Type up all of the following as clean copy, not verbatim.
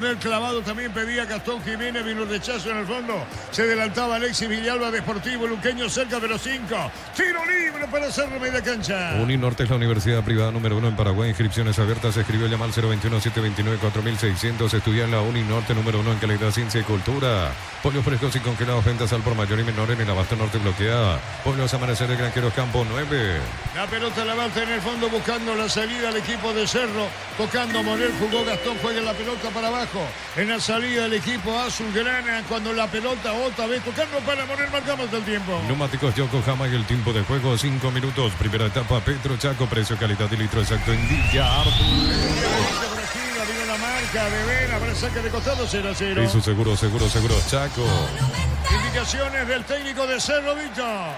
El clavado también pedía Gastón Jiménez, vino el rechazo en el fondo. Se adelantaba Alexis Villalba, Deportivo Luqueño cerca de los 5. Tiro libre para Cerro media cancha. Uninorte es la universidad privada número 1 en Paraguay. Inscripciones abiertas. Escribió llamar al 021-729-4600. Estudia en la Uninorte número 1 en calidad, ciencia y cultura. Pollos frescos y congelados, ventas al por mayor y menor en el abasto norte bloqueada. Pollos Amanecer, Granjeros Campo 9. La pelota la bate en el fondo buscando la salida al equipo de Cerro. Tocando Morel, jugó Gastón, juega la pelota para abajo. En la salida del equipo azulgrana, cuando la pelota otra vez tocando para Morel, marcamos el tiempo. Neumáticos Yokohama y el tiempo de juego 5 minutos. Primera etapa Petro Chaco, precio, calidad y litro exacto en Villa Artur. Vino la marca de Vena para el saque de costado 0-0. Y su seguro Chaco. Indicaciones del técnico de Cerro, Víctor.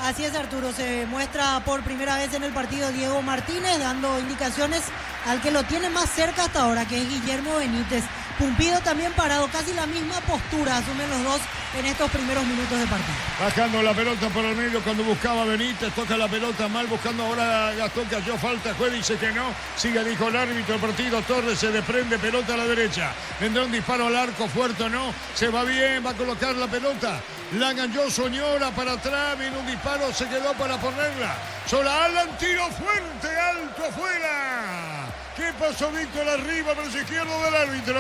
Así es, Arturo, se muestra por primera vez en el partido Diego Martínez, dando indicaciones al que lo tiene más cerca hasta ahora, que es Guillermo Benítez. Pumpido también parado, casi la misma postura asumen los dos en estos primeros minutos de partido. Bajando la pelota por el medio cuando buscaba Benítez, toca la pelota mal, buscando ahora Gastón, cayó falta, juez dice que no, sigue, dijo el árbitro, el partido, Torres se desprende, pelota a la derecha, vendrá un disparo al arco, fuerte o no, se va bien, va a colocar la pelota, la enganchó Soñora para atrás, viene un disparo, se quedó para ponerla, sola Alan, tiro fuerte, alto, afuera. ¿Qué pasó, Víctor? Arriba, brazo izquierdo del árbitro.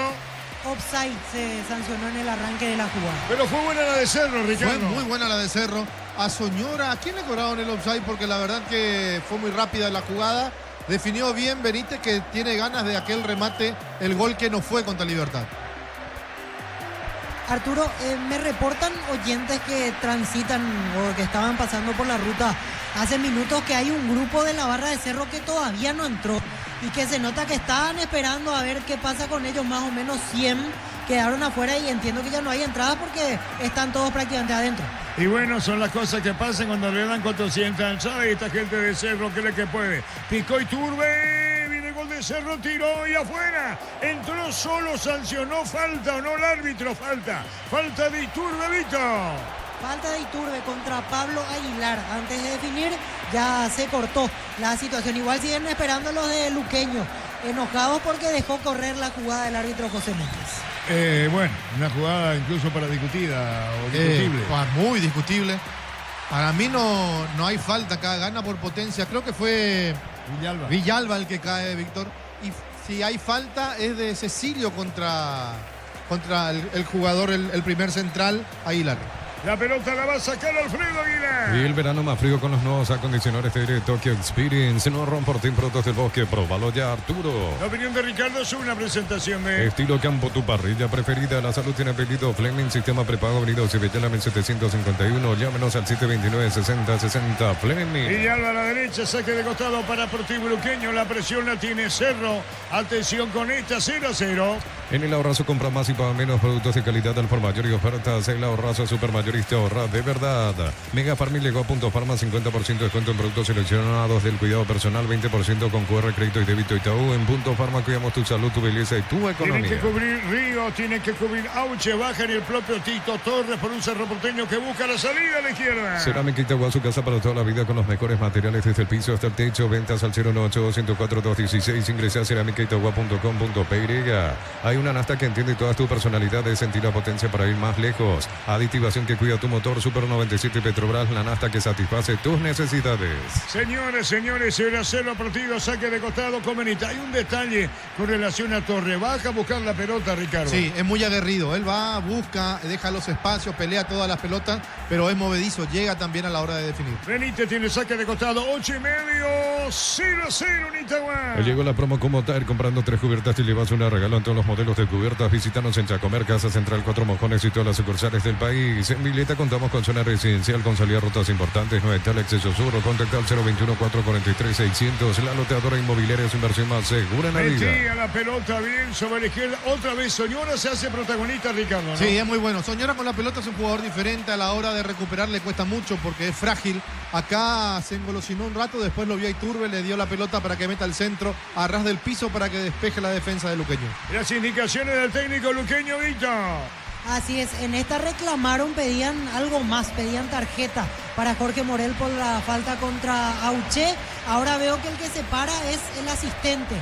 Offside se sancionó en el arranque de la jugada. Pero fue buena la de Cerro, Ricardo. Fue muy buena la de Cerro. A Soñora, ¿a quién le cobraron el offside? Porque la verdad que fue muy rápida la jugada. Definió bien Benítez, que tiene ganas de aquel remate, el gol que no fue contra Libertad. Arturo, me reportan oyentes que transitan o que estaban pasando por la ruta hace minutos que hay un grupo de la barra de Cerro que todavía no entró y que se nota que estaban esperando a ver qué pasa con ellos. Más o menos 100 quedaron afuera y entiendo que ya no hay entrada porque están todos prácticamente adentro. Y bueno, son las cosas que pasan cuando le dan 400 alzadas y esta gente de Cerro cree que puede. Picó Iturbe, viene el gol de Cerro, tiró y afuera. Entró solo, sancionó, falta o no el árbitro, falta de Iturbe, Víctor. Falta de Iturbe contra Pablo Aguilar. Antes de definir ya se cortó la situación. Igual siguen esperando los de Luqueño, enojados porque dejó correr la jugada del árbitro José Méndez. Bueno, una jugada incluso para discutida o discutible. Muy discutible. Para mí no hay falta acá, gana por potencia. Creo que fue Villalba el que cae, Víctor. Y si hay falta es de Cecilio contra el jugador, el primer central, Aguilar. La pelota la va a sacar Alfredo Aguilar. Y el verano más frío con los nuevos acondicionadores de Tokyo Experience. No rompan por ti, productos del bosque. Próbalo ya, Arturo. La opinión de Ricardo es una presentación de Estilo Campo, tu parrilla preferida. La salud tiene apellido Fleming. Sistema prepago avenida Cibellana 1751. Llámenos al 729-6060. Fleming. Villalba a la derecha, saque de costado para Deportivo Luqueño. La presión la tiene Cerro. Atención con esta, 0-0. En el Ahorrazo compra más y paga menos, productos de calidad al por mayor y ofertas. El Ahorrazo Supermayorista ahorra de verdad. Mega Farm llegó a Punto Farma, 50% de descuento en productos seleccionados del cuidado personal, 20% con QR, crédito y débito Itaú. En Punto Farma cuidamos tu salud, tu belleza y tu economía. Tienen que cubrir Río, tienen que cubrir Auche, baja en el propio Tito Torres por un Cerro Porteño que busca la salida a la izquierda. Cerámica Itagua, su casa para toda la vida con los mejores materiales desde el piso hasta el techo. Ventas al 098-104-216. Ingresa a ceramicaitagua.com.py. Hay una nafta que entiende todas tus personalidades, sentir la potencia para ir más lejos. Aditivación que cuida tu motor, Super 97 Petrobras, la nafta que satisface tus necesidades. Señores, 0-0 partido, saque de costado con Benítez. Hay un detalle con relación a Torre. Baja a buscar la pelota, Ricardo. Sí, es muy aguerrido. Él va, busca, deja los espacios, pelea todas las pelotas, pero es movedizo, llega también a la hora de definir. Benítez tiene saque de costado, 8:30, 0-0 en Itagua. Llegó la promo como Tire, comprando 3 cubiertas y llevas una regalo en todos los modelos de cubiertas. Visítanos en Chacomer, Casa Central, 4 Mojones y todas las sucursales del país. En Vileta contamos con zona residencial con salida a rutas importantes, 9 tal acceso sur. Contacta al 021-443-600. La loteadora inmobiliaria es inversión más segura en la vida. Metía la pelota bien sobre la izquierda. Otra vez Soñora se hace protagonista, Ricardo, ¿no? Sí, es muy bueno. Soñora con la pelota es un jugador diferente. A la hora de recuperar le cuesta mucho porque es frágil. Acá se engolosinó un rato, después lo vio a Iturbe, le dio la pelota para que meta al centro, a ras del piso para que despeje la defensa de Luqueño. Las indicaciones del técnico luqueño, Víctor. Así es, en esta reclamaron, pedían algo más, pedían tarjeta para Jorge Morel por la falta contra Auche. Ahora veo que el que se para es el asistente.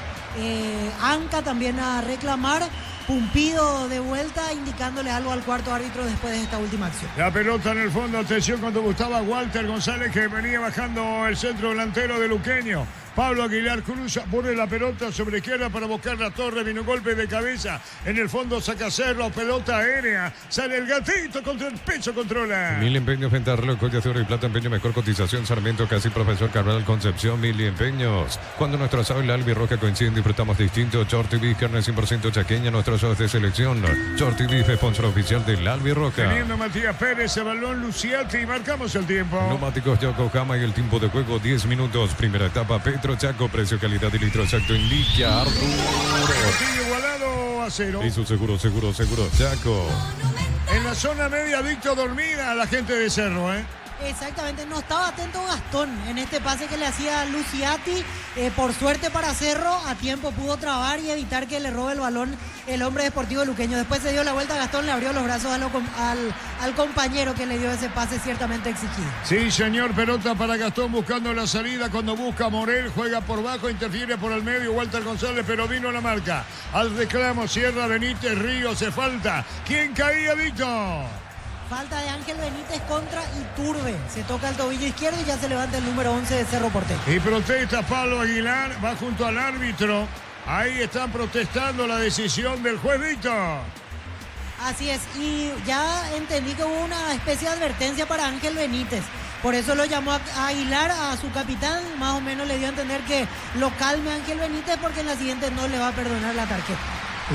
Anca también a reclamar Pumpido de vuelta, indicándole algo al cuarto árbitro después de esta última acción. La pelota en el fondo, atención cuando gustaba Walter González, que venía bajando el centro delantero de Luqueño. Pablo Aguilar cruza, pone la pelota sobre izquierda para buscar la torre, vino un golpe de cabeza, en el fondo saca Cerro, pelota aérea, sale el gatito contra el pecho, controla. Mil empeños, venta reloj, joyas de oro y plata, empeño, mejor cotización, Sarmiento, casi profesor Cabral, Concepción, Mil empeños. Cuando nuestro asado y la albirroja coinciden, disfrutamos distinto. Shorty Beef, carne 100% chaqueña, nuestros ojos de selección. Shorty Beef, sponsor oficial del albirroja. Teniendo Matías Pérez, el balón Luciati y marcamos el tiempo. Neumáticos Yokohama y el tiempo de juego 10 minutos. Primera etapa, Petro Chaco, precio, calidad y litro exacto en Ligia, Arturo. Igualado a 0. Y su seguro Chaco. En la zona media, Víctor dormida a la gente de Cerro, ¿eh? Exactamente, no estaba atento Gastón en este pase que le hacía Luciati. Por suerte para Cerro, a tiempo pudo trabar y evitar que le robe el balón el hombre deportivo luqueño. Después se dio la vuelta, Gastón le abrió los brazos al compañero que le dio ese pase ciertamente exigido. Sí, señor, pelota para Gastón buscando la salida. Cuando busca Morel, juega por bajo, interfiere por el medio, Walter González, pero vino la marca. Al reclamo, Sierra, Benítez, Ríos, se falta. ¿Quién caía, Víctor? Falta de Ángel Benítez contra Iturbe. Se toca el tobillo izquierdo y ya se levanta el número 11 de Cerro Porteño. Y protesta Pablo Aguilar, va junto al árbitro. Ahí están protestando la decisión del juez Víctor. Así es, y ya entendí que hubo una especie de advertencia para Ángel Benítez. Por eso lo llamó a Aguilar, a su capitán, más o menos le dio a entender que lo calme Ángel Benítez porque en la siguiente no le va a perdonar la tarjeta.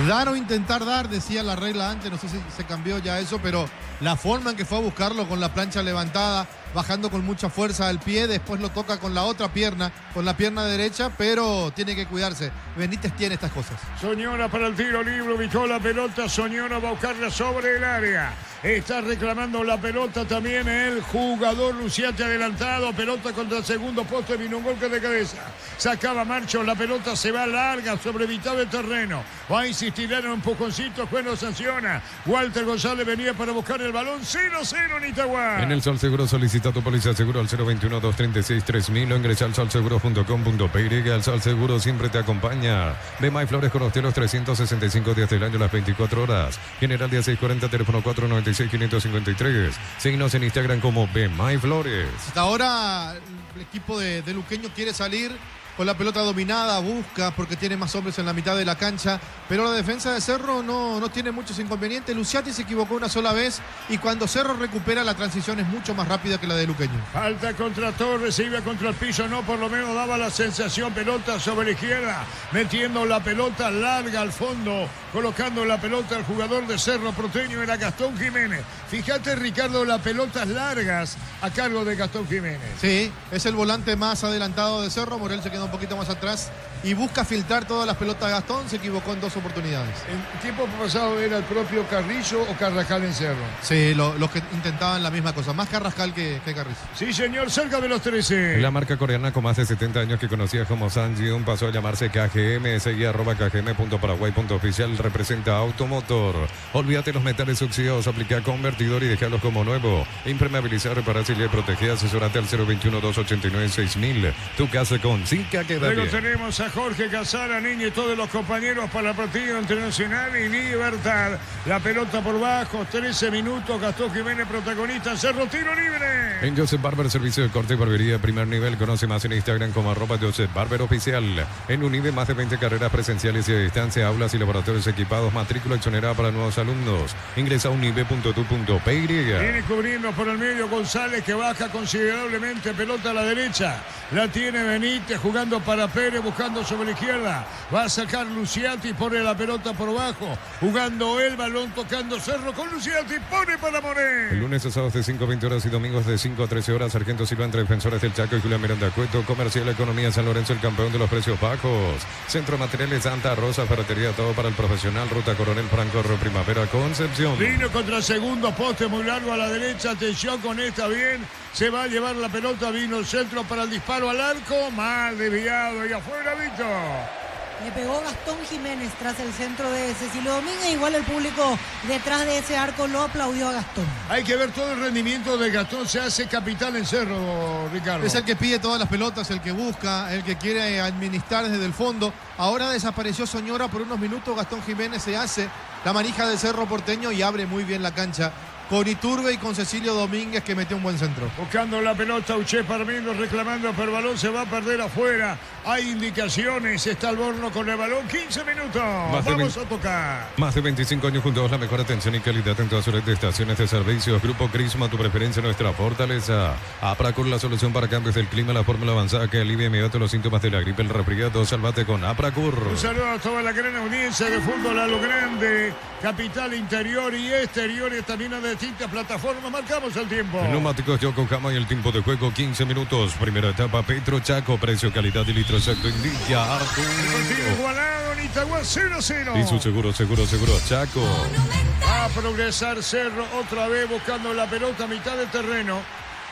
Dar o intentar dar, decía la regla antes, no sé si se cambió ya eso, pero la forma en que fue a buscarlo con la plancha levantada, bajando con mucha fuerza al pie, después lo toca con la otra pierna, con la pierna derecha, pero tiene que cuidarse. Benítez tiene estas cosas. Soñora para el tiro libre, ubicó la pelota, Soñora va a buscarla sobre el área. Está reclamando la pelota también el jugador Luciati adelantado, pelota contra el segundo poste, vino un golpe de cabeza. Sacaba Marcho, la pelota se va larga sobre mitad del terreno. Va a insistir en un empujoncito, juez no sanciona. Walter González venía para buscar el balón, 0-0 en Itagua. En el Sol Seguro solicita tu póliza seguro al 021-236-3000 o ingresa al solseguro.com.py. El Sol Seguro siempre te acompaña. Ve My Flores con los 365 días del año, las 24 horas. General 1640, teléfono 496-553. Síguenos en Instagram como Ve My Flores. Hasta ahora el equipo de Luqueño quiere salir con la pelota dominada, busca porque tiene más hombres en la mitad de la cancha, pero la defensa de Cerro no tiene muchos inconvenientes. Luciati se equivocó una sola vez y cuando Cerro recupera, la transición es mucho más rápida que la de Luqueño. Falta contra Torres, iba contra el piso, no, por lo menos daba la sensación, pelota sobre la izquierda, metiendo la pelota larga al fondo, colocando la pelota al jugador de Cerro Porteño, era Gastón Jiménez. Fíjate, Ricardo, las pelotas largas a cargo de Gastón Jiménez. Sí, es el volante más adelantado de Cerro. Morel se quedó un poquito más atrás y busca filtrar todas las pelotas de Gastón. Se equivocó en 2 oportunidades. ¿El tiempo pasado era el propio Carrizo o Carrascal en Cerro? Sí, los que intentaban la misma cosa. Más Carrascal que Carrizo. Sí, señor, cerca de los 13. La marca coreana con más de 70 años que conocía como Sanjiun pasó a llamarse KGM. Seguía @kgm.paraguay.oficial. Representa Automotor. Olvídate los metales oxidados. Aplica convertidor y déjalos como nuevo. Impermeabilizar, reparar, y proteger. Asesorate al 021-289-6000. Tu casa con Zika queda Luego bien. tenemos a Jorge Casara, Niño y todos los compañeros para el partido internacional y Libertad. La pelota por bajo, 13 minutos. Gastón Jiménez protagonista. Cerro, tiro libre. En Joseph Barber, servicio de corte y barbería primer nivel. Conoce más en Instagram como @Joseph Barber Oficial. En UNIVE, más de 20 carreras presenciales y a distancia, aulas y laboratorios equipados. Matrícula exonerada para nuevos alumnos. Ingresa a unive.tu.py. Viene cubriendo por el medio González, que baja considerablemente, pelota a la derecha. La tiene Benítez jugando para Pérez, buscando sobre la izquierda. Va a sacar Luciati, pone la pelota por bajo. Jugando el balón, tocando Cerro con Luciati, pone para El Morel. lunes a sábados de 5 a 20 horas y domingos de 5 a 13 horas. Sargento Silva entre Defensores del Chaco y Julián Miranda Cueto. Comercial Economía San Lorenzo, el campeón de los precios bajos. Centro Materiales Santa Rosa, ferretería, todo para el profesional. Ruta Coronel Franco, Río Primavera, Concepción. Vino contra el segundo poste, muy largo a la derecha. Atención con esta, bien. Se va a llevar la pelota, vino el centro para el disparo al arco. Mal desviado y afuera, Víctor. Le pegó Gastón Jiménez tras el centro de Cecilio Domínguez. Igual el público detrás de ese arco lo aplaudió a Gastón. Hay que ver todo el rendimiento de Gastón. Se hace capitán en Cerro, Ricardo. Es el que pide todas las pelotas, el que busca, el que quiere administrar desde el fondo. Ahora desapareció Soñora por unos minutos. Gastón Jiménez se hace la manija del Cerro Porteño y abre muy bien la cancha con Iturbe y con Cecilio Domínguez, que metió un buen centro. Buscando la pelota, Uche Parmino reclamando, pero el balón se va a perder afuera. Hay indicaciones, está Alborno con el balón, 15 minutos. Vamos a tocar. Más de 25 años juntos, la mejor atención y calidad en todas sus estaciones de servicios. Grupo Crisma, tu preferencia, nuestra fortaleza. Apracur, la solución para cambios del clima, la fórmula avanzada que alivia inmediato los síntomas de la gripe, el resfriado. Sálvate con Apracur. Un saludo a toda la gran audiencia de fútbol a lo grande. Capital, interior y exteriores, también a distintas plataformas. Marcamos el tiempo. Neumáticos Yokohama y el tiempo de juego 15 minutos. Primera etapa Petro Chaco, precio, calidad y litro exacto indica Arturo. Partido igualado en Itagua 0-0. Y su seguro Chaco. Va a progresar Cerro otra vez buscando la pelota a mitad del terreno.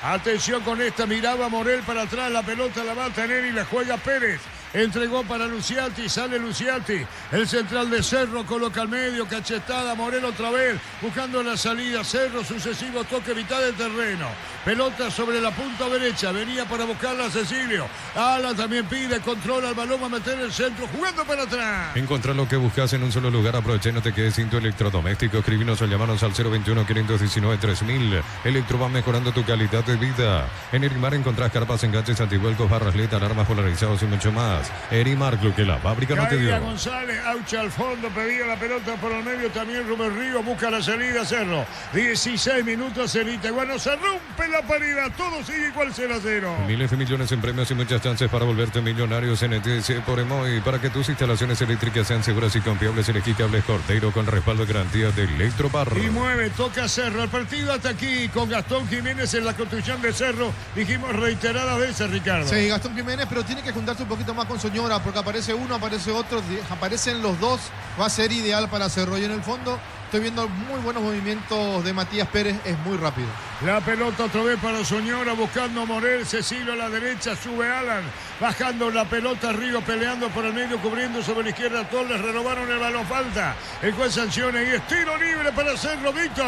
Atención con esta, miraba Morel para atrás, la pelota la va a tener y la juega Pérez. Entregó para Luciati, sale Luciati. El central de Cerro coloca al medio, cachetada, Morel otra vez, buscando la salida. Cerro, sucesivo toque, mitad de terreno. Pelota sobre la punta derecha, venía para buscarla Cecilio. Ala también pide, controla el balón, va a meter el centro, jugando para atrás. Encontrá lo que buscas en un solo lugar, aprovecha y no te quedes sin tu electrodoméstico. Escribinos o llamanos al 021-519-3000. Electro va mejorando tu calidad de vida. En Erimar encontrás carpas, enganches, antivuelcos, barras LED, alarmas polarizados y mucho más. Erimar, lo que la fábrica no te dio. González, Aucha al fondo, pedía la pelota por el medio, también Rubén Río busca la salida, Cerro. 16 minutos en Itaguano, se rompe la paridad, todo sigue igual 0-0. Miles de millones en premios y muchas chances para volverte millonarios en ETC por Emoy. Para que tus instalaciones eléctricas sean seguras y confiables, elegí cables Cordeiro con respaldo de garantía de Electropar. Y mueve, toca Cerro. El partido hasta aquí con Gastón Jiménez en la construcción de Cerro. Dijimos reiteradas veces, Ricardo. Sí, Gastón Jiménez, pero tiene que juntarse un poquito más con Soñora, porque aparece uno, aparece otro, aparecen los dos. Va a ser ideal para Cerro. Y en el fondo estoy viendo muy buenos movimientos de Matías Pérez, es muy rápido. La pelota otra vez para Soñora, buscando a Morel, Cecilio a la derecha, sube Alan, bajando la pelota, Río peleando por el medio, cubriendo sobre la izquierda, Torres, renovaron el balón, falta, el juez sanciona y es tiro libre para Cerro, Víctor.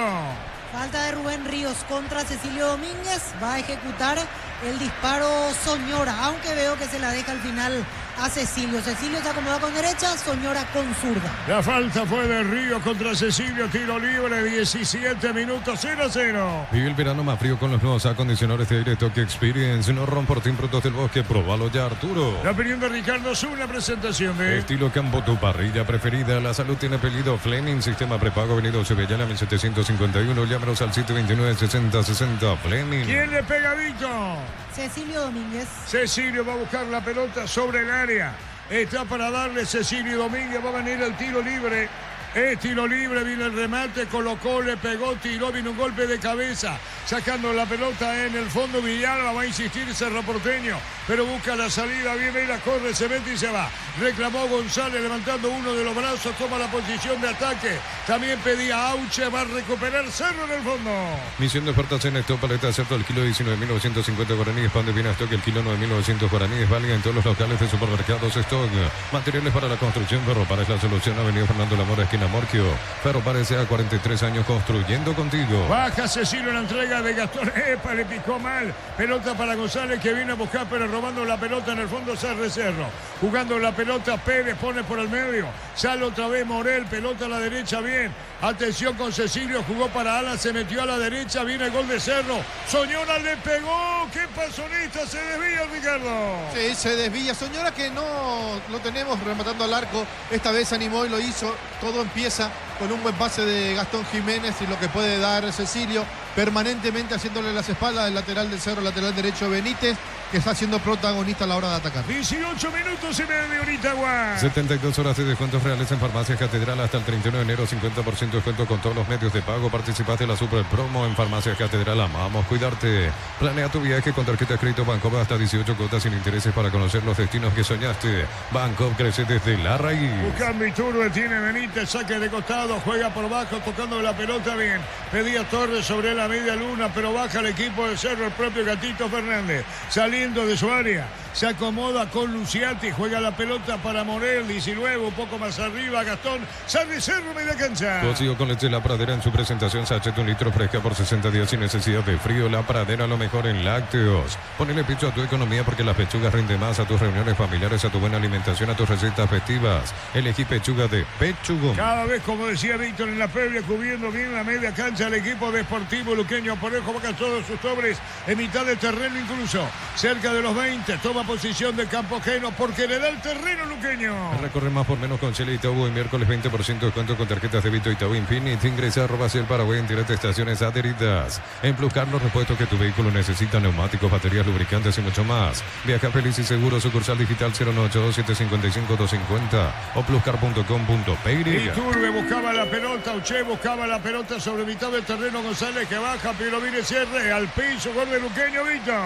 Falta de Rubén Ríos contra Cecilio Domínguez, va a ejecutar el disparo Soñora, aunque veo que se la deja al final a Cecilio. Cecilio se acomoda con derecha, Soñora con zurda. La falta fue de Río contra Cecilio, tiro libre, 17 minutos, 0-0. Vive el verano más frío con los nuevos acondicionadores de aire Tokyo Experience. No rompo Productos del Bosque, probalo ya, Arturo. La opinión de Ricardo es una presentación de Estilo Campo, tu parrilla preferida. La salud tiene apellido Fleming, sistema prepago, Avenida Sevillana 1751. Llámanos al 729-6060 Fleming. ¿Quién le pega a Víctor? Cecilio Domínguez. Cecilio va a buscar la pelota sobre el área. Está para darle Cecilio Domínguez. Va a venir el tiro libre. Es tiro libre, vino el remate, colocó, le pegó, tiró, vino un golpe de cabeza, sacando la pelota en el fondo. Villalba va a insistir Cerro Porteño, pero busca la salida, viene y la corre, se mete y se va. Reclamó González levantando uno de los brazos, toma la posición de ataque. También pedía Auche, va a recuperar Cerro en el fondo. Misión de ofertas en esto, paleta acepto el kilo 19.950 guaraníes, pan de bien a stock, el kilo 9.900 guaraníes, válida en todos los locales de supermercados stock. Materiales para la construcción, Ferropar es la solución, Avenida Fernando Lamora, esquina Morquio. Ferropar S.A. 43 años construyendo contigo. Baja Cecilio en la entrega de Gastón. Epa, le picó mal. Pelota para González que viene a buscar, pero robando la pelota en el fondo Cerro. Jugando la pelota Pérez, pone por el medio. Sale otra vez Morel, pelota a la derecha, bien. Atención con Cecilio, jugó para Alan, se metió a la derecha, viene el gol de Cerro. Soñora le pegó. ¿Qué pasó en esta? Se desvía, Ricardo. Sí, se desvía. Soñora que no lo tenemos rematando al arco. Esta vez animó y lo hizo. Todo empieza con un buen pase de Gastón Jiménez y lo que puede dar Cecilio, permanentemente haciéndole las espaldas del lateral del Cerro, lateral derecho Benítez, que está siendo protagonista a la hora de atacar. 18 minutos y medio en Itagua. 72 horas de descuentos reales en Farmacias Catedral hasta el 31 de enero, 50% de descuento con todos los medios de pago. Participaste en la super promo en Farmacias Catedral. Amamos cuidarte. Planea tu viaje con tarjeta de crédito Bancopp hasta 18 cuotas sin intereses para conocer los destinos que soñaste. Bancopp crece desde la raíz. Buscando Iturbe, tiene Benítez, saque de costado, juega por bajo, tocando la pelota bien. Pedía Torres sobre la media luna, pero baja el equipo de Cerro, el propio Gatito Fernández. Saliendo de su área, Se acomoda con Luciati. Juega la pelota para Morel. 19, un poco más arriba. Gastón. Sarri Cerro, media cancha. Cocido con leche La Pradera en su presentación. Sachet 1 litro fresca por 60 días sin necesidad de frío. La Pradera, lo mejor en lácteos. Ponele pecho a tu economía porque las pechugas rinden más, a tus reuniones familiares, a tu buena alimentación, a tus recetas festivas. Elegí pechuga de Pechugón. Cada vez, como decía Víctor en la previa, cubriendo bien la media cancha el equipo deportivo luqueño. Parejo va todos sus sobres en mitad del terreno, incluso cerca de los 20. Toma posición del campo ajeno porque le da el terreno luqueño. Recorre más por menos con Shell Itaú. Y miércoles 20% de descuento con tarjetas de débito Itaú Infinite. Ingresa a @el Paraguay en directo estaciones adheridas. En Plus Car, los repuestos que tu vehículo necesita: neumáticos, baterías, lubricantes y mucho más. Viaja feliz y seguro. Sucursal digital 0982755-250 o pluscar.com.py. Iturbe buscaba la pelota, Uche buscaba la pelota sobre mitad del terreno. González que baja, pero viene cierre al piso. Gol de luqueño, Víctor.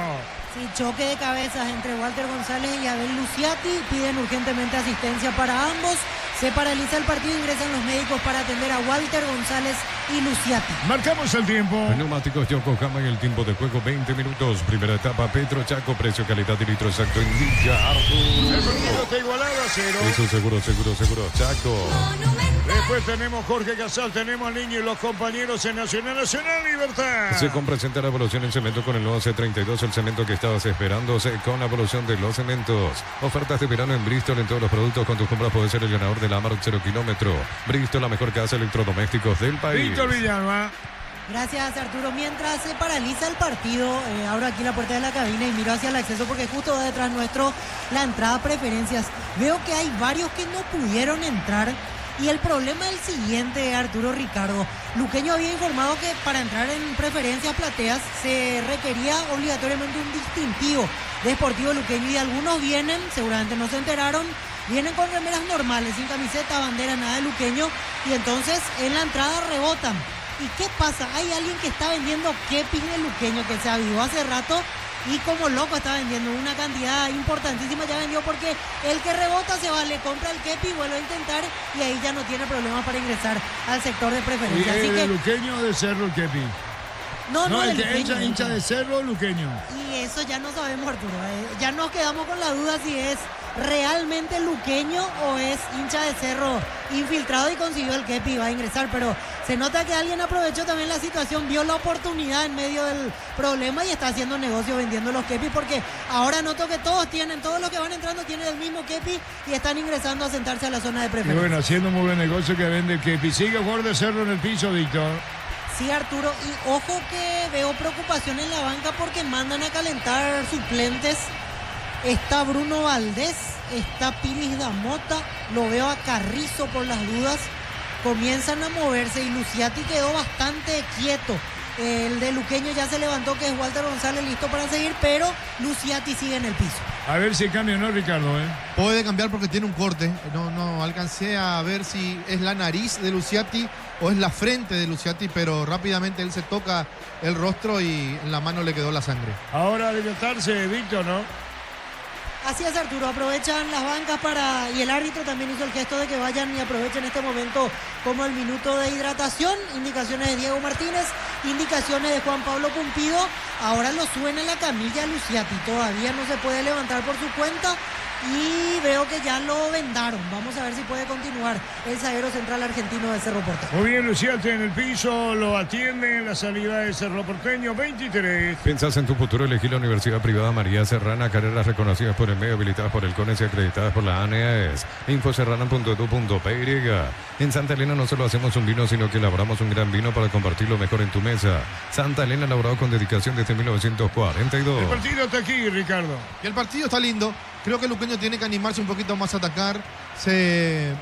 Sí, choque de cabezas entre Walter González y Abel Luciati. Piden urgentemente asistencia para ambos. Se paraliza el partido, ingresan los médicos para atender a Walter González y Luciati. Marcamos el tiempo. Neumáticos Yokohama en el tiempo de juego, 20 minutos. Primera etapa, Petro Chaco, precio, calidad y litro exacto. Indica Arturo. El partido está igualado a 0. Eso seguro, Chaco. Después tenemos Jorge Casal, tenemos al niño y los compañeros en Nacional Libertad. Secom presenta la evolución en cemento con el nuevo C32, el cemento que estabas esperando. Secom, la evolución de los cementos. Ofertas de verano en Bristol en todos los productos. Con tus compras puedes ser el ganador de la Amarok 0 kilómetro. Bristol, la mejor casa de electrodomésticos del país. Víctor Villalba. Gracias, Arturo. Mientras se paraliza el partido, abro aquí la puerta de la cabina y miro hacia el acceso porque justo va detrás nuestro la entrada a preferencias. Veo que hay varios que no pudieron entrar. Y el problema es el siguiente, Arturo, Ricardo. Luqueño había informado que para entrar en preferencias plateas se requería obligatoriamente un distintivo de Sportivo Luqueño. Y algunos vienen, seguramente no se enteraron, vienen con remeras normales, sin camiseta, bandera, nada de Luqueño. Y entonces en la entrada rebotan. ¿Y qué pasa? Hay alguien que está vendiendo kepis de Luqueño que se avivó hace rato. Y como loco está vendiendo una cantidad importantísima, ya vendió porque el que rebota se va, le compra el kepi, vuelve a intentar y ahí ya no tiene problemas para ingresar al sector de preferencia. ¿Y Así de que Luqueño o de Cerro el kepi? no, el que Luqueño, hincha de Cerro Luqueño. Y eso ya no sabemos, Arturo. Ya nos quedamos con la duda si es realmente luqueño o es hincha de Cerro infiltrado y consiguió el kepi y va a ingresar, pero se nota que alguien aprovechó también la situación, vio la oportunidad en medio del problema y está haciendo negocio vendiendo los kepi porque ahora noto que todos los que van entrando tienen el mismo kepi y están ingresando a sentarse a la zona de Y preferencia. bueno, haciendo muy buen negocio que vende el kepi. Sigue jugador de Cerro en el piso, Víctor. Sí, Arturo, y ojo que veo preocupación en la banca porque mandan a calentar suplentes. Está Bruno Valdés, está Piris Damota, lo veo a Carrizo por las dudas. Comienzan a moverse y Luciati quedó bastante quieto. El de Luqueño ya se levantó, que es Walter González, listo para seguir, pero Luciati sigue en el piso. A ver si cambia, ¿no, Ricardo? Puede cambiar porque tiene un corte. No alcancé a ver si es la nariz de Luciati o es la frente de Luciati, pero rápidamente él se toca el rostro y en la mano le quedó la sangre. Ahora alimentarse, Víctor, ¿no? Así es, Arturo, aprovechan las bancas y el árbitro también hizo el gesto de que vayan y aprovechen este momento como el minuto de hidratación. Indicaciones de Diego Martínez, indicaciones de Juan Pablo Pumpido. Ahora lo suben en la camilla Luciati, todavía no se puede levantar por su cuenta y veo que ya lo vendaron. Vamos a ver si puede continuar el zaguero central argentino de Cerro Porteño. Muy bien, Luciati en el piso, lo atiende en la salida de Cerro Porteño, 23. ¿Pensás en tu futuro? Elegí la Universidad Privada María Serrana, carreras reconocidas por el medio, habilitadas por el CONES y acreditadas por la ANEAES. Infoserrana.edu.py. En Santa Elena no solo hacemos un vino, sino que elaboramos un gran vino para compartirlo mejor en tu mesa. Santa Elena, elaborado con dedicación desde 1942. El partido está aquí, Ricardo. Y el partido está lindo. Creo que Luqueño tiene que animarse un poquito más a atacar. Se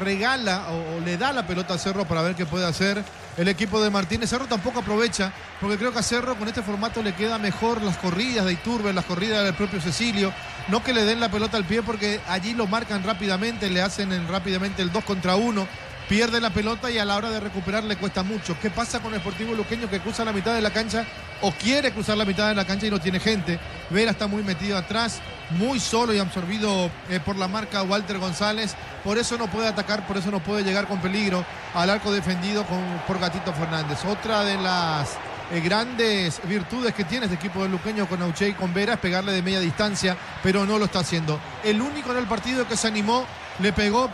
regala o le da la pelota a Cerro para ver qué puede hacer el equipo de Martínez. Cerro tampoco aprovecha, porque creo que a Cerro con este formato le queda mejor las corridas de Iturbe, las corridas del propio Cecilio. No que le den la pelota al pie, porque allí lo marcan rápidamente, le hacen rápidamente el 2 contra 1. Pierde la pelota y a la hora de recuperar le cuesta mucho. ¿Qué pasa con el Sportivo Luqueño, que cruza la mitad de la cancha o quiere cruzar la mitad de la cancha y no tiene gente? Vera está muy metido atrás, muy solo y absorbido por la marca Walter González. Por eso no puede atacar, por eso no puede llegar con peligro al arco defendido por Gatito Fernández. Otra de las grandes virtudes que tiene este equipo de luqueño con Auche y con Vera es pegarle de media distancia, pero no lo está haciendo. El único en el partido que se animó, le pegó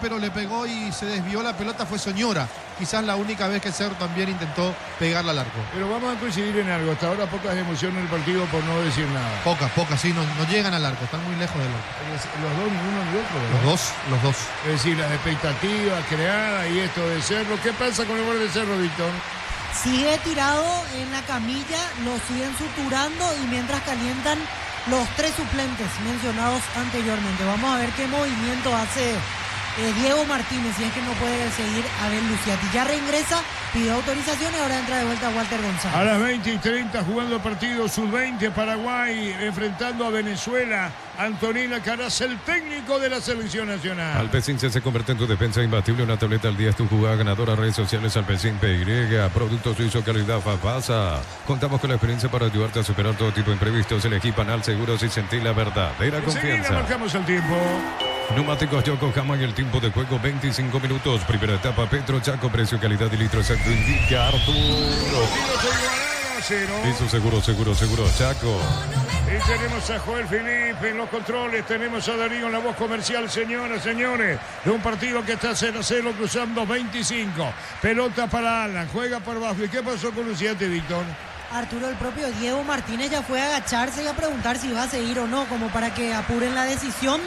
y se desvió la pelota fue Soñora. Quizás la única vez que Cerro también intentó pegarla al arco. Pero vamos a coincidir en algo. Hasta ahora pocas emociones en el partido, por no decir nada. Pocas, sí, no llegan al arco, están muy lejos del arco. Los dos, ni uno ni otro, ¿verdad? Los dos. Es decir, las expectativas creadas y esto de Cerro. ¿Qué pasa con el gol de Cerro, Víctor? Sigue tirado en la camilla, lo siguen suturando y mientras calientan los 3 suplentes mencionados anteriormente. Vamos a ver qué movimiento hace Diego Martínez, si es que no puede seguir Abel Luciati. Ya reingresa, pidió autorización y ahora entra de vuelta Walter González. A las 20:30 jugando el partido sub-20 Paraguay enfrentando a Venezuela. Antonina Caraza, el técnico de la selección nacional. Alpecin se convierte en tu defensa imbatible. Una tableta al día es tu jugada ganadora. Redes sociales Alpecin PY. Producto suizo, calidad Fafasa. Contamos con la experiencia para ayudarte a superar todo tipo de imprevistos. Elegí Panal Seguros y sentí la verdadera confianza. Enseguida marcamos el tiempo. Neumáticos Yokohama y el tiempo de juego 25 minutos. Primera etapa Petro Chaco, precio, calidad y litro exacto indica Arturo. Eso seguro Chaco. Y tenemos a Joel Felipe en los controles, tenemos a Darío en la voz comercial, señoras, señores, de un partido que está 0-0 cruzando 25. Pelota para Alan, juega por abajo. ¿Y qué pasó con Luciati, Víctor? Arturo, el propio Diego Martínez ya fue a agacharse y a preguntar si va a seguir o no, como para que apuren la decisión.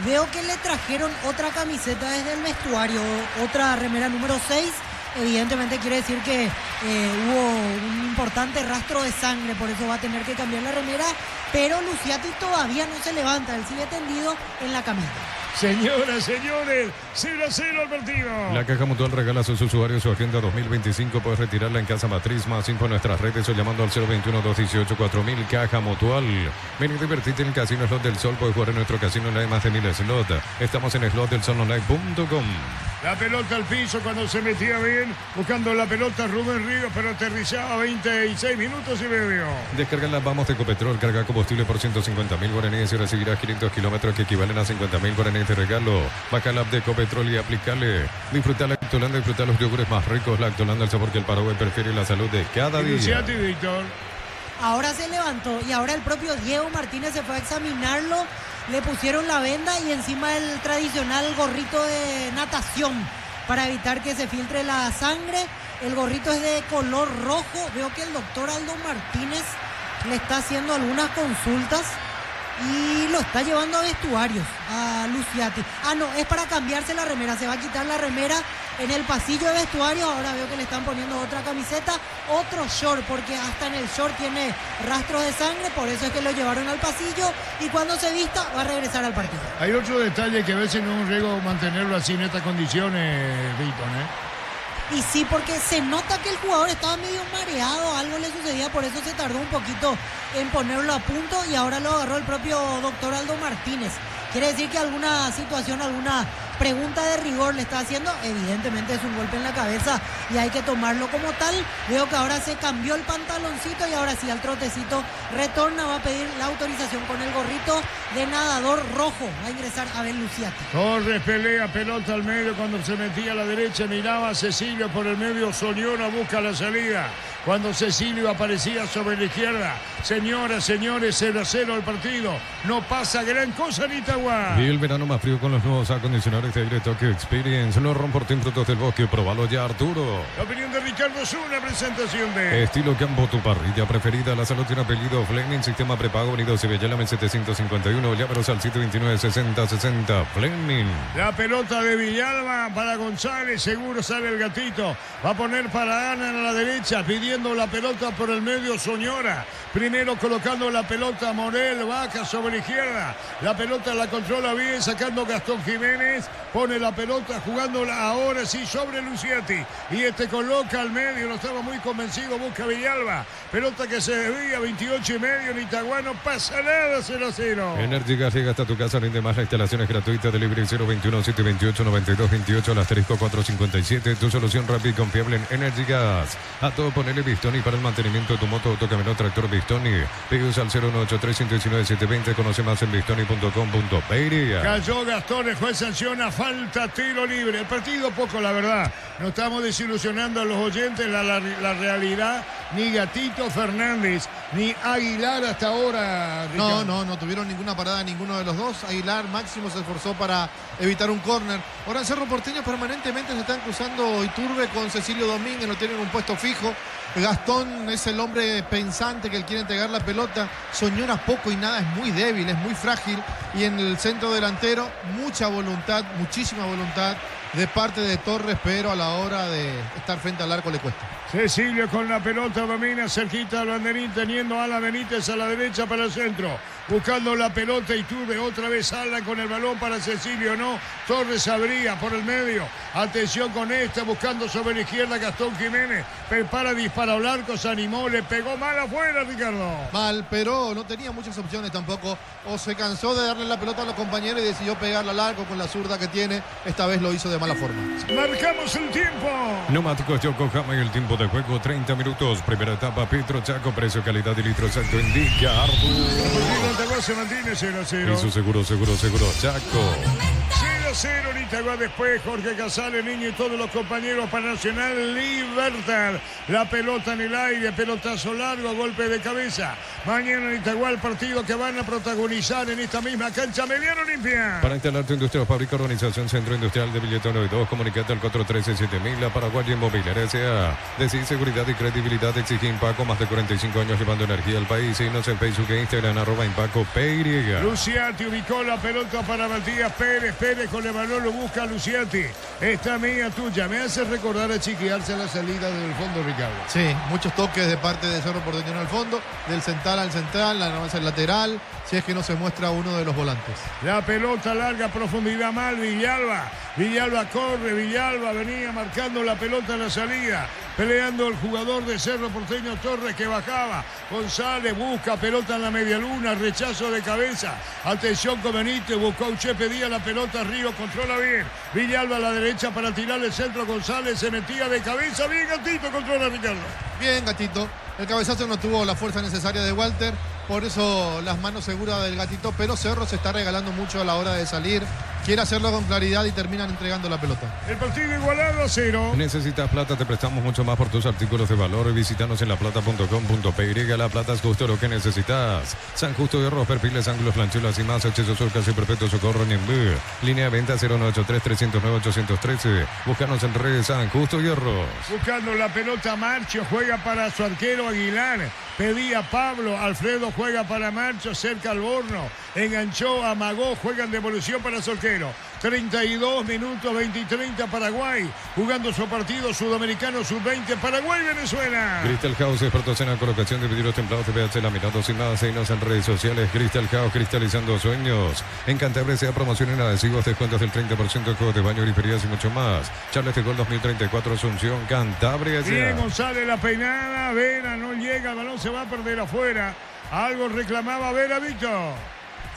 Veo que le trajeron otra camiseta desde el vestuario, otra remera número 6. Evidentemente quiere decir que hubo un importante rastro de sangre, por eso va a tener que cambiar la remera, pero Luciati todavía no se levanta, él sigue tendido en la camilla. Señoras, señores, 0-0 el partido. La Caja Mutual regala a sus usuarios su agenda 2025. Puedes retirarla en Casa Matriz, más info en nuestras redes o llamando al 021-218-4000. Caja Mutual. Ven y divertite en el Casino Slot del Sol. Puedes jugar en nuestro casino en la de más de 1000 slot. Estamos en slotdelsolonline.com. La pelota al piso cuando se metía bien, buscando la pelota Rubén Ríos, pero aterrizaba 26 minutos y medio. Descarga la Vamos de Ecopetrol, carga combustible por 150.000 guaraníes y recibirás 500 kilómetros que equivalen a 50.000 guaraníes de regalo. Baja la app de Ecopetrol y aplicarle. Disfruta la Lactolanda, disfruta los yogures más ricos. Lactolanda, el sabor que el Paraguay prefiere y la salud de cada día. Luciati, Víctor. Ahora se levantó y ahora el propio Diego Martínez se fue a examinarlo. Le pusieron la venda y encima el tradicional gorrito de natación para evitar que se filtre la sangre. El gorrito es de color rojo. Veo que el doctor Aldo Martínez le está haciendo algunas consultas y lo está llevando a vestuarios a Luciati. No, es para cambiarse la remera. Se va a quitar la remera en el pasillo de vestuarios. Ahora veo que le están poniendo otra camiseta, otro short, porque hasta en el short tiene rastros de sangre. Por eso es que lo llevaron al pasillo y cuando se vista va a regresar al partido. Hay otro detalle que a veces no es un riesgo mantenerlo así en estas condiciones, Víctor, Y sí, porque se nota que el jugador estaba medio mareado, algo le sucedía, por eso se tardó un poquito en ponerlo a punto y ahora lo agarró el propio doctor Aldo Martínez. Quiere decir que alguna situación, alguna pregunta de rigor le está haciendo. Evidentemente es un golpe en la cabeza y hay que tomarlo como tal. Veo que ahora se cambió el pantaloncito y ahora sí al trotecito retorna, va a pedir la autorización con el gorrito de nadador rojo. Va a ingresar Abel Luciati. Corre, pelea, pelota al medio. Cuando se metía a la derecha miraba a Cecilio por el medio. Soñora busca la salida. Cuando Cecilio aparecía sobre la izquierda. Señoras, señores, 0-0 el partido. No pasa gran cosa en Itagua. Y el verano más frío con los nuevos acondicionadores de aire Tokyo Experience. Los Romportín Frutos del Bosque. Probalo ya, Arturo. La opinión de Ricardo es una presentación de Estilo Campo, tu parrilla preferida. La salud tiene apellido Fleming. Sistema prepago unido Sevilla, 751. Llámenos al 729-6060. Fleming. La pelota de Villalba para González. Seguro sale el gatito. Va a poner para Ana a la derecha. Pidiendo la pelota por el medio Soñora. Primero colocando la pelota Morel. Baja sobre la izquierda. La pelota la controla bien. Sacando Gastón Jiménez. Pone la pelota jugándola ahora sí sobre Luciati. Y coloca al medio. No estaba muy convencido. Busca Villalba. Pelota que se desvía. 28,5 en Itagua. No pasa nada. 0-0. Energy Gas llega hasta tu casa. Rinde más. La instalación es gratuita. Delivery 021-728-9228 al asterisco 457. Tu solución rápida y confiable en Energy Gas. A todo ponerle Bistoni para el mantenimiento de tu moto, autocamión, tractor Bistoni. Pedidos al 018319720. Conoce más en bistoni.com.pe. Cayó Gastón, el juez sanciona falta, tiro libre. El partido poco, la verdad. No estamos desilusionando a los oyentes. La realidad ni Gatito Fernández, ni Aguilar hasta ahora. Ricardo. No tuvieron ninguna parada ninguno de los dos. Aguilar máximo se esforzó para evitar un córner. Ahora en Cerro Porteño permanentemente se están cruzando Iturbe con Cecilio Domínguez, no tienen un puesto fijo. Gastón es el hombre pensante que él quiere entregar la pelota. Soñora poco y nada, es muy débil, es muy frágil. Y en el centro delantero, mucha voluntad, muchísima voluntad de parte de Torres, pero a la hora de estar frente al arco le cuesta. Cecilio con la pelota, domina cerquita al banderín, teniendo a Alan Benítez a la derecha para el centro. Buscando la pelota Iturbe, otra vez Alan con el balón para Cecilio, no. Torres abría por el medio. Atención con esta, buscando sobre la izquierda Gastón Jiménez. Prepara, dispara al arco, se animó, le pegó mal afuera, Ricardo. Mal, pero no tenía muchas opciones tampoco. O se cansó de darle la pelota a los compañeros y decidió pegarla al arco con la zurda que tiene. Esta vez lo hizo de mala forma. Marcamos el tiempo. Neumáticos Yokohama y el tiempo de juego 30 minutos. Primera etapa, Petro Chaco, precio, calidad y litro exacto indica Artur. Se mantiene 0-0. Eso seguro, Chaco. 0-0 en Itagua, después Jorge Casales, Niño y todos los compañeros para Nacional Libertad. La pelota en el aire, pelotazo largo, golpe de cabeza. Mañana en Itagua el partido que van a protagonizar en esta misma cancha Mediano Olimpia. Para instalar tu industria o fábrica, organización Centro Industrial de Billetón 92, comunicate al 413-7000, la Paraguaya Inmobiliaria S.A. Decir seguridad y credibilidad, exige Impaco, más de 45 años llevando energía al país. Síguenos en Facebook e Instagram, @Impaco PY. Luciati ubicó la pelota para Matías Pérez. Pérez con el balón lo busca Luciati. Esta mía tuya. Me hace recordar a chiquearse a la salida del fondo, Ricardo. Sí, muchos toques de parte de Cerro Porteño al fondo, del central al central, la avance al lateral, si es que no se muestra uno de los volantes. La pelota larga, profundidad mal, Villalba. Villalba corre, Villalba venía marcando la pelota en la salida. Peleando el jugador de Cerro Porteño, Torres, que bajaba. González busca pelota en la media luna, rechazo de cabeza. Atención con Benítez, buscó a Uche, pedía la pelota arriba, controla bien. Villalba a la derecha para tirar el centro, González se metía de cabeza. Bien, Gatito, controla Ricardo. Bien, Gatito. El cabezazo no tuvo la fuerza necesaria de Walter, por eso las manos seguras del Gatito, pero Cerro se está regalando mucho a la hora de salir. Quiere hacerlo con claridad y terminan entregando la pelota. El partido igualado a 0. ¿Necesitas plata? Te prestamos mucho más por tus artículos de valor. Visítanos en laplata.com.py. La Plata es justo lo que necesitas. San Justo de Arroz, perfiles, ángulos, planchuelas y más. Acceso surcas y perpetuo socorro Niembú. Línea de venta 0983-309-813. Búscanos en redes San Justo y Arroz. Buscando la pelota Marcho, juega para su arquero Aguilar. Pedía Pablo, Alfredo juega para Marcho, cerca al Borno. Enganchó, amagó, juegan devolución para Solquero. 32 minutos, 20 y 30 Paraguay. Jugando su partido sudamericano sub-20 Paraguay-Venezuela. Crystal House, expertos en la colocación de vidrios templados de PH laminados y más. Seguinos en redes sociales. Crystal House, cristalizando sueños. En Cantabria sea promoción en adhesivos, descuentos del 30%, juegos de baño, griferías y mucho más. Charles de Gol 2034, Asunción, Cantabria. Bien, González, la peinada. Vera no llega, el balón se va a perder afuera. Algo reclamaba Vera, Víctor.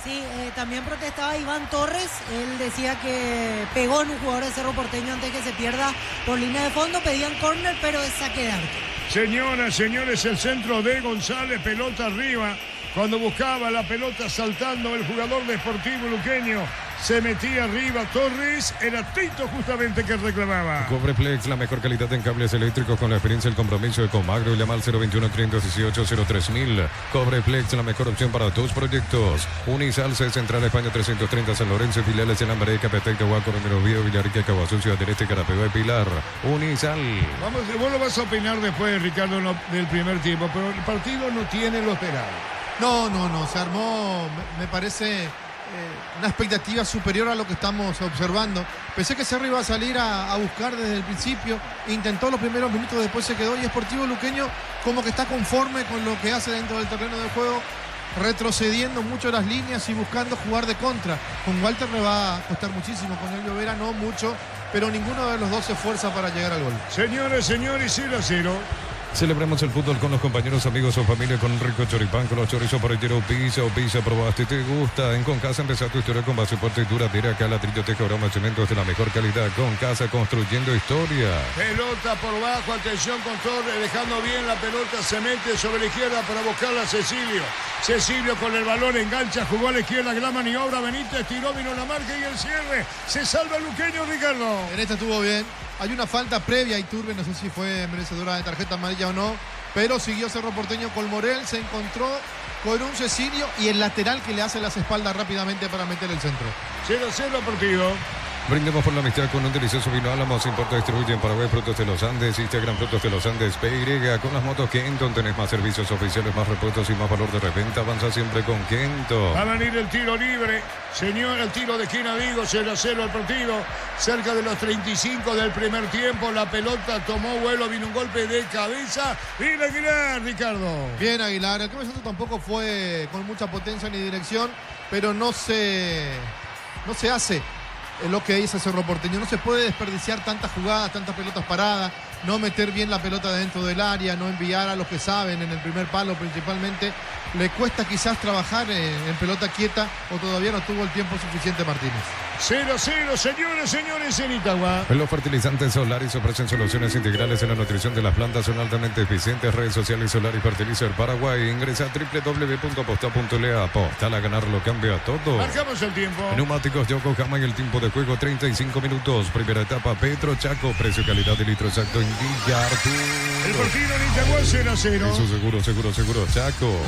Sí, también protestaba Iván Torres. Él decía que pegó en un jugador de Cerro Porteño antes que se pierda por línea de fondo. Pedían córner, pero es saque de arco. Señoras, señores, el centro de González, pelota arriba. Cuando buscaba la pelota saltando el jugador de Sportivo Luqueño, se metía arriba Torres, era Tito justamente que reclamaba. Cobreplex, la mejor calidad en cables eléctricos con la experiencia y el compromiso de Comagro. Y llama al 021-318-03000. Cobreplex, la mejor opción para tus proyectos. Unisal, Central España 330, San Lorenzo, filiales en Lambaré, Capetec, Huaco, Romero Vío, Villarrica, Caguazú, Ciudad del Este, Carapegua y Pilar. Unisal. Vamos, vos lo vas a opinar después, Ricardo, del primer tiempo, pero el partido no tiene lo esperado. No, se armó, me parece, una expectativa superior a lo que estamos observando. Pensé que Cerro iba a salir a buscar desde el principio, intentó los primeros minutos, después se quedó, y Sportivo Luqueño como que está conforme con lo que hace dentro del terreno de juego, retrocediendo mucho las líneas y buscando jugar de contra. Con Walter le va a costar muchísimo, con Elvio Vera no mucho, pero ninguno de los dos se esfuerza para llegar al gol. Señores, 0-0. Celebremos el fútbol con los compañeros, amigos o familia con un rico choripán, con los chorizos parrillero, pizza, probaste, te gusta. En Concasa empezá tu historia con base fuerte y duradera, acá ladrillo, teja, aroma, cementos de la mejor calidad. Concasa, construyendo historia. Pelota por bajo, atención con Torres, dejando bien la pelota, se mete sobre la izquierda para buscarla a Cecilio. Cecilio con el balón, engancha, jugó a la izquierda, gran maniobra, Benítez tiró, vino la marca y el cierre. Se salva el Luqueño, Ricardo. En esta estuvo bien. Hay una falta previa a Iturbe, no sé si fue merecedora de tarjeta amarilla o no, pero siguió Cerro Porteño con Morel, se encontró con un Cecilio y el lateral que le hace las espaldas rápidamente para meter el centro. 0-0 partido. Brindemos por la amistad con un delicioso vino Álamos. Importa, distribuye en Paraguay Frutos de los Andes. Instagram Frutos de los Andes PY. Con las motos Kenton tenés más servicios oficiales, más repuestos y más valor de reventa. Avanza siempre con Kenton. Va a venir el tiro libre. Señor, el tiro de esquina, digo, 0-0 el partido. Cerca de los 35 del primer tiempo. La pelota tomó vuelo, vino un golpe de cabeza. Bien Aguilar, Ricardo. Bien Aguilar. El cabezazo tampoco fue con mucha potencia ni dirección, pero no se hace lo que dice Cerro Porteño. No se puede desperdiciar tantas jugadas, tantas pelotas paradas, no meter bien la pelota dentro del área, no enviar a los que saben en el primer palo principalmente. Le cuesta quizás trabajar en pelota quieta o todavía no tuvo el tiempo suficiente Martínez. 0-0, señores, en Itagua. Los fertilizantes Solaris ofrecen soluciones integrales en la nutrición de las plantas, son altamente eficientes. Redes sociales Solaris Fertilizer Paraguay. Ingresa a www.aposta.le. Aposta a ganar lo cambia todo. Marcamos el tiempo. Neumáticos Yokohama y el tiempo de juego 35 minutos. Primera etapa Petro Chaco. Precio y calidad de litro exacto en Villa Arturo. El partido en Itagua 0-0. Eso seguro Chaco.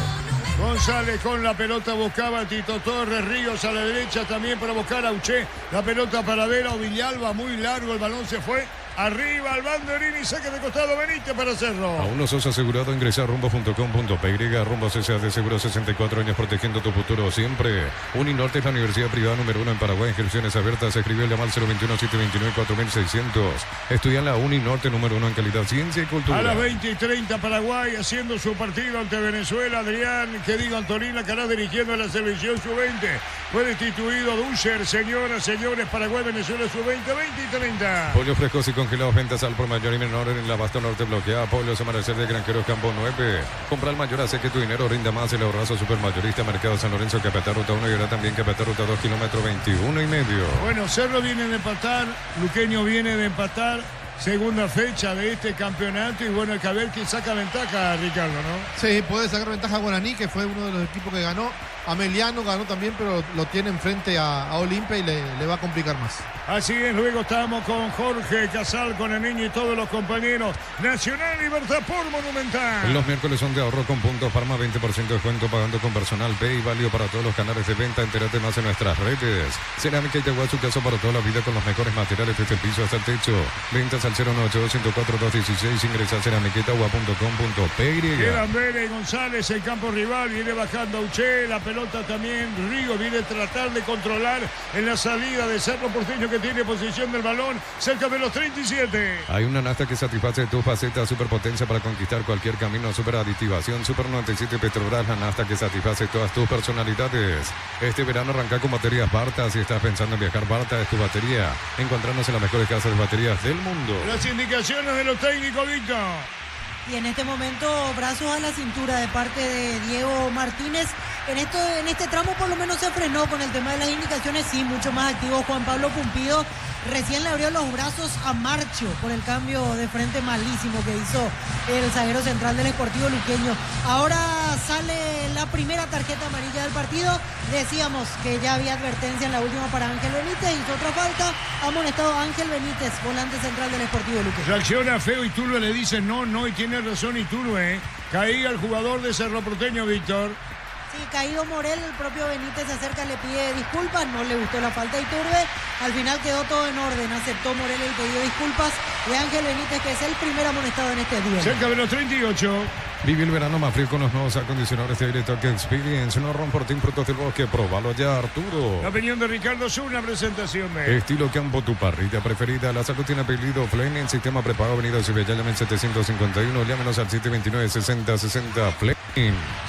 González con la pelota buscaba a Tito Torres, Ríos a la derecha también para buscar a Uché. La pelota para Vera o Villalba, muy largo, el balón se fue arriba al banderín y saque de costado Benítez para hacerlo. Aún no sos asegurado, ingresa a rumbo.com.py. Rumbos S.A. de Seguro, 64 años protegiendo tu futuro siempre. Uninorte es la universidad privada número 1 en Paraguay. Inscripciones abiertas. Escribió el llamar 021-729-4600. Estudia en la Uninorte número 1 en calidad, ciencia y cultura. A las 20:30 Paraguay haciendo su partido ante Venezuela. Adrián, que diga Antonín, la estará dirigiendo a la selección sub-20. Fue destituido Duscher. Señoras, señores, Paraguay, Venezuela sub-20, 20:30. Pollo frescos y congelados, ventas al por mayor y menor en el abasto norte bloqueada. Pollos Amanecer de Granjeros Campo 9. Compra al mayor, hace que tu dinero rinda más. El ahorrazo supermayorista Mercado San Lorenzo, Capital Ruta 1 y ahora también Capital Ruta 2, kilómetro 21,5. Bueno, Cerro viene de empatar, Luqueño viene de empatar. Segunda fecha de este campeonato y bueno, hay que ver quién saca ventaja, Ricardo, ¿no? Sí, puede sacar ventaja Guaraní, que fue uno de los equipos que ganó. Ameliano ganó también, pero lo tiene enfrente a Olimpia y le va a complicar más. Así es, luego estamos con Jorge Casal, con el niño y todos los compañeros. Nacional Libertad por Monumental. Los miércoles son de ahorro con puntos Parma, 20% de descuento pagando con personal Pay, válido para todos los canales de venta. Entérate más en nuestras redes. Cerámica Itagua, su casa para toda la vida con los mejores materiales desde el piso hasta el techo. Ventas al 098-104-216. Ingresa a ceramicaitagua.com.py. Quedan Vélez, González, el campo rival, viene bajando Uché, la pelota también. Río viene a tratar de controlar en la salida de Cerro Porteño, que tiene posición del balón cerca de los 37. Hay una nafta que satisface tu faceta, superpotencia para conquistar cualquier camino, super aditivación, Super 97 Petrobras, la nafta que satisface todas tus personalidades. Este verano arranca con baterías Barta. Si estás pensando en viajar, Barta es tu batería. Encontrarnos en las mejores casas de baterías del mundo. Las indicaciones de los técnicos, Víctor. Y en este momento brazos a la cintura de parte de Diego Martínez. En este tramo por lo menos se frenó con el tema de las indicaciones. Sí, mucho más activo Juan Pablo Pumpido. Recién le abrió los brazos a Marcho por el cambio de frente malísimo que hizo el zaguero central del Sportivo Luqueño. Ahora sale la primera tarjeta amarilla del partido. Decíamos que ya había advertencia en la última para Ángel Benítez. Hizo otra falta. Ha amonestado Ángel Benítez, volante central del Sportivo Luqueño. Reacciona feo Iturbe, le dice no, y tiene razón Iturbe. Caía el jugador de Cerro Porteño, Víctor. Sí, caído Morel, el propio Benítez se acerca, le pide disculpas, no le gustó la falta de Iturbe. Al final quedó todo en orden, aceptó Morel el pedido de disculpas de Ángel Benítez, que es el primer amonestado en este duelo. Cerca de los 38. Vive el verano más frío con los nuevos acondicionadores de aire Tokyo Experience. No Romportín Frutos del Bosque, probalo ya, Arturo. La opinión de Ricardo es una presentación de Estilo Campo, tu parrilla preferida. La salud tiene apellido Flen en sistema prepago, avenida Sevilla, llamen 751, llámenos al 729-6060 Flen.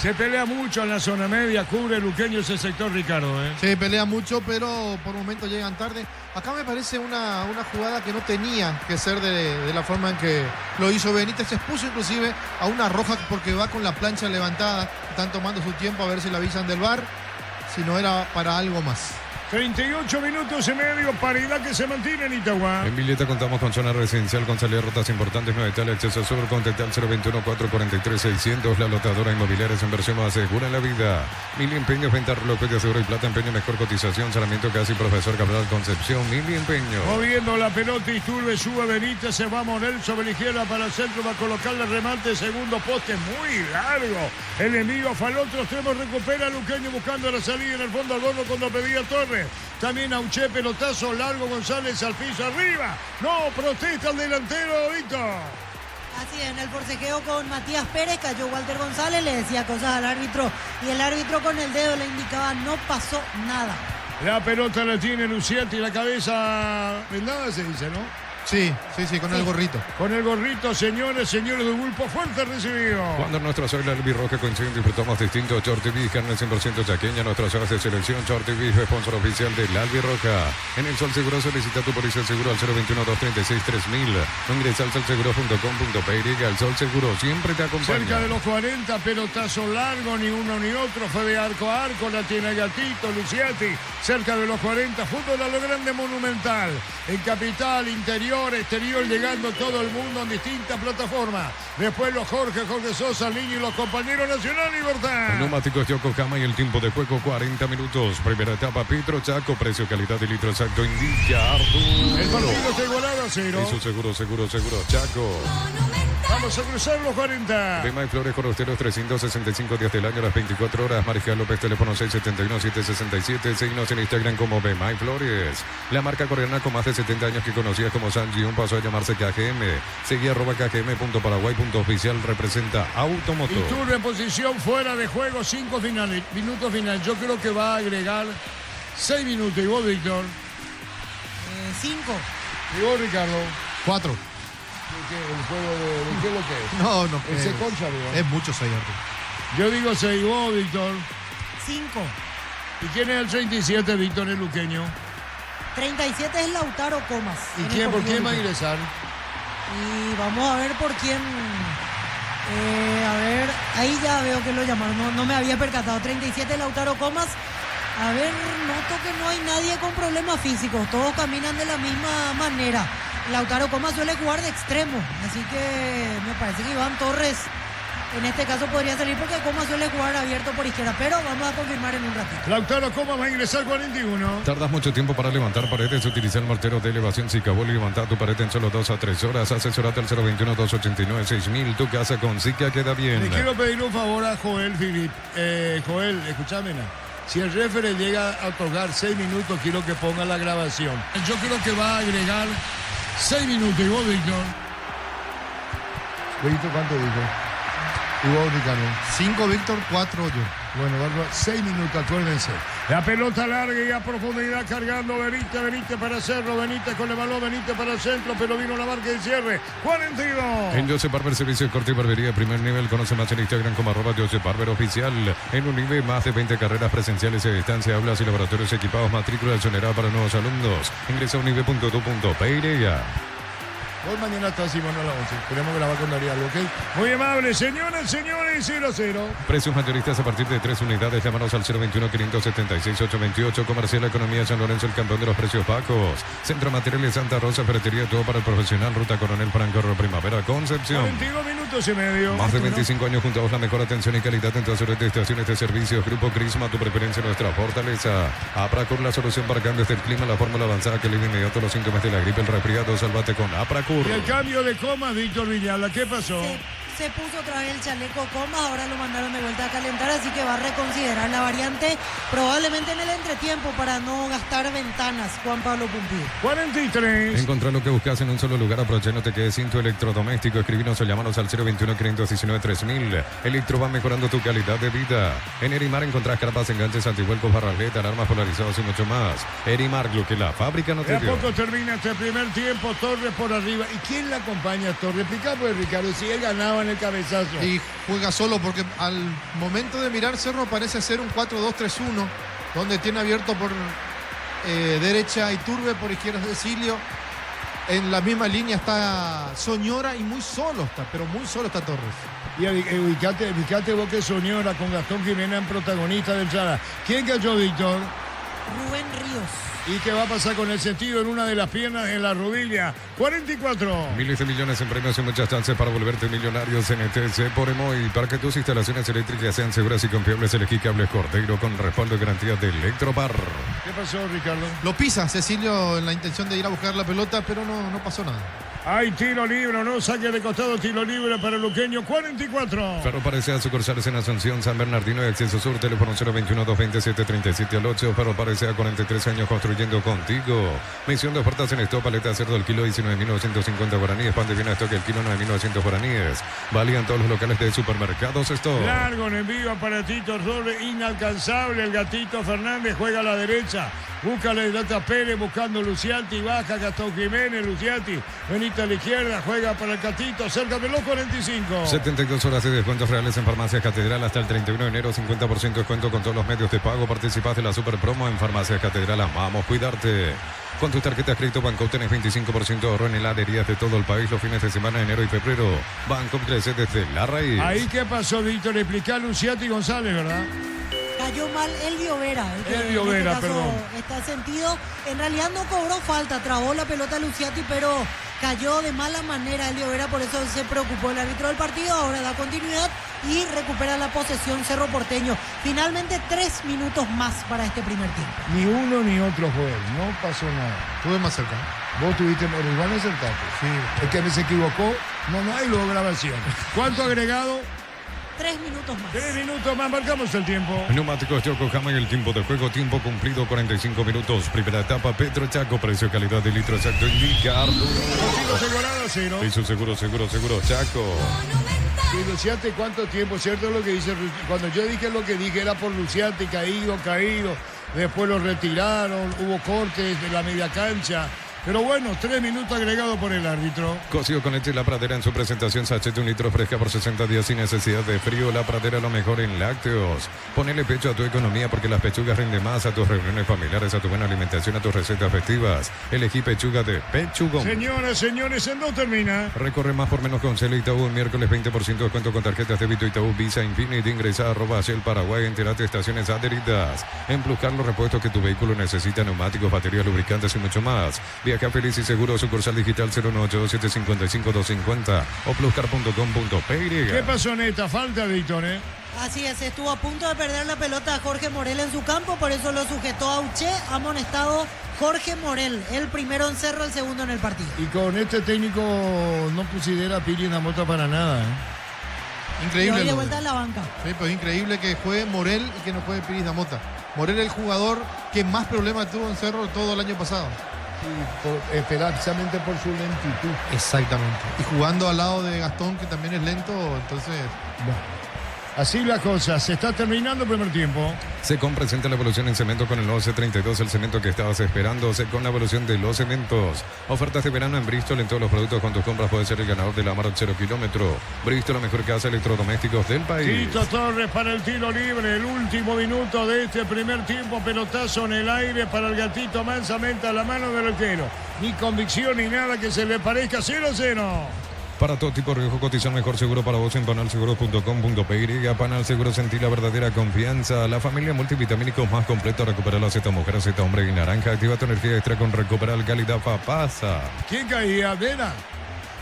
Se pelea mucho en la zona media, cubre el Luqueño ese sector, Ricardo. Se pelea mucho, pero por momentos llegan tarde. Acá me parece una jugada que no tenía que ser de la forma en que lo hizo Benítez. Se expuso inclusive a una roja porque va con la plancha levantada. Están tomando su tiempo a ver si la avisan del VAR, si no era para algo más. 38 minutos y medio, paridad que se mantiene en Itagua. En Villeta contamos con zona residencial con salida de rutas importantes, 9 tal, acceso sur, Contetal 021-443-600, la lotadora inmobiliaria es inversión más segura en la vida. Mili Empeños, venta relojes de seguro y plata, empeño, mejor cotización, Sarmiento casi, profesor Cabral Concepción, Mili Empeño. Moviendo la pelota, Iturbe sube Benítez, se va Morel sobre la izquierda para el centro, va a colocarle remate, segundo poste, muy largo. El envío fue al otro extremo, recupera Luqueño buscando la salida en el fondo al gordo cuando pedía Torres. También Auché, pelotazo largo, González al piso, arriba. No, protesta el delantero, Víctor. Así es, en el forcejeo con Matías Pérez cayó Walter González, le decía cosas al árbitro y el árbitro con el dedo le indicaba no pasó nada. La pelota la tiene Luciati, la cabeza vendada se dice, ¿no? Sí, con el gorrito. Con el gorrito, señores de Gulpo, fuerte recibido. Cuando nuestras águilas albirrojas coinciden, disfrutamos distintos. Short TV, carne 100% chaqueña, nuestras aves de selección. Short TV, sponsor oficial de la albirroja. En el Sol Seguro solicita tu póliza seguro al 021-236-3000. O ingresa al solseguro.com.py. El Sol Seguro siempre te acompaña. Cerca de los 40, pelotazo largo, ni uno ni otro, fue de arco a arco, la tiene Gatito, Luciati. Cerca de los 40, fútbol a lo grande, Monumental. En capital, interior, exterior, llegando todo el mundo en distintas plataformas. Después los Jorge Sosa, Niño y los compañeros Nacional Libertad. Neumáticos Yokohama y el tiempo de juego 40 minutos. Primera etapa, Petro Chaco, precio, calidad y litro exacto indica Arturo. El partido está igualado a 0. Eso seguro, Chaco. Vamos a cruzar los 40. Rima y Flores, Corosteros, 365 días del año, las 24 horas. Marijal López, teléfono 671-767. Seguimos en Instagram como Bema y Flores. La marca coreana con más de 70 años que conocías como Sanjiun pasó a llamarse KGM. Seguí @kgm.paraguay.oficial, representa Automotor. Iturbe en posición fuera de juego, 5 minutos finales. Yo creo que va a agregar 6 minutos. ¿Y vos, Víctor? 5. ¿Y vos, Ricardo? 4. ¿El juego de qué es lo que es? No. Ese concha, ¿no? Es mucho 6, Yo digo 6. ¿Y vos, Víctor? 5. ¿Y quién es el 37, Víctor, el luqueño? 37 es Lautaro Comas. ¿Y por quién va a ingresar? Y vamos a ver por quién. Ahí ya veo que lo llamaron. No me había percatado. 37 Lautaro Comas. A ver, noto que no hay nadie con problemas físicos. Todos caminan de la misma manera. Lautaro Comas suele jugar de extremo. Así que me parece que Iván Torres en este caso podría salir porque Comas suele jugar abierto por izquierda. Pero vamos a confirmar en un ratito. Lautaro Comas va a ingresar 41. Tardas mucho tiempo para levantar paredes. Utiliza el mortero de elevación Sicabol y levanta tu pared en solo 2 a 3 horas. Asesorate al 021-289-6000. Tu casa con Sica queda bien. Le quiero pedir un favor a Joel, Filip. Joel, escúchame. Si el referee llega a otorgar 6 minutos, quiero que ponga la grabación. Yo creo que va a agregar 6 minutos. ¿Y vos, Víctor? ¿Víctor cuánto dijo? ¿Y vos, Ricardo? 5 Víctor, 4 yo. Bueno, 6 minutos, acuérdense. La pelota larga y a profundidad cargando Benítez para Cerro, Benítez con el balón, Benítez para el centro, pero vino la marca de cierre. 42. En Josep Barber, servicio de corte y barbería de primer nivel. Conoce más en Instagram como @Josep Barber Oficial. En Unive, más de 20 carreras presenciales y a distancia, aulas y laboratorios equipados, matrícula exonerada para nuevos alumnos. Ingresa a unive.tu.py. Hoy mañana está Simón a las 11. Queremos grabar con Darío, ¿ok? Muy amable, señores, 0-0. Precios mayoristas a partir de 3 unidades. Llámanos al 021-576-828. Comercial Economía San Lorenzo, el campeón de los precios bajos. Centro Materiales Santa Rosa, ferretería, todo para el profesional. Ruta Coronel Franco, Primavera, Concepción. 22 minutos y medio. Más de 25 años junto a vos, la mejor atención y calidad en todas las estaciones de servicios. Grupo Crisma, tu preferencia, nuestra fortaleza. Apracur, la solución para cambios del clima, la fórmula avanzada que elimina inmediato los síntomas de la gripe, el resfriado. Salvate con Apracur. Y el cambio de Comas, Víctor Villalba, ¿qué pasó? Se puso otra vez el chaleco Comas, ahora lo mandaron de vuelta a calentar, así que va a reconsiderar la variante probablemente en el entretiempo para no gastar ventanas. Juan Pablo Pumpido. 43. Encontrar lo que buscas en un solo lugar, aprovecha, no te quedes sin tu electrodoméstico. Escribinos o llámanos al 021-519-3000. Electro va mejorando tu calidad de vida. En Erimar encontrás carpas, enganches, antivuelcos, barraletas, alarmas polarizadas y mucho más. Erimar, lo que la fábrica no te De a dio. poco termina este primer tiempo, Torres por arriba. ¿Y quién la acompaña a Torres? Explica pues, Ricardo, si él ganaba en el cabezazo. Y juega solo porque al momento de mirar Cerro parece ser un 4-2-3-1, donde tiene abierto por derecha Iturbe, por izquierda Cecilio. En la misma línea está Soñora y muy solo está Torres. Y ubicate vos que Soñora con Gastón Jiménez en protagonista del Chara. ¿Quién cayó, Víctor? Rubén Ríos. ¿Y qué va a pasar con el sentido en una de las piernas en la rodilla? 44. Miles de millones en premios y muchas chances para volverte millonarios en ETC por Emoy. Para que tus instalaciones eléctricas sean seguras y confiables, elegí cables Cordero con respaldo y garantía de Electropar. ¿Qué pasó, Ricardo? Lo pisa Cecilio en la intención de ir a buscar la pelota, pero no pasó nada. Hay tiro libre, no saque de costado, tiro libre para el luqueño, 44. Ferro Parecea, sucursales en Asunción, San Bernardino y Acceso Sur, teléfono 021-227-3708. Ferro Parecea, 43 años construyendo contigo. Mención de ofertas en stock, paleta de cerdo al kilo 19.950 guaraníes, pan de bien a stock el kilo 9.900 guaraníes. Valían todos los locales de supermercados stock. Largo en envío, aparatito, doble, inalcanzable. El gatito Fernández juega a la derecha. Búscale Data Pérez buscando Luciati, baja Gastón Jiménez, Luciati, Benita a la izquierda, juega para el gatito, cerca de los 45. 72 horas de descuentos reales en Farmacias Catedral hasta el 31 de enero, 50% de descuento con todos los medios de pago. Participas de la super promo en Farmacias Catedral, amamos cuidarte. Con tus tarjetas crédito Banco tenés 25% de ahorro en heladerías de todo el país los fines de semana de enero y febrero. Banco crece desde la raíz. Ahí qué pasó, Víctor, explica a Luciati González, ¿verdad? Cayó mal Elvio Vera. Elvio Vera, perdón. Está sentido. En realidad no cobró falta, trabó la pelota Luciati, pero cayó de mala manera Elvio Vera, por eso se preocupó el árbitro del partido. Ahora da continuidad y recupera la posesión Cerro Porteño. Finalmente 3 minutos más para este primer tiempo. Ni uno ni otro fue, no pasó nada. Estuve más cerca. Vos tuviste, pero igual acertaste. Sí. Es que se equivocó. No hay luego grabación. ¿Cuánto agregado? 3 minutos más. 3 minutos más, marcamos el tiempo. Neumáticos Yokohama en el tiempo de juego, tiempo cumplido 45 minutos. Primera etapa, Petro Chaco, precio calidad de litro exacto, indicar. Consigo asegurado, cero. Piso seguro, Chaco. Sí, Luciati, ¿cuánto tiempo? ¿Cierto lo que dice? Cuando yo dije lo que dije era por Luciati, caído. Después lo retiraron, hubo cortes de la media cancha. Pero bueno, 3 minutos agregados por el árbitro. Cocido con leche La Pradera en su presentación, sachet de 1 litro fresca por 60 días sin necesidad de frío. La Pradera, lo mejor en lácteos. Ponele pecho a tu economía porque las pechugas rinden más, a tus reuniones familiares, a tu buena alimentación, a tus recetas festivas. Elegí pechuga de Pechugón. Señoras, señores, en no termina. Recorre más por menos con Cel Itaú. El miércoles 20% de descuento con tarjetas débito Itaú, Visa, Infinity. Ingresa a @Shell Paraguay, enterate estaciones adheridas. En Pluscar, los repuestos que tu vehículo necesita, neumáticos, baterías, lubricantes y mucho más. Viaja feliz y seguro, sucursal digital 0182755-250 o pluscar.com.py. ¿Qué pasó en esta falta, Víctor? Así es, estuvo a punto de perder la pelota a Jorge Morel en su campo, por eso lo sujetó a Uche, amonestado Jorge Morel, el primero en Cerro, el segundo en el partido. Y con este técnico no considera a Piri Namota para nada. Increíble. Y hoy de vuelta en la banca. Sí, pues increíble que juegue Morel y que no juegue Piris Damota. Morel es el jugador que más problemas tuvo en Cerro todo el año pasado. Precisamente por su lentitud. Exactamente. Y jugando al lado de Gastón, que también es lento, entonces... Bueno. Así la cosa, se está terminando el primer tiempo. Secon presenta la evolución en cemento con el 1132, el cemento que estabas esperando. Secon, la evolución de los cementos. Ofertas de verano en Bristol en todos los productos. Con tus compras puedes ser el ganador de la Amarok 0 kilómetro. Bristol, la mejor casa de electrodomésticos del país. Tito Torres para el tiro libre. El último minuto de este primer tiempo. Pelotazo en el aire para el gatito mansamente a la mano del arquero. Ni convicción ni nada que se le parezca. 0-0. Para todo tipo de riesgo, cotiza mejor seguro para vos en panalseguro.com.py. Panal Seguro, sentí la verdadera confianza. La familia multivitamínicos más completa. Recupera la Z mujer, Z hombre y naranja. Activa tu energía extra con Recuperar Calidad Papasa. ¿Quién caía? Vera.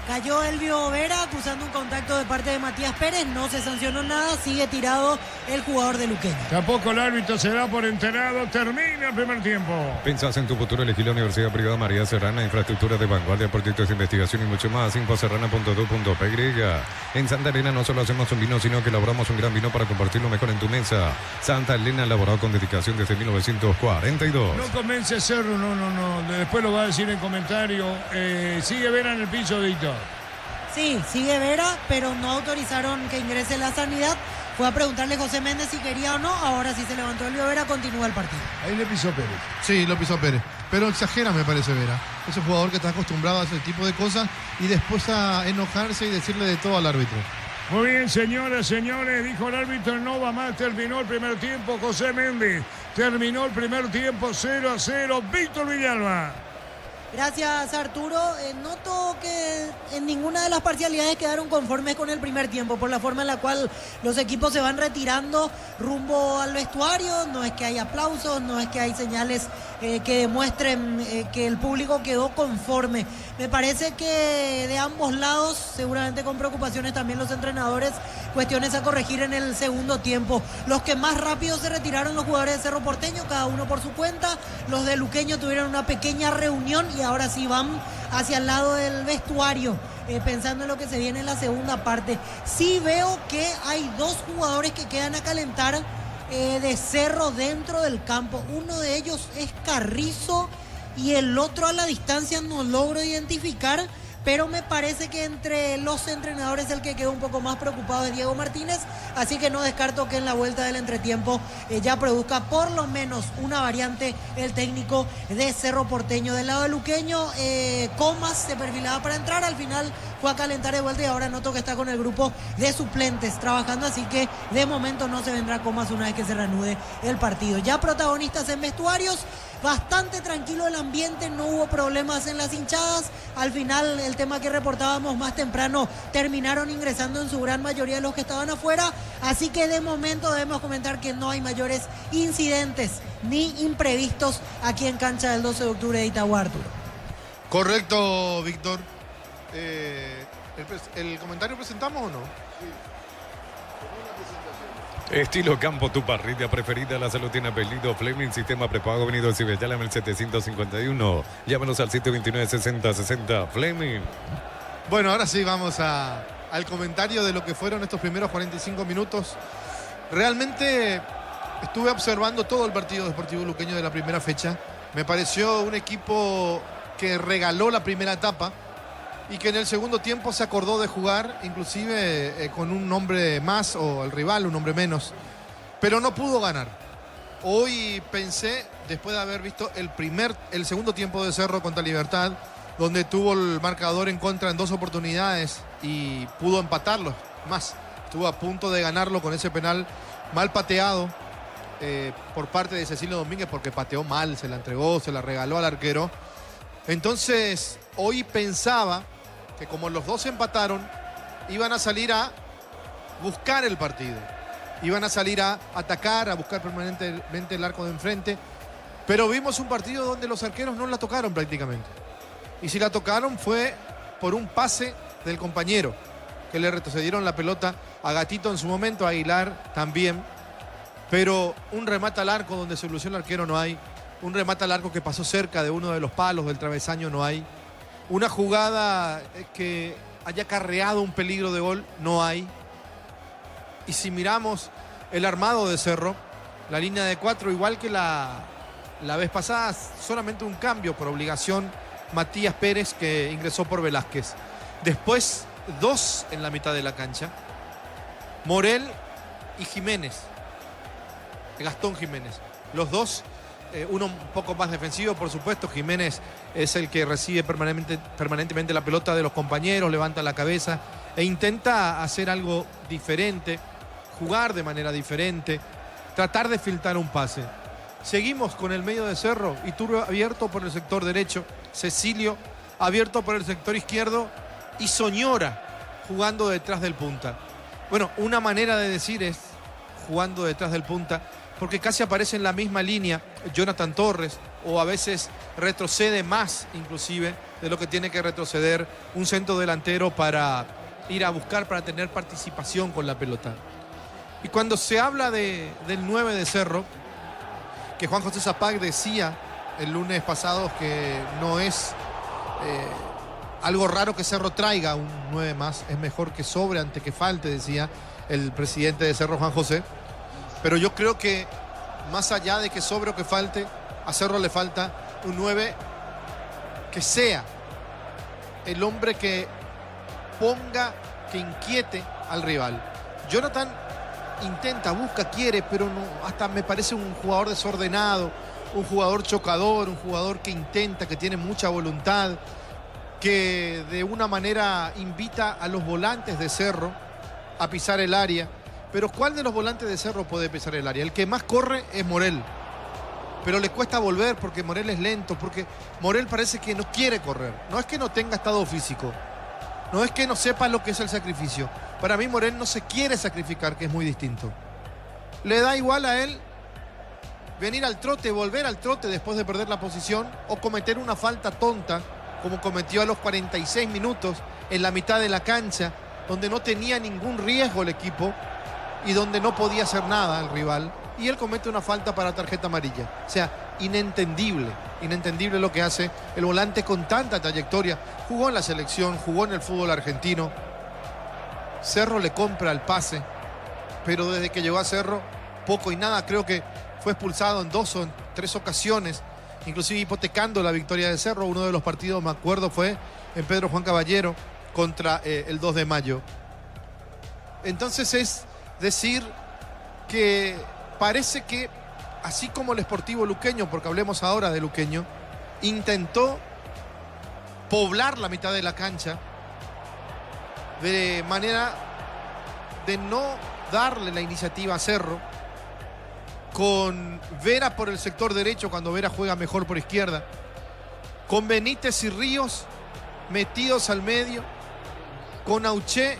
Cayó Elvio Vera acusando un contacto de parte de Matías Pérez. No se sancionó nada. Sigue tirado el jugador de Luqueño. Tampoco el árbitro se da por enterado. Termina el primer tiempo. Pensás en tu futuro, elegí la Universidad Privada María Serrana. Infraestructura de vanguardia, proyectos de investigación y mucho más. Infoserrana.do.py. En Santa Elena no solo hacemos un vino, sino que elaboramos un gran vino para compartirlo mejor en tu mesa. Santa Elena, elaborado con dedicación desde 1942. No convence Cerro, no. Después lo va a decir en comentario. Sigue Vera en el piso, Víctor. Sí, sigue Vera, pero no autorizaron que ingrese la sanidad. Fue a preguntarle José Méndez si quería o no. Ahora sí se levantó Elvio Vera, continúa el partido. Ahí le pisó Pérez. Sí, lo pisó Pérez. Pero exagera, me parece, Vera. Es un jugador que está acostumbrado a ese tipo de cosas y después a enojarse y decirle de todo al árbitro. Muy bien, señoras, señores, dijo el árbitro, no va más, terminó el primer tiempo, José Méndez. Terminó el primer tiempo 0-0, Víctor Villalba. Gracias, Arturo. Noto que en ninguna de las parcialidades quedaron conformes con el primer tiempo, por la forma en la cual los equipos se van retirando rumbo al vestuario. No es que hay aplausos, no es que hay señales que demuestren que el público quedó conforme. Me parece que de ambos lados, seguramente con preocupaciones también los entrenadores, cuestiones a corregir en el segundo tiempo. Los que más rápido se retiraron, los jugadores de Cerro Porteño, cada uno por su cuenta. Los de Luqueño tuvieron una pequeña reunión y ahora sí van hacia el lado del vestuario, pensando en lo que se viene en la segunda parte. Sí veo que hay dos jugadores que quedan a calentar de Cerro dentro del campo. Uno de ellos es Carrizo y el otro a la distancia no logro identificar, pero me parece que entre los entrenadores el que quedó un poco más preocupado es Diego Martínez, así que no descarto que en la vuelta del entretiempo ya produzca por lo menos una variante el técnico de Cerro Porteño. Del lado de Luqueño, Comas se perfilaba para entrar, al final fue a calentar de vuelta y ahora noto que está con el grupo de suplentes trabajando, así que de momento no se vendrá Comas una vez que se reanude el partido. Ya protagonistas en vestuarios, bastante tranquilo el ambiente, no hubo problemas en las hinchadas. Al final, el tema que reportábamos más temprano, terminaron ingresando en su gran mayoría los que estaban afuera, así que de momento debemos comentar que no hay mayores incidentes ni imprevistos aquí en cancha del 12 de octubre de Itagua, Arturo. Correcto, Víctor. ¿El comentario presentamos o no? Estilo Campo, tu parrilla preferida, la salud tiene apellido Fleming, sistema prepago, Avenida Cibellala en el 751. Llámanos al 729-6060, Fleming. Bueno, ahora sí vamos al comentario de lo que fueron estos primeros 45 minutos. Realmente estuve observando todo el partido Deportivo Luqueño de la primera fecha. Me pareció un equipo que regaló la primera etapa y que en el segundo tiempo se acordó de jugar, inclusive con un hombre más o el rival un hombre menos, pero no pudo ganar. Hoy pensé, después de haber visto el segundo tiempo de Cerro contra Libertad, donde tuvo el marcador en contra en dos oportunidades y pudo empatarlo, más, estuvo a punto de ganarlo con ese penal mal pateado por parte de Cecilio Domínguez, porque pateó mal, se la entregó, se la regaló al arquero. Entonces, hoy pensaba que como los dos empataron, iban a salir a buscar el partido. Iban a salir a atacar, a buscar permanentemente el arco de enfrente. Pero vimos un partido donde los arqueros no la tocaron prácticamente. Y si la tocaron fue por un pase del compañero, que le retrocedieron la pelota a Gatito en su momento, a Aguilar también. Pero un remate al arco donde se lució el arquero no hay. Un remate al arco que pasó cerca de uno de los palos del travesaño no hay. Una jugada que haya acarreado un peligro de gol no hay. Y si miramos el armado de Cerro, la línea de 4, igual que la vez pasada, solamente un cambio por obligación, Matías Pérez, que ingresó por Velázquez. Después 2 en la mitad de la cancha, Morel y Jiménez, Gastón Jiménez. Los dos, uno un poco más defensivo, por supuesto. Jiménez es el que recibe permanentemente la pelota de los compañeros, levanta la cabeza e intenta hacer algo diferente, jugar de manera diferente, tratar de filtrar un pase. Seguimos con el medio de Cerro, Iturbe abierto por el sector derecho, Cecilio abierto por el sector izquierdo y Soñora jugando detrás del punta. Bueno, una manera de decir es jugando detrás del punta, porque casi aparece en la misma línea Jonathan Torres, o a veces retrocede más inclusive de lo que tiene que retroceder un centro delantero para ir a buscar, para tener participación con la pelota. Y cuando se habla del 9 de Cerro, que Juan José Zapag decía el lunes pasado que no es algo raro que Cerro traiga un 9 más, es mejor que sobre antes que falte, decía el presidente de Cerro, Juan José. Pero yo creo que más allá de que sobre o que falte, a Cerro le falta un 9 que sea el hombre que ponga, que inquiete al rival. Jonathan intenta, busca, quiere, pero no, hasta me parece un jugador desordenado, un jugador chocador, un jugador que intenta, que tiene mucha voluntad, que de una manera invita a los volantes de Cerro a pisar el área. Pero ¿cuál de los volantes de Cerro puede pisar el área? El que más corre es Morel, pero le cuesta volver porque Morel es lento, porque Morel parece que no quiere correr. No es que no tenga estado físico, no es que no sepa lo que es el sacrificio. Para mí Morel no se quiere sacrificar, que es muy distinto. Le da igual a él venir al trote, volver al trote después de perder la posición o cometer una falta tonta, como cometió a los 46 minutos en la mitad de la cancha, donde no tenía ningún riesgo el equipo y donde no podía hacer nada el rival. Y él comete una falta para tarjeta amarilla. O sea, inentendible lo que hace el volante con tanta trayectoria. Jugó en la selección, jugó en el fútbol argentino. Cerro le compra el pase, pero desde que llegó a Cerro, poco y nada. Creo que fue expulsado en 2 o en 3 ocasiones, inclusive hipotecando la victoria de Cerro. Uno de los partidos, me acuerdo, fue en Pedro Juan Caballero contra el 2 de mayo. Entonces es decir que parece que, así como el Sportivo Luqueño, porque hablemos ahora de Luqueño, intentó poblar la mitad de la cancha de manera de no darle la iniciativa a Cerro, con Vera por el sector derecho cuando Vera juega mejor por izquierda, con Benítez y Ríos metidos al medio, con Auché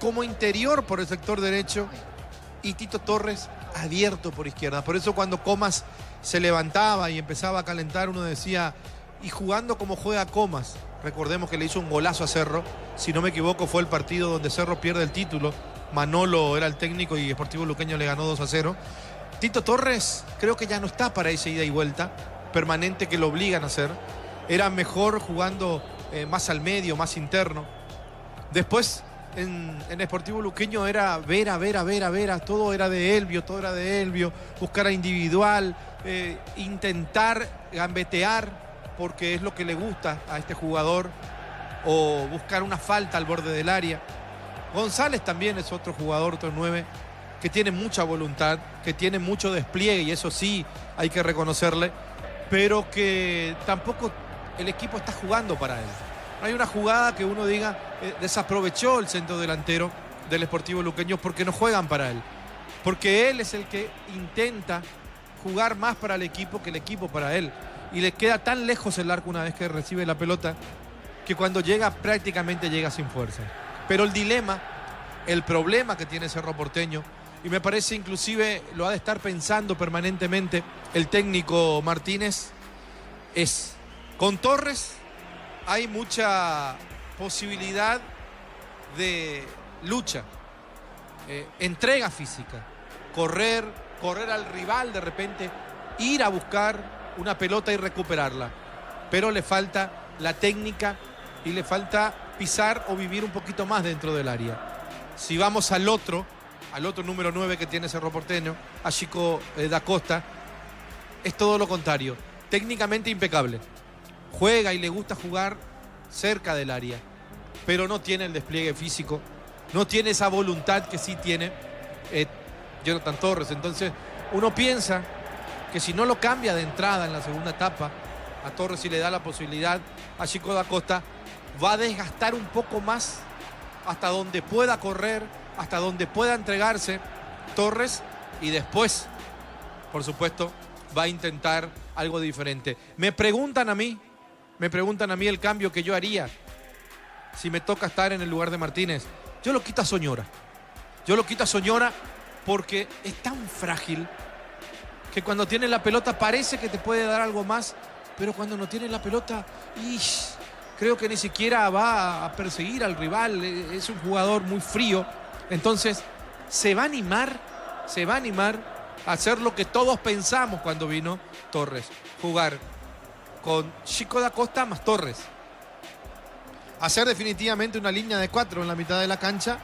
como interior por el sector derecho y Tito Torres abierto por izquierda. Por eso cuando Comas se levantaba y empezaba a calentar, uno decía, y jugando como juega Comas. Recordemos que le hizo un golazo a Cerro, si no me equivoco fue el partido donde Cerro pierde el título. Manolo era el técnico y Sportivo Luqueño le ganó 2-0. Tito Torres creo que ya no está para esa ida y vuelta permanente que lo obligan a hacer. Era mejor jugando más al medio, más interno. Después en Sportivo Luqueño era Vera, todo era de Elvio, buscar a individual, intentar gambetear porque es lo que le gusta a este jugador, o buscar una falta al borde del área. González también es otro jugador, otro 9, que tiene mucha voluntad, que tiene mucho despliegue, y eso sí hay que reconocerle, pero que tampoco el equipo está jugando para él. No hay una jugada que uno diga, desaprovechó el centro delantero del Sportivo Luqueño porque no juegan para él. Porque él es el que intenta jugar más para el equipo que el equipo para él. Y le queda tan lejos el arco una vez que recibe la pelota que cuando llega prácticamente llega sin fuerza. Pero el dilema, el problema que tiene Cerro Porteño, y me parece inclusive lo ha de estar pensando permanentemente el técnico Martínez, es con Torres hay mucha posibilidad de lucha, entrega física, correr al rival de repente, ir a buscar una pelota y recuperarla, pero le falta la técnica y le falta pisar o vivir un poquito más dentro del área. Si vamos al otro número 9 que tiene Cerro Porteño, a Chico da Costa, es todo lo contrario. Técnicamente impecable. Juega y le gusta jugar cerca del área, pero no tiene el despliegue físico, no tiene esa voluntad que sí tiene Jonathan Torres. Entonces uno piensa que si no lo cambia de entrada en la segunda etapa a Torres y le da la posibilidad a Chico da Costa, va a desgastar un poco más hasta donde pueda correr, hasta donde pueda entregarse Torres, y después, por supuesto, va a intentar algo diferente. Me preguntan a mí el cambio que yo haría si me toca estar en el lugar de Martínez. Yo lo quito a Soñora. Porque es tan frágil que cuando tiene la pelota parece que te puede dar algo más, pero cuando no tiene la pelota, creo que ni siquiera va a perseguir al rival. Es un jugador muy frío. Entonces se va a animar a hacer lo que todos pensamos cuando vino Torres, jugar con Chico da Costa más Torres, hacer definitivamente una línea de 4 en la mitad de la cancha,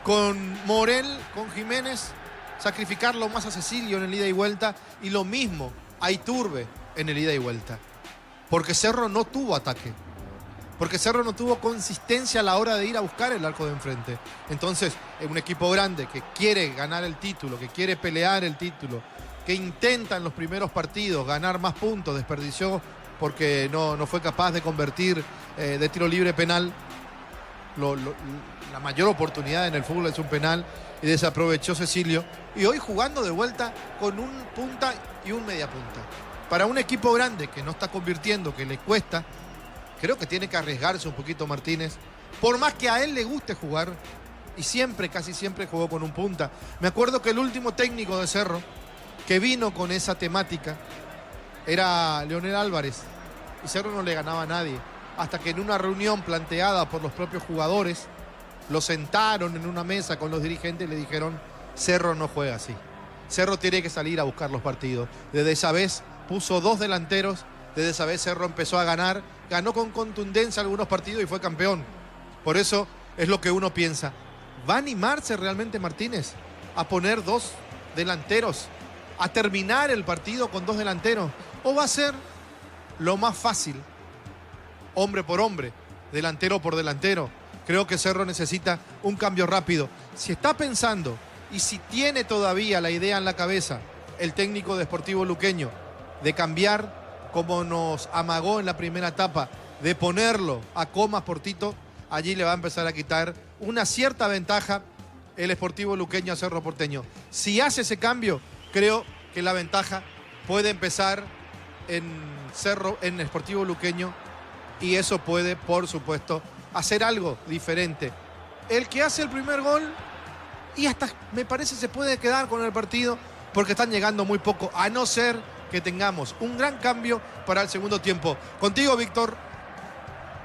con Morel, con Jiménez, sacrificarlo más a Cecilio en el ida y vuelta, y lo mismo a Iturbe en el ida y vuelta, porque Cerro no tuvo ataque, porque Cerro no tuvo consistencia a la hora de ir a buscar el arco de enfrente. Entonces, un equipo grande que quiere ganar el título, que quiere pelear el título, que intenta en los primeros partidos ganar más puntos, desperdició porque no fue capaz de convertir de tiro libre penal, la mayor oportunidad en el fútbol es un penal y desaprovechó Cecilio. Y hoy jugando de vuelta con un punta y un media punta. Para un equipo grande que no está convirtiendo, que le cuesta, creo que tiene que arriesgarse un poquito Martínez. Por más que a él le guste jugar, y siempre, casi siempre jugó con un punta. Me acuerdo que el último técnico de Cerro que vino con esa temática era Leonel Álvarez. Y Cerro no le ganaba a nadie. Hasta que en una reunión planteada por los propios jugadores, lo sentaron en una mesa con los dirigentes y le dijeron: Cerro no juega así. Cerro tiene que salir a buscar los partidos. Desde esa vez puso 2 delanteros. Desde esa vez Cerro empezó a ganar. Ganó con contundencia algunos partidos y fue campeón. Por eso es lo que uno piensa. ¿Va a animarse realmente Martínez a poner 2 delanteros? ¿A terminar el partido con 2 delanteros? ¿O va a ser lo más fácil? Hombre por hombre, delantero por delantero. Creo que Cerro necesita un cambio rápido. Si está pensando y si tiene todavía la idea en la cabeza el técnico de Sportivo Luqueño de cambiar, como nos amagó en la primera etapa, de ponerlo a Comas por Tito, allí le va a empezar a quitar una cierta ventaja el Sportivo Luqueño a Cerro Porteño. Si hace ese cambio, creo que la ventaja puede empezar en Cerro, en Sportivo Luqueño, y eso puede, por supuesto, hacer algo diferente. El que hace el primer gol, y hasta me parece se puede quedar con el partido, porque están llegando muy poco, a no ser que tengamos un gran cambio para el segundo tiempo. Contigo, Víctor.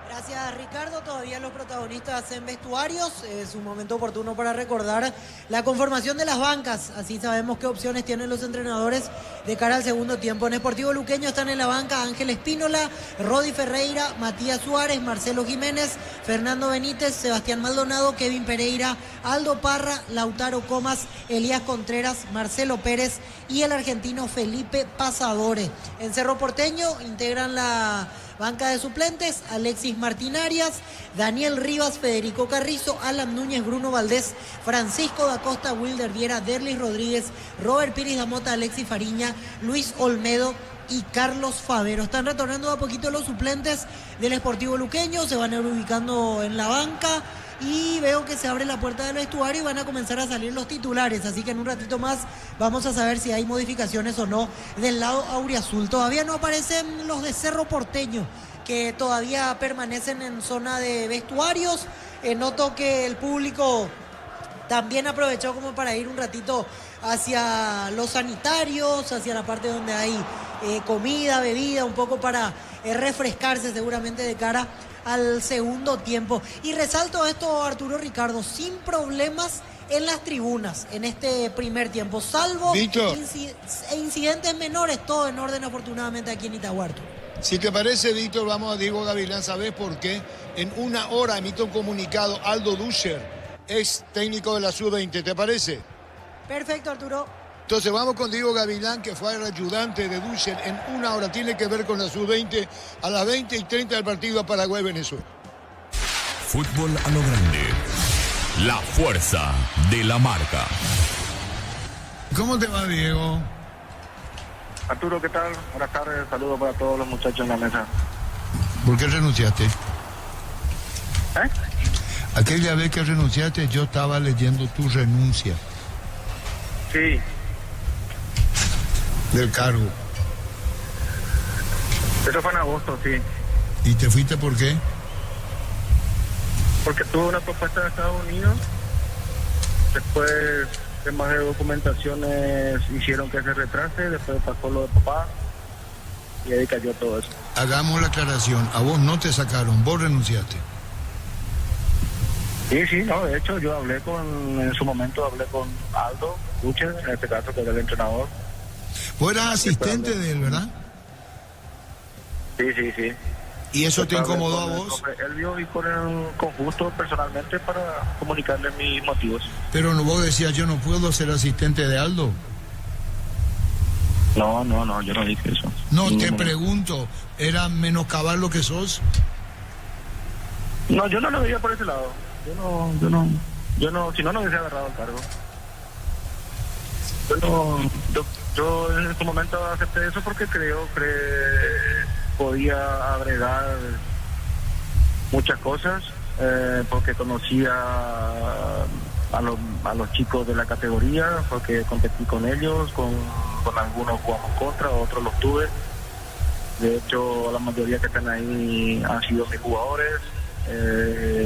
Gracias, Ricardo. Todavía los protagonistas en vestuarios. Es un momento oportuno para recordar la conformación de las bancas. Así sabemos qué opciones tienen los entrenadores de cara al segundo tiempo. En Sportivo Luqueño están en la banca Ángel Espínola, Rodi Ferreira, Matías Suárez, Marcelo Jiménez, Fernando Benítez, Sebastián Maldonado, Kevin Pereira, Aldo Parra, Lautaro Comas, Elías Contreras, Marcelo Pérez y el argentino Felipe Pasadore. En Cerro Porteño integran la banca de suplentes: Alexis Martinarias, Daniel Rivas, Federico Carrizo, Alan Núñez, Bruno Valdés, Francisco da Costa, Wilder Viera, Derlis Rodríguez, Robert Piris da Mota, Alexis Fariña, Luis Olmedo y Carlos Favero. Están retornando a poquito los suplentes del Sportivo Luqueño, se van a ir ubicando en la banca y veo que se abre la puerta del vestuario y van a comenzar a salir los titulares, así que en un ratito más vamos a saber si hay modificaciones o no del lado auriazul. Todavía no aparecen los de Cerro Porteño, que todavía permanecen en zona de vestuarios. Noto que el público también aprovechó como para ir un ratito hacia los sanitarios, hacia la parte donde hay comida, bebida, un poco para refrescarse seguramente de cara al segundo tiempo. Y resalto esto, Arturo Ricardo, sin problemas en las tribunas en este primer tiempo, salvo incidentes menores, todo en orden afortunadamente aquí en Itahuarto. Si te parece, Víctor, vamos a Diego Gavilán. ¿Sabés por qué? En una hora emite un comunicado Aldo Duscher, ex técnico de la Sub-20. ¿Te parece? Perfecto, Arturo. Entonces vamos con Diego Gavilán, que fue el ayudante de Duscher en una hora. Tiene que ver con la Sub-20 a las 20:30 del partido a Paraguay-Venezuela. Fútbol a lo grande. La fuerza de la marca. ¿Cómo te va, Diego? Arturo, ¿qué tal? Buenas tardes, saludos para todos los muchachos en la mesa. ¿Por qué renunciaste? ¿Eh? Aquella vez que renunciaste, yo estaba leyendo tu renuncia Sí, del cargo. eso fue en agosto, sí. ¿Y te fuiste por qué? Porque tuve una propuesta de Estados Unidos. Después, temas de documentaciones hicieron que se retrase. Después pasó lo de papá. Y ahí cayó todo eso. Hagamos la aclaración. A vos no te sacaron, vos renunciaste. Sí, no, de hecho yo en su momento hablé con Aldo Duscher, en este caso que era el entrenador. Vos eras asistente de él, ¿verdad? Sí. ¿Y eso te incomodó a vos? Él vio y con gusto personalmente para comunicarle mis motivos. Pero no, vos decías, yo no puedo ser asistente de Aldo. No, yo no dije eso. No, te pregunto, ¿era menoscabar lo que sos? No, yo no lo veía por ese lado. Yo no, si no hubiese agarrado el cargo. Yo en este momento acepté eso porque creo que podía agregar muchas cosas porque conocía a los chicos de la categoría, porque competí con ellos, con algunos jugamos contra, otros los tuve. De hecho, la mayoría que están ahí han sido mis jugadores.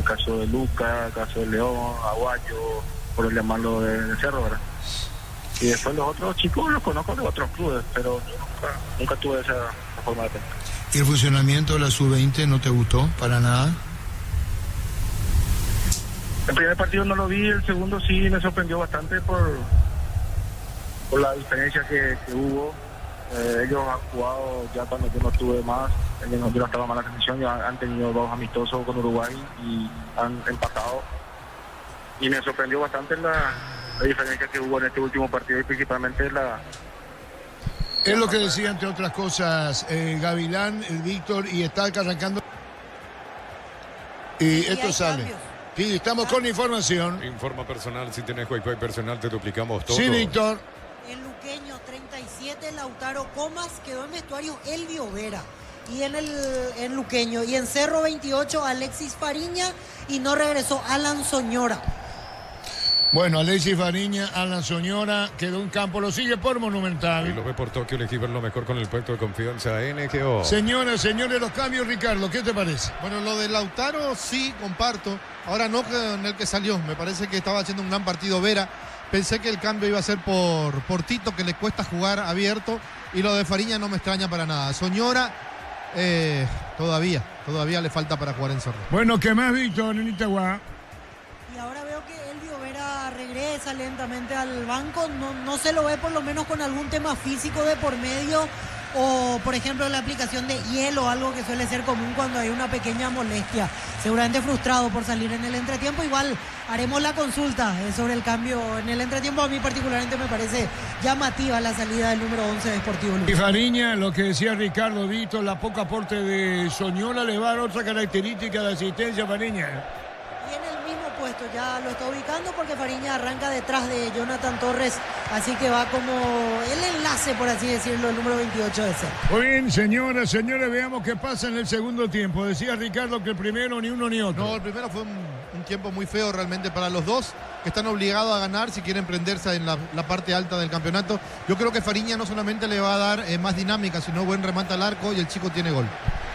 Caso de Luca, caso de León, Aguayo, por llamarlo de Cerro, ¿verdad? Y después los otros chicos los conozco de otros clubes, pero yo nunca tuve esa forma de pensar. ¿Y el funcionamiento de la sub-20 no te gustó para nada? El primer partido no lo vi, el segundo sí me sorprendió bastante por la diferencia que hubo. Ellos han jugado ya cuando yo no estuve más, yo no estaba más en la selección, ya han tenido 2 amistosos con Uruguay y han empatado. Y me sorprendió bastante la diferencia que hubo en este último partido y principalmente la... Es lo que decía, entre otras cosas, Gavilán, el Víctor, y está arrancando. Y esto sale. Cambios. Sí, estamos con información. Informa personal, si tienes Wi-Fi personal te duplicamos todo. Sí, Víctor. El luqueño 37, Lautaro Comas, quedó en vestuario Elvio Vera. Y en luqueño. Y en Cerro 28, Alexis Fariña. Y no regresó Alan Soñora. Bueno, Alexis Fariña, Alan Soñora, quedó en campo, lo sigue por Y Monumental. lo ve por Tokio, elegí ver lo mejor con el puesto de confianza NGO. Señoras, señores, los cambios, Ricardo, ¿qué te parece? Bueno, lo de Lautaro sí comparto. Ahora no con el que salió. Me parece que estaba haciendo un gran partido Vera. Pensé que el cambio iba a ser por Tito, que le cuesta jugar abierto. Y lo de Fariña no me extraña para nada. Soñora, todavía le falta para jugar en Cerro. Bueno, ¿qué más, Víctor, en Itagua? Y ahora veo que Elvio Vera regresa lentamente al banco. No se lo ve por lo menos con algún tema físico de por medio. O, por ejemplo, la aplicación de hielo, algo que suele ser común cuando hay una pequeña molestia. Seguramente frustrado por salir en el entretiempo. Igual haremos la consulta sobre el cambio en el entretiempo. A mí particularmente me parece llamativa la salida del número 11 de Sportivo Y Luqueño. Fariña, lo que decía Ricardo, Víctor, la poca aporte de Soñora le va a dar otra característica de asistencia a Fariña. Y en el mismo puesto ya lo está ubicando porque Fariña arranca detrás de Jonathan Torres. Así que va como el enlace, por así decirlo, el número 28 de Cerro. Muy bien, señoras, señores, veamos qué pasa en el segundo tiempo. Decía Ricardo que el primero ni uno ni otro. No, el primero fue un tiempo muy feo realmente para los dos, que están obligados a ganar si quieren prenderse en la parte alta del campeonato. Yo creo que Fariña no solamente le va a dar más dinámica, sino buen remate al arco y el chico tiene gol.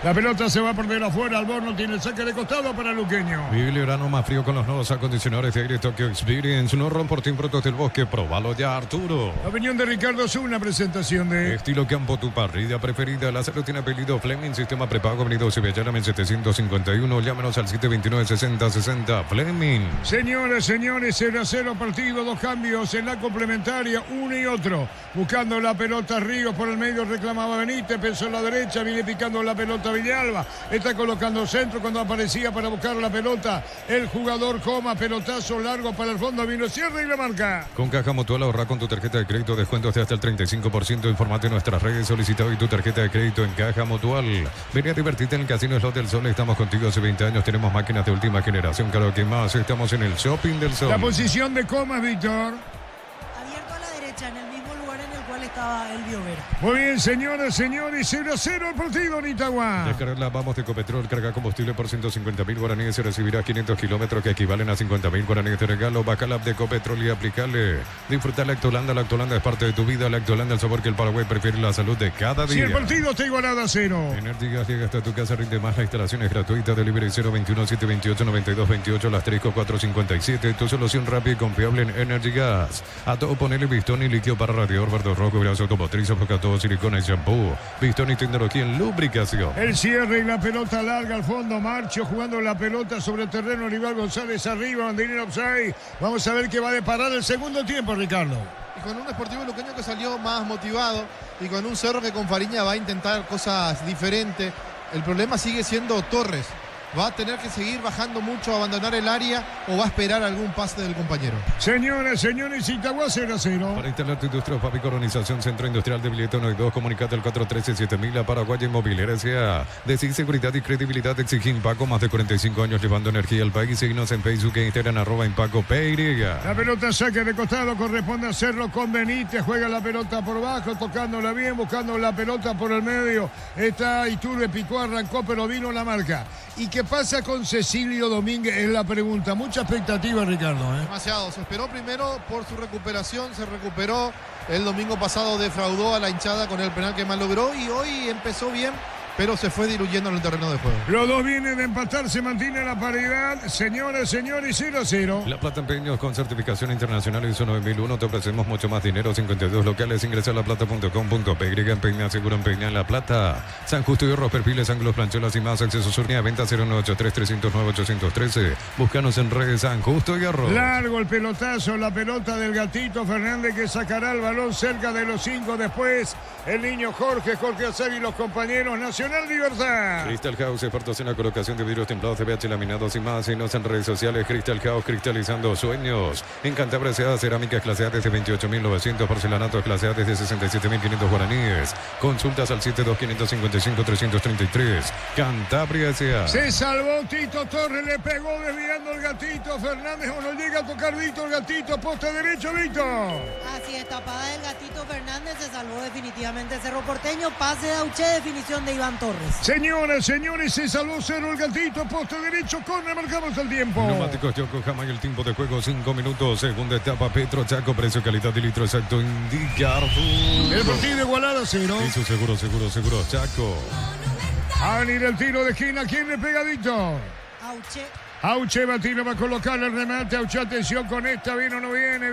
La pelota se va a perder afuera, Alborno tiene el saque de costado para Luqueño. Vive el verano más frío con los nuevos acondicionadores de aire Tokyo Experience. No rompo productos del bosque, probalo ya, Arturo. La opinión de Ricardo es una presentación de... Estilo campo, tu parrilla preferida. La cero tiene apellido Fleming, sistema prepago, avenida Cibellana, 751. Llámenos al 729-6060. Fleming. Señores, 0-0 partido, 2 cambios en la complementaria, uno y otro. Buscando la pelota Ríos por el medio, reclamaba Benítez, pensó en la derecha, viene picando la pelota Villalba. Está colocando centro cuando aparecía para buscar la pelota. El jugador Coma, pelotazo largo para el fondo, vino cierre y la marca. Con Caja Mutual ahorra con tu tarjeta de crédito, descuentos de hasta el 35%. Informate en nuestras redes, solicita hoy tu tarjeta de crédito en Caja Mutual. Ven a divertirte en el Casino Slot del Sol. Estamos contigo hace 20 años. Tenemos máquinas de última generación. Claro que más. Estamos en el Shopping del Sol. La posición de Coma, Víctor. Abierto a la derecha, en el mismo lugar en el cual estaba Elvio Vera. Muy bien, señores, 0-0 el partido en Itagua. Descargarla, vamos de Ecopetrol, carga combustible por 150.000 guaraníes y recibirá 500 kilómetros que equivalen a 50.000 guaraníes de regalo. Baja la app de Ecopetrol y aplicarle. Disfruta Lactolanda es parte de tu vida. Lactolanda, el sabor que el Paraguay prefiere, la salud de cada día. Si el partido está igualado a 0. Energy Gas llega hasta tu casa, rinde más. La instalación es gratuita. Delivery 021-728-9228, las 457. Tu solución rápida y confiable en Energy Gas. A todo ponerle pistón y líquido para radiador, verde rojo, brazo automotriz, todo silicona y shampoo. Pistón y tecnología en lubricación. El cierre y la pelota larga al fondo. Marcho jugando la pelota sobre el terreno. Rival González arriba, banderina offside. Vamos a ver qué va a deparar el segundo tiempo, Ricardo. Y con un Sportivo Luqueño que salió más motivado y con un Cerro que con Fariña va a intentar cosas diferentes. El problema sigue siendo Torres. Va a tener que seguir bajando mucho, abandonar el área o va a esperar algún pase del compañero. Señores, Itagua 0-0. Para instalar tu industria, Fabric Organización Centro Industrial de Billetón 2, comunicate al 413-7000 a Paraguay Inmobiliaria S.A. Decir seguridad y credibilidad exige Impaco, más de 45 años llevando energía al país. Síguenos en Facebook e Instagram, @Impaco PY. La pelota saque de costado, corresponde hacerlo con Benítez. Juega la pelota por bajo, tocándola bien, buscando la pelota por el medio. Está Iturbe, picó, arrancó, pero vino la marca. Y que ¿qué pasa con Cecilio Domínguez? Es la pregunta. Mucha expectativa, Ricardo. Demasiado. Se esperó primero por su recuperación. Se recuperó. El domingo pasado defraudó a la hinchada con el penal que más logró. Y hoy empezó bien, pero se fue diluyendo en el terreno de juego. Los dos vienen de empatar, se mantiene la paridad. Señores, 0-0. La Plata Empeños con certificación internacional ISO 9001. Te ofrecemos mucho más dinero. 52 locales. Ingresa a laplata.com.py. Empeña, seguro empeña en La Plata. San Justo y Horros, perfiles, ángulos, plancholas y más. Acceso Surnia, venta 098-309-813. Búscanos en redes San Justo y Horros. Largo el pelotazo, la pelota del Gatito Fernández que sacará el balón cerca de los 5. Después el niño Jorge Azar y los compañeros. Nacional Libertad. Crystal House, expertos en la colocación de vidrios templados, CBH laminados y más. Y nos en redes sociales. Crystal House, cristalizando sueños. En Cantabria se da cerámicas clase A desde 28.900, porcelanatos clase A desde 67.500 guaraníes. Consultas al 72-555-333. Cantabria S.A. Se salvó Tito Torres, le pegó desviando el Gatito Fernández. O no llega a tocar Víctor Gatito, poste derecho, Víctor. Así es, tapada del Gatito Fernández, se salvó definitivamente Cerro Porteño. Pase de Auché, definición de Iván Torres. Señoras, señores, se salvó cero el Gatito, poste derecho, corner, marcamos el tiempo. Neumáticos Yokohama y el tiempo de juego 5 minutos. Segunda etapa, Petro Chaco, precio, calidad y litro exacto indica Arturo. El partido igualado a 0. Y su seguro, Chaco. A venir el tiro de esquina, ¿quién le pega, Víctor? Auché. Auche Batino va a colocar el remate. Auche, atención con esta. Viene o no viene.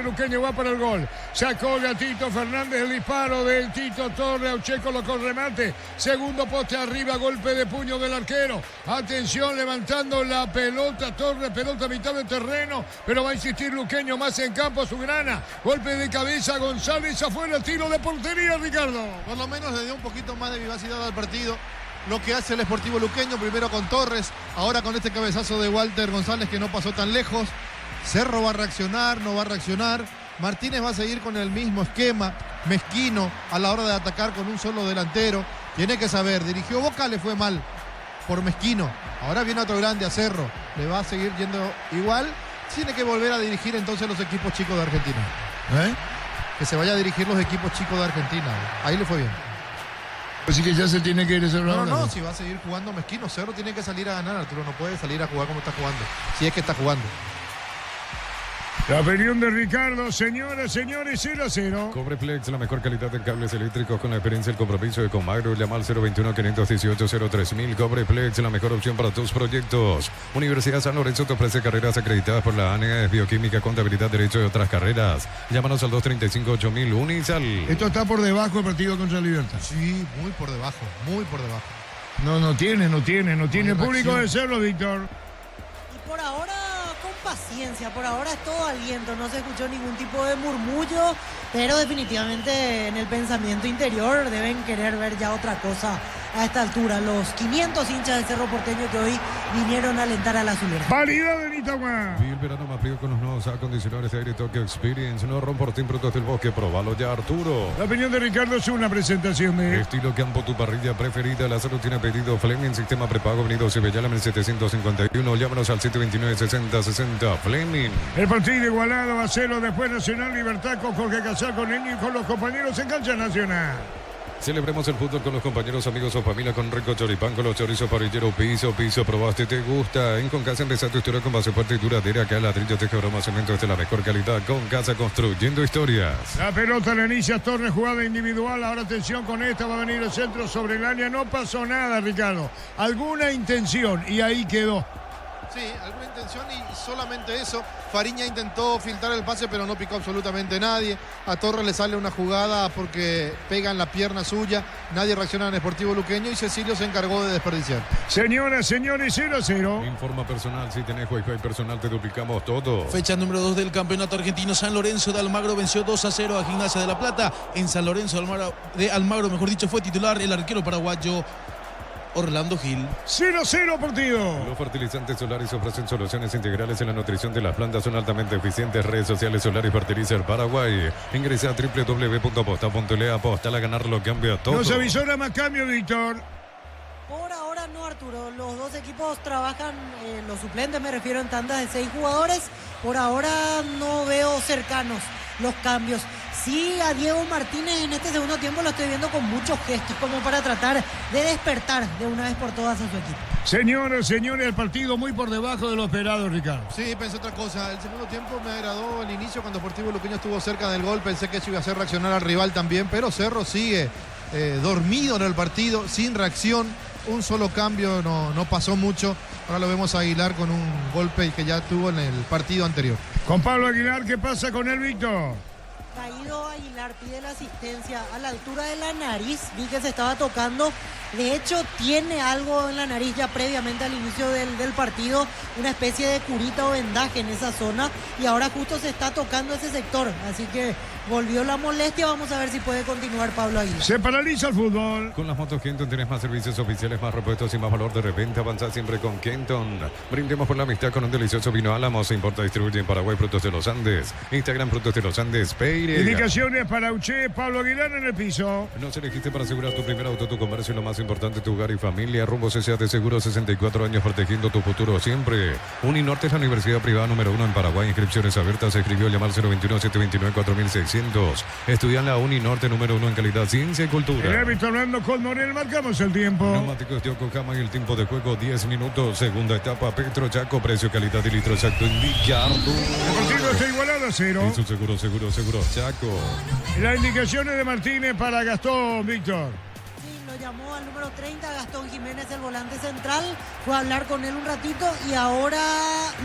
Luqueño va para el gol. Sacó el Gatito Fernández el disparo del Tito Torres. Auche colocó el remate. Segundo poste arriba. Golpe de puño del arquero. Atención, levantando la pelota. Torres, pelota a mitad del terreno. Pero va a insistir Luqueño más en campo. Su grana. Golpe de cabeza. González afuera. El tiro de portería, Ricardo. Por lo menos le dio un poquito más de vivacidad al partido. Lo que hace el Sportivo Luqueño, primero con Torres, ahora con este cabezazo de Walter González que no pasó tan lejos. Cerro va a reaccionar, no va a reaccionar. Martínez va a seguir con el mismo esquema, mezquino a la hora de atacar con un solo delantero. Tiene que saber, dirigió Boca, le fue mal por mezquino. Ahora viene otro grande a Cerro, le va a seguir yendo igual. Tiene que volver a dirigir entonces los equipos chicos de Argentina. Que se vaya a dirigir los equipos chicos de Argentina. Ahí le fue bien. Así que ya se tiene que ir ese No, si va a seguir jugando mezquino. Cerro tiene que salir a ganar, Arturo. No puede salir a jugar como está jugando. Si es que está jugando. La opinión de Ricardo, señoras, señores, 0-0. Cobreplex, la mejor calidad en cables eléctricos con la experiencia y el compromiso de Comagro. Llama al 021-518-03.000. Cobreplex, la mejor opción para tus proyectos. Universidad San Lorenzo te ofrece carreras acreditadas por la ANES, bioquímica, contabilidad, derecho y otras carreras. Llámanos al 235-8000. Unisal. Esto está por debajo del partido contra Libertad. Sí, muy por debajo. No tiene público de Cerro, Víctor. Y por ahora, con paciencia, por ahora es todo aliento, no se escuchó ningún tipo de murmullo, pero definitivamente en el pensamiento interior deben querer ver ya otra cosa a esta altura. Los 500 hinchas del Cerro Porteño que hoy vinieron a alentar a la azulera. Validad de Nitagua. Y el verano más frío con los nuevos acondicionadores de aire Tokyo Experience. No Romportín, productos del bosque. Probalo ya, Arturo. La opinión de Ricardo es una presentación de Estilo Campo, tu parrilla preferida. La salud tiene pedido Fleming, sistema prepago, Avenida Cibellala, 1751. Llámanos al 729-6060. Fleming. El partido igualado a 0. Después Nacional Libertad con Jorge Casal, con él y con los compañeros en cancha nacional. Celebremos el fútbol con los compañeros, amigos o familia con rico choripán, con los chorizos parrilleros, piso, probaste, te gusta. En Concasa empieza tu historia con base fuerte y duradera, que ladrillo, teja, broma, cemento es de la mejor calidad. Concasa, construyendo historias. La pelota la inicia Torres, jugada individual. Ahora atención con esta, va a venir el centro sobre el área. No pasó nada, Ricardo. Alguna intención y ahí quedó. Sí, alguna intención y solamente eso. Fariña intentó filtrar el pase, pero no picó absolutamente nadie. A Torres le sale una jugada porque pega en la pierna suya. Nadie reacciona en el Sportivo Luqueño y Cecilio se encargó de desperdiciar. Señoras, señores, 0-0. Informa personal, si tenés Wi-Fi personal te duplicamos todo. Fecha número 2 del campeonato argentino. San Lorenzo de Almagro venció 2-0 a Gimnasia de La Plata. En San Lorenzo de Almagro, mejor dicho, fue titular el arquero paraguayo Orlando Gil. 0-0 partido. Los fertilizantes Solaris ofrecen soluciones integrales en la nutrición de las plantas. Son altamente eficientes. Redes sociales Solaris Fertilizer Paraguay. Ingresa a www.aposta.le. Aposta a ganar lo cambia todo. Nos avisó nada más cambio, Víctor. Por ahora no, Arturo. Los dos equipos trabajan, los suplentes me refiero, en tandas de 6 jugadores. Por ahora no veo cercanos los cambios. Sí, a Diego Martínez en este segundo tiempo lo estoy viendo con muchos gestos como para tratar de despertar de una vez por todas a su equipo. Señores, el partido muy por debajo de lo esperado, Ricardo. Sí, pensé otra cosa. El segundo tiempo me agradó el inicio cuando Sportivo Luqueño estuvo cerca del gol. Pensé que eso iba a hacer reaccionar al rival también, pero Cerro sigue dormido en el partido, sin reacción. Un solo cambio, no pasó mucho. Ahora lo vemos a Aguilar con un golpe que ya tuvo en el partido anterior. Con Pablo Aguilar, ¿qué pasa con él, Víctor? Caído Aguilar pide la asistencia a la altura de la nariz. Vi que se estaba tocando. De hecho, tiene algo en la nariz ya previamente al inicio del partido. Una especie de curita o vendaje en esa zona. Y ahora justo se está tocando ese sector. Así que volvió la molestia. Vamos a ver si puede continuar Pablo Aguilar. Se paraliza el fútbol. Con las motos Kenton tienes más servicios oficiales, más repuestos y más valor de reventa. Avanza siempre con Kenton. Brindemos por la amistad con un delicioso vino Álamo. Se importa, distribuye en Paraguay Frutos de los Andes. Instagram Frutos de los Andes. Peire. Indicaciones para Uche, Pablo Aguilar en el piso. Nos elegiste para asegurar tu primer auto, tu comercio y lo más importante, tu hogar y familia. Rumbo CCA de Seguro, 64 años protegiendo tu futuro siempre. Uninorte es la universidad privada número 1 en Paraguay. Inscripciones abiertas. Se escribió llamar 021-729-4600. Estudia en la Uninorte número 1 en calidad, ciencia y cultura. El árbitro hablando con Morel. Marcamos el tiempo. Neumáticos de Yokohama y el tiempo de juego 10 minutos. Segunda etapa, Petro Chaco. Precio, calidad y litro exacto indicado. El partido está igualado a 0. Es un seguro Chaco. Las indicaciones de Martínez para Gastón, Víctor. Sí, lo llamó al número 30, Gastón Jiménez, el volante central. Fue a hablar con él un ratito y ahora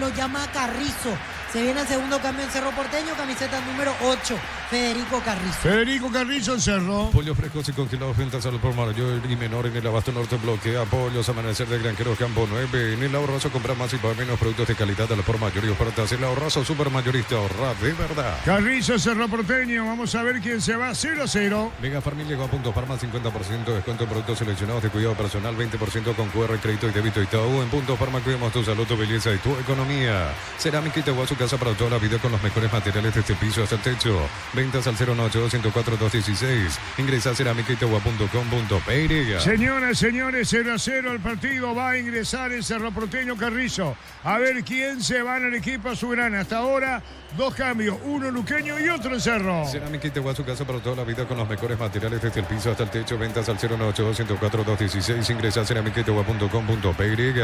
lo llama Carrizo. Se viene el segundo cambio en Cerro Porteño, camiseta número 8, Federico Carrizo. Federico Carrizo en Cerro. Pollos frescos y congelados, ventas al por mayor y menor en el Abasto Norte. Bloquea pollos, amanecer de Granjeros Campo 9. En el Ahorrazo compra más y paga menos productos de calidad al por mayor y ofertas. El Ahorrazo supermayorista, ahorra de verdad. Carrizo, Cerro Porteño. Vamos a ver quién se va. 0-0. Mega Farmil llegó a Punto Farma, 50% de descuento en productos seleccionados de cuidado personal, 20% con QR, crédito y débito y Itaú. En Punto Farma cuidamos tu salud, tu belleza y tu economía. Cerámica Itaú, su casa para toda la vida con los mejores materiales desde el piso hasta el techo. Ventas al 098-104-216. Ingresa a cerámicaitagua.com.py. Señoras, señores, 0-0 el partido. Va a ingresar el Cerro Porteño Carrizo. A ver quién se va en el equipo azulgrana. Hasta ahora, 2 cambios. Uno luqueño y otro en Cerro. Cerámica Itagua, su casa para toda la vida con los mejores materiales desde el piso hasta el techo. Ventas al 098-104-216. Ingresa a cerámicaitagua.com.py.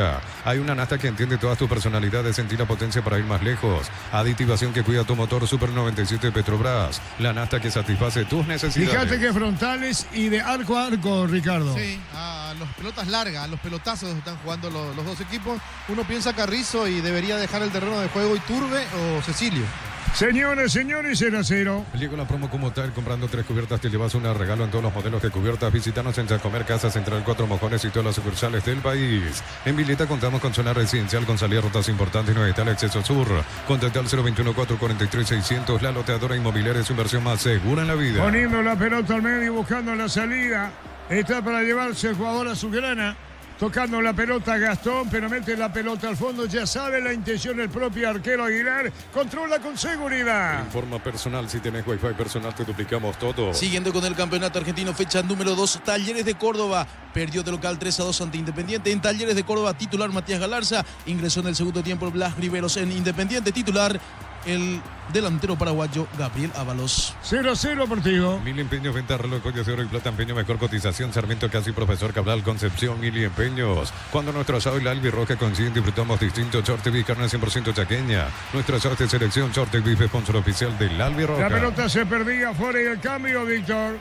Hay una nafta que entiende todas tus personalidades. Sentir la potencia para ir más lejos. Aditivación que cuida tu motor. Super 97 Petrobras. La nafta que satisface tus necesidades. Fíjate que frontales y de arco a arco, Ricardo. Sí, a las pelotas largas, a los pelotazos están jugando los dos equipos. Uno piensa Carrizo y debería dejar el terreno de juego Iturbe o Cecilio. Señores, 0-0. Llegó la promo como tal, comprando 3 cubiertas te llevas una regalo en todos los modelos de cubiertas. Visítanos en Chacomer, Casa Central 4 Mojones y todas las sucursales del país. En Vileta contamos con zona residencial con salida a rutas importantes, no está el acceso sur. Contacta al 021-443-600. La loteadora inmobiliaria es su inversión más segura en la vida. Poniendo la pelota al medio y buscando la salida. Está para llevarse el jugador azulgrana. Tocando la pelota Gastón, pero mete la pelota al fondo. Ya sabe la intención del propio arquero Aguilar. Controla con seguridad. En forma personal, si tenés Wi-Fi personal, te duplicamos todo. Siguiendo con el campeonato argentino, fecha número 2, Talleres de Córdoba. Perdió de local 3-2 ante Independiente. En Talleres de Córdoba, titular Matías Galarza. Ingresó en el segundo tiempo Blas Riveros. En Independiente, titular el delantero paraguayo Gabriel Ábalos. 0-0 partido. Mili Empeños, venta reloj, joyas de oro y plata, empeño, mejor cotización. Sarmiento Casi, Profesor Cabral, Concepción, Mili Empeños. Cuando nuestro asado y la albirroja coinciden, disfrutamos distintos. Short Beef, carne 100% chaqueña. Nuestro asado de selección, Short Beef, sponsor oficial del albirroja. La pelota se perdía fuera y el cambio, Víctor.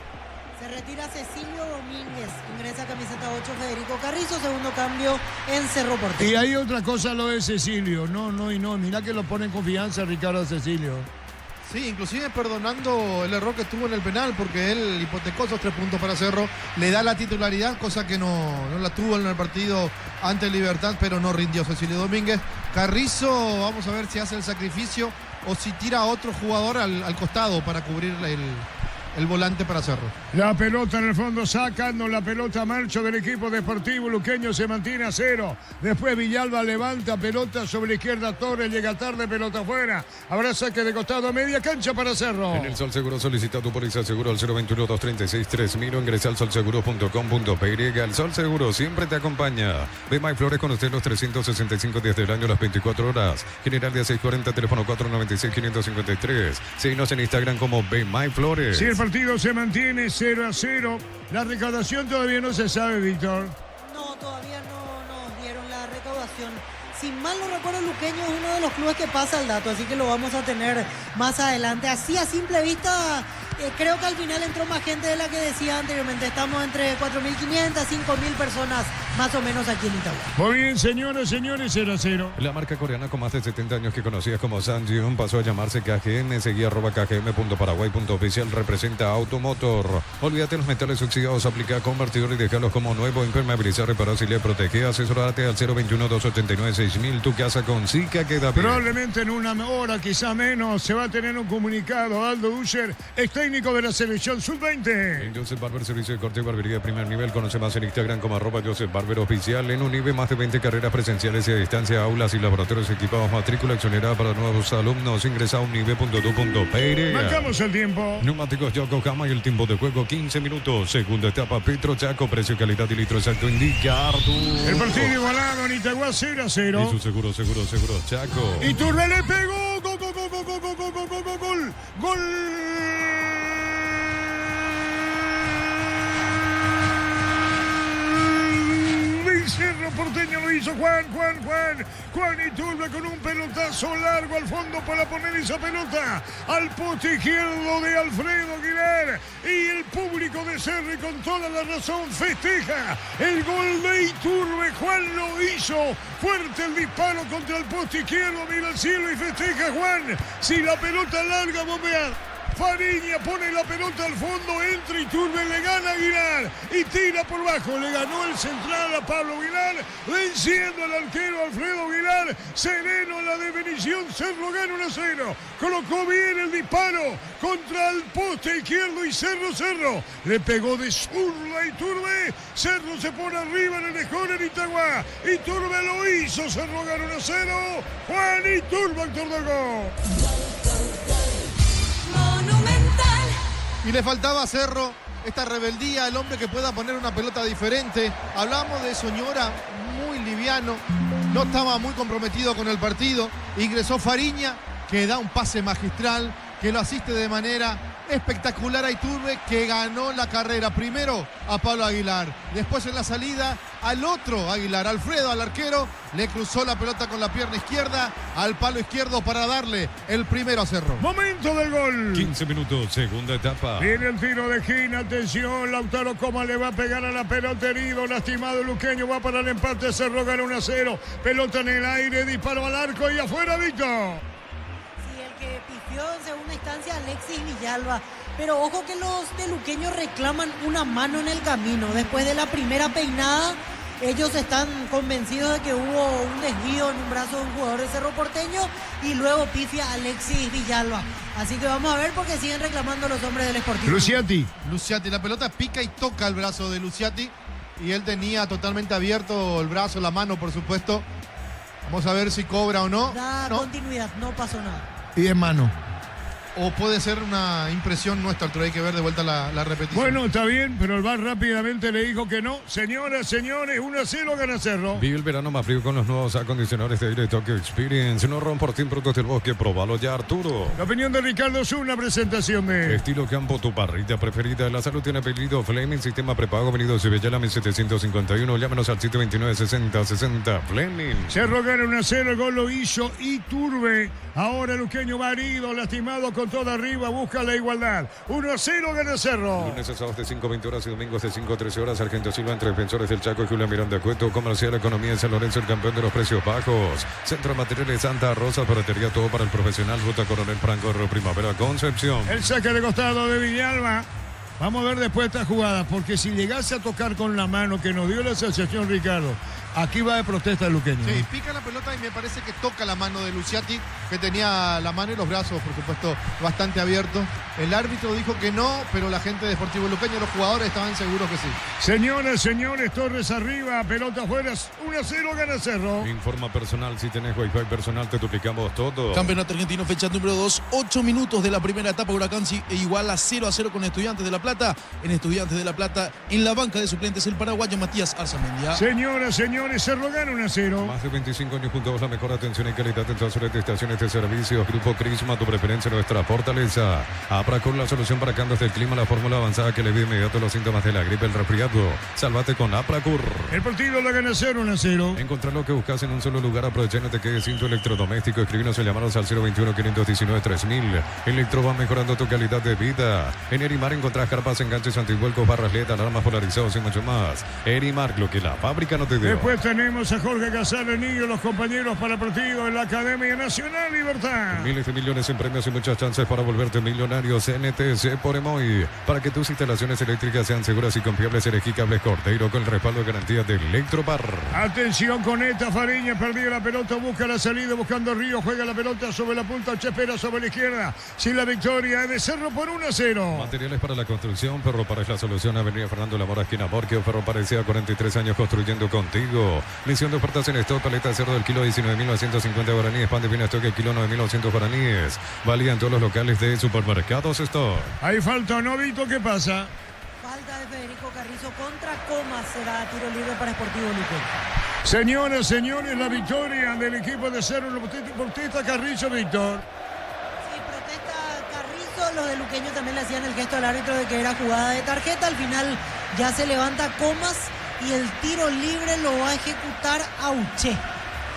Se retira Cecilio Domínguez. Ingresa camiseta 8 Federico Carrizo. Segundo cambio en Cerro Porteño. Y hay otra cosa lo de Cecilio. No. Mirá que lo pone en confianza Ricardo Cecilio. Sí, inclusive perdonando el error que tuvo en el penal, porque él hipotecó esos 3 puntos para Cerro, le da la titularidad, cosa que no la tuvo en el partido ante Libertad, pero no rindió Cecilio Domínguez. Carrizo, vamos a ver si hace el sacrificio o si tira a otro jugador al costado para cubrir el volante para Cerro. La pelota en el fondo, sacando la pelota Marcho del equipo deportivo luqueño, se mantiene a 0. Después Villalba levanta pelota sobre la izquierda, Torres llega tarde, pelota afuera. Habrá saque de costado, media cancha para Cerro. En el Sol Seguro solicita tu póliza seguro al 021-236-3000 o ingresa al solseguro.com.py. El Sol Seguro siempre te acompaña. Ve My Flores con usted los 365 días del año, las 24 horas. General de 640, teléfono 496-553. Síguenos en Instagram como Ve My Flores. Si el partido se mantiene 0-0, la recaudación todavía no se sabe, Víctor. No, todavía no nos dieron la recaudación. Si mal no recuerdo, Luqueño es uno de los clubes que pasa el dato, así que lo vamos a tener más adelante. Así a simple vista, creo que al final entró más gente de la que decía anteriormente. Estamos entre 4.500, 5.000 personas más o menos aquí en Itagüí. Muy bien, señoras, señores, 0-0. La marca coreana con más de 70 años que conocías como Sangyun pasó a llamarse KGM. Seguía @kgm.paraguay.oficial. Representa Automotor. Olvídate los metales oxidados, aplica convertidor y dejarlos como nuevo. Impermeabilizar, reparar, si le protege. Asesorate al 021-289-6000. Tu casa con Zika queda bien. Probablemente en una hora, quizá menos, se va a tener un comunicado. Aldo Usher, ex técnico de la selección sub-20. En Joseph Barber, servicio de corte y barbería de primer nivel. Conoce más en Instagram como @Joseph Barber Oficial. En Unive, más de 20 carreras presenciales y a distancia, aulas y laboratorios equipados. Matrícula exonerada para nuevos alumnos. Ingresa a unive.edu.py. Marcamos el tiempo. Neumáticos Yokohama y el tiempo de juego 15 minutos. Segunda etapa Petro Chaco. Precio, calidad y litro exacto indica Artur. El partido igualado en Itagüí 0-0. Y su seguro Chaco. Y Turre le pegó. Gol. Gol. Cerro Porteño lo hizo Juan Iturbe con un pelotazo largo al fondo para poner esa pelota al poste izquierdo de Alfredo Aguilar, y el público de Cerro, con toda la razón, festeja el gol de Iturbe. Juan lo hizo, fuerte el disparo contra el poste izquierdo, mira al cielo y festeja Juan. Si la pelota larga bombea, Fariña pone la pelota al fondo, entra Iturbe, le gana a Aguilar y tira por bajo. Le ganó el central a Pablo Aguilar, venciendo al arquero Alfredo Aguilar. Sereno la definición, Cerro gana 1-0. Colocó bien el disparo contra el poste izquierdo y Cerro le pegó de zurda a Iturbe. Cerro se pone arriba en el mejor en Itagüí. Iturbe lo hizo, Cerro gana 1-0. Juan Iturbe, actor del gol. Y le faltaba a Cerro esta rebeldía, el hombre que pueda poner una pelota diferente. Hablamos de Soñora, muy liviano, no estaba muy comprometido con el partido. Ingresó Fariña, que da un pase magistral, que lo asiste de manera espectacular a Iturbe, que ganó la carrera. Primero a Pablo Aguilar, después en la salida al otro Aguilar, Alfredo, al arquero, le cruzó la pelota con la pierna izquierda al palo izquierdo para darle el primero a Cerro. Momento del gol. 15 minutos, segunda etapa. Viene el tiro de esquina, atención, Lautaro Coma le va a pegar a la pelota, herido, lastimado el luqueño, va para el empate, Cerro gana 1-0, pelota en el aire, disparo al arco y afuera, Víctor. Que pifió en segunda instancia Alexis Villalba, pero ojo que los de Luqueño reclaman una mano en el camino. Después de la primera peinada, ellos están convencidos de que hubo un desvío en un brazo de un jugador de Cerro Porteño y luego pifia Alexis Villalba. Así que vamos a ver, porque siguen reclamando los hombres del Sportivo. Luciati, la pelota pica y toca el brazo de Luciati y él tenía totalmente abierto el brazo, la mano, por supuesto. Vamos a ver si cobra o no. Da continuidad, no pasó nada. y de mano. O puede ser una impresión nuestra, pero hay que ver de vuelta la repetición. Bueno, está bien, pero el VAR rápidamente le dijo que no. Señoras, señores, 1-0 gana Cerro. Vive el verano más frío con los nuevos acondicionadores de aire Tokyo Experience. No rompan por ti productos del bosque, probalo ya, Arturo. La opinión de Ricardo es una presentación de Estilo Campo, tu parrilla preferida. La salud tiene apellido Fleming, sistema prepago, venido de Sevilla, 1751. Llámenos al 729-6060. Fleming. Cerro gana 1-0, el gol lo hizo Iturbe. Ahora Luqueño va herido, lastimado, con todo arriba, busca la igualdad. 1-0 gana Cerro. Lunes a sábados de 5:20 horas y domingos de 5 a 13 horas. Sargento Silva entre Defensores del Chaco y Julián Miranda Cueto. Comercial Economía de San Lorenzo, el campeón de los precios bajos. Centro de Materiales Santa Rosa, ferretería, todo para el profesional. Ruta Coronel Franco, Primavera, Concepción. El saque de costado de Villalba. Vamos a ver después esta jugada, porque si llegase a tocar con la mano que nos dio la asociación Ricardo, Aquí va de protesta el luqueño. Sí, pica la pelota y me parece que toca la mano de Luciati, que tenía la mano y los brazos, por supuesto, bastante abiertos. El árbitro dijo que no, pero la gente de Sportivo Luqueño, los jugadores estaban seguros que sí. Señoras, señores, Torres arriba, pelota afuera, 1-0 gana Cerro. Informa personal, si tenés Wi-Fi personal te duplicamos todo. Campeonato argentino, fecha número 2, 8 minutos de la primera etapa. Huracán igual a 0-0 con Estudiantes de La Plata. En Estudiantes de La Plata, en la banca de suplentes, el paraguayo Matías Arzamendia. Señoras, señores, Cerro gana 1-0. Más de 25 años junto a vos, la mejor atención y calidad en todas las estaciones de servicios. Grupo Crisma, tu preferencia, nuestra fortaleza. Apracur, la solución para cambios del clima, la fórmula avanzada que le da inmediato los síntomas de la gripe, el resfriado. Sálvate con Apracur. El partido lo gana 0-1-0. Encontrar lo que buscas en un solo lugar, aprovecha y no te quedes sin tu electrodoméstico. Escribinos o llamanos al 021-519-3000. Electro va mejorando tu calidad de vida. En Erimar encontrás carpas, enganches, antivuelcos, barras LED, alarmas polarizados y mucho más. Erimar, lo que la fábrica no te dio. Después tenemos a Jorge Casal, el niño, los compañeros para el partido en la Academia Nacional Libertad. Miles de millones en premios y muchas chances para volverte millonarios. NTC por Emoy. Para que tus instalaciones eléctricas sean seguras y confiables, elegí Cables Cordeiro con el respaldo de garantía de Electropar. Atención con esta, Fariña perdió la pelota, busca la salida, buscando Río, juega la pelota sobre la punta, Chespera sobre la izquierda. Sin la victoria de Cerro por 1-0. Materiales para la construcción, Ferropar es la solución. Avenida Fernando Lamora, esquina Borquio. Ferropar decía 43 años construyendo contigo. Lesión de ofertas en stock, paleta de cerdo del kilo 19.950 guaraníes, pan de bien stock el kilo 9.900 guaraníes. Valía en todos los locales de supermercados stock. Hay falta o no, Vito, ¿qué pasa? Falta de Federico Carrizo contra Comas, será tiro libre para Sportivo Luqueño. Señoras, señores, la victoria del equipo de Cerro, protesta Carrizo, Víctor. Sí, protesta Carrizo, los de Luqueño también le hacían el gesto al árbitro de que era jugada de tarjeta, al final ya se levanta Comas y el tiro libre lo va a ejecutar Auché.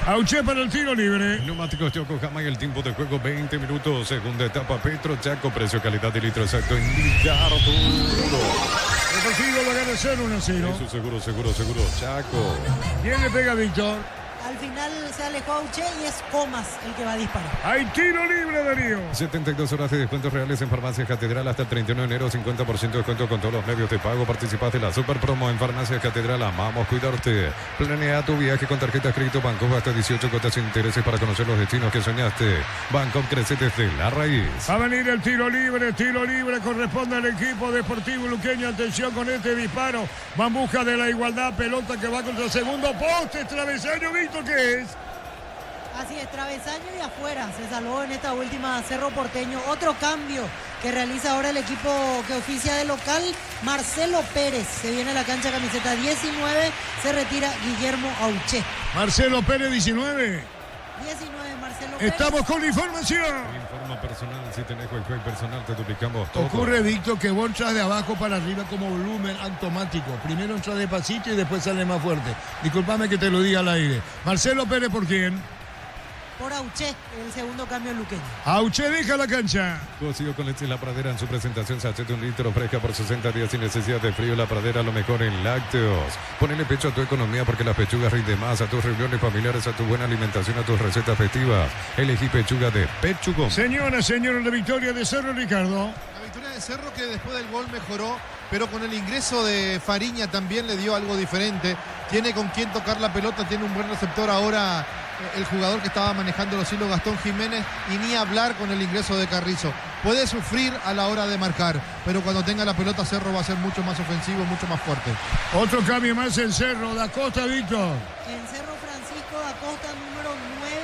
Auché para el tiro libre. Neumáticos Yokohama y el tiempo de juego 20 minutos. Segunda etapa Petro Chaco. Precio, calidad y litro exacto en Villar Duro. El partido lo gana 0-1-0. Eso seguro Chaco. ¿Quién le pega a Víctor? Al final se alejó Auché y es Comas el que va a disparar. Hay tiro libre, Darío. 72 horas de descuentos reales en Farmacias Catedral hasta el 31 de enero. 50% de descuento con todos los medios de pago. Participás de la super promo en Farmacias Catedral. Amamos cuidarte. Planea tu viaje con tarjeta crédito Bancopp hasta 18 cuotas sin intereses para conocer los destinos que soñaste. Bancopp crece desde la raíz. Va a venir el tiro libre corresponde al equipo deportivo luqueño. Atención con este disparo. Va en busca de la igualdad. Pelota que va contra el segundo poste. Travesaño, Víctor, ¿qué es? Así es, travesaño y afuera. Se salvó en esta última Cerro Porteño. Otro cambio que realiza ahora el equipo que oficia de local. Marcelo Pérez se viene a la cancha, camiseta 19. Se retira Guillermo Auché. Marcelo Pérez, 19. 19, Marcelo Pérez. Estamos con la información. Informa personal, si tenés Wi-Fi personal te duplicamos todo. Ocurre, Víctor, que vos entras de abajo para arriba como volumen automático. Primero entras despacito y después sale más fuerte. Disculpame que te lo diga al aire. Marcelo Pérez, ¿por quién? Por Auché, el segundo cambio luqueño. Auché deja la cancha. Cocido con leche La Pradera en su presentación sachet de 1 litro fresca por 60 días sin necesidad de frío. La Pradera, lo mejor en lácteos. Ponele pecho a tu economía porque las pechugas rinden más. A tus reuniones familiares, a tu buena alimentación, a tus recetas festivas. Elegí pechuga de Pechugón. Señoras, señores, la victoria de Cerro, Ricardo. La victoria de Cerro, que después del gol mejoró, pero con el ingreso de Fariña también le dio algo diferente. Tiene con quién tocar la pelota, tiene un buen receptor ahora el jugador que estaba manejando los hilos, Gastón Jiménez, y ni hablar con el ingreso de Carrizo. Puede sufrir a la hora de marcar, pero cuando tenga la pelota Cerro va a ser mucho más ofensivo, mucho más fuerte. Otro cambio más en Cerro, Da Costa, Víctor. En Cerro, Francisco Da Costa, número 9,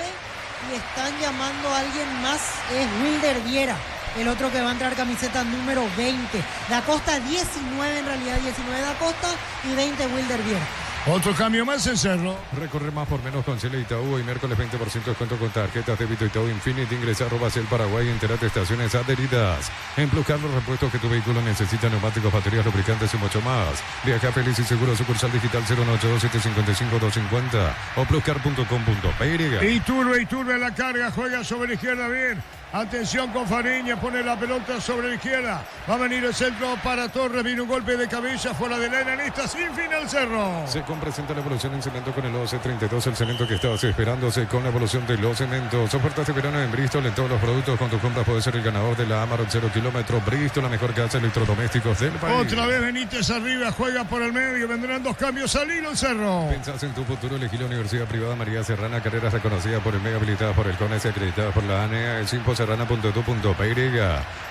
y están llamando a alguien más, es Wilder Viera, el otro que va a entrar, camiseta número 20. Da Costa 19, en realidad 19 Da Costa y 20 Wilder Viera. Otro cambio más en Cerro. Recorre más por menos con Cele Itaú y miércoles 20% de descuento con tarjetas débito Itaú Infinity. Ingresa a @Cel Paraguay y entérate estaciones adheridas. En Plus Car, los repuestos que tu vehículo necesita, neumáticos, baterías, lubricantes y mucho más. Viaja feliz y seguro, sucursal digital 0982755-250 o pluscar.com.py. Iturbe a la carga, juega sobre la izquierda bien. Atención con Fariña, pone la pelota sobre la izquierda. Va a venir el centro para Torres. Viene un golpe de cabeza fuera de la analista. Sin fin al Cerro. Secom presenta la evolución en cemento con el OC32, el cemento que estabas esperándose con la evolución de los cementos. Ofertas de verano en Bristol en todos los productos. Con tus compras puedes ser el ganador de la Amarok 0 kilómetros. Bristol, la mejor casa de electrodomésticos del país. Otra vez Benítez arriba, juega por el medio. Vendrán 2 cambios al hilo el Cerro. Pensás en tu futuro, elegí la Universidad Privada María Serrana, carreras reconocidas por el MEGA, habilitadas por el CONES y acreditadas por la ANEA, es imposerrana.tu.py.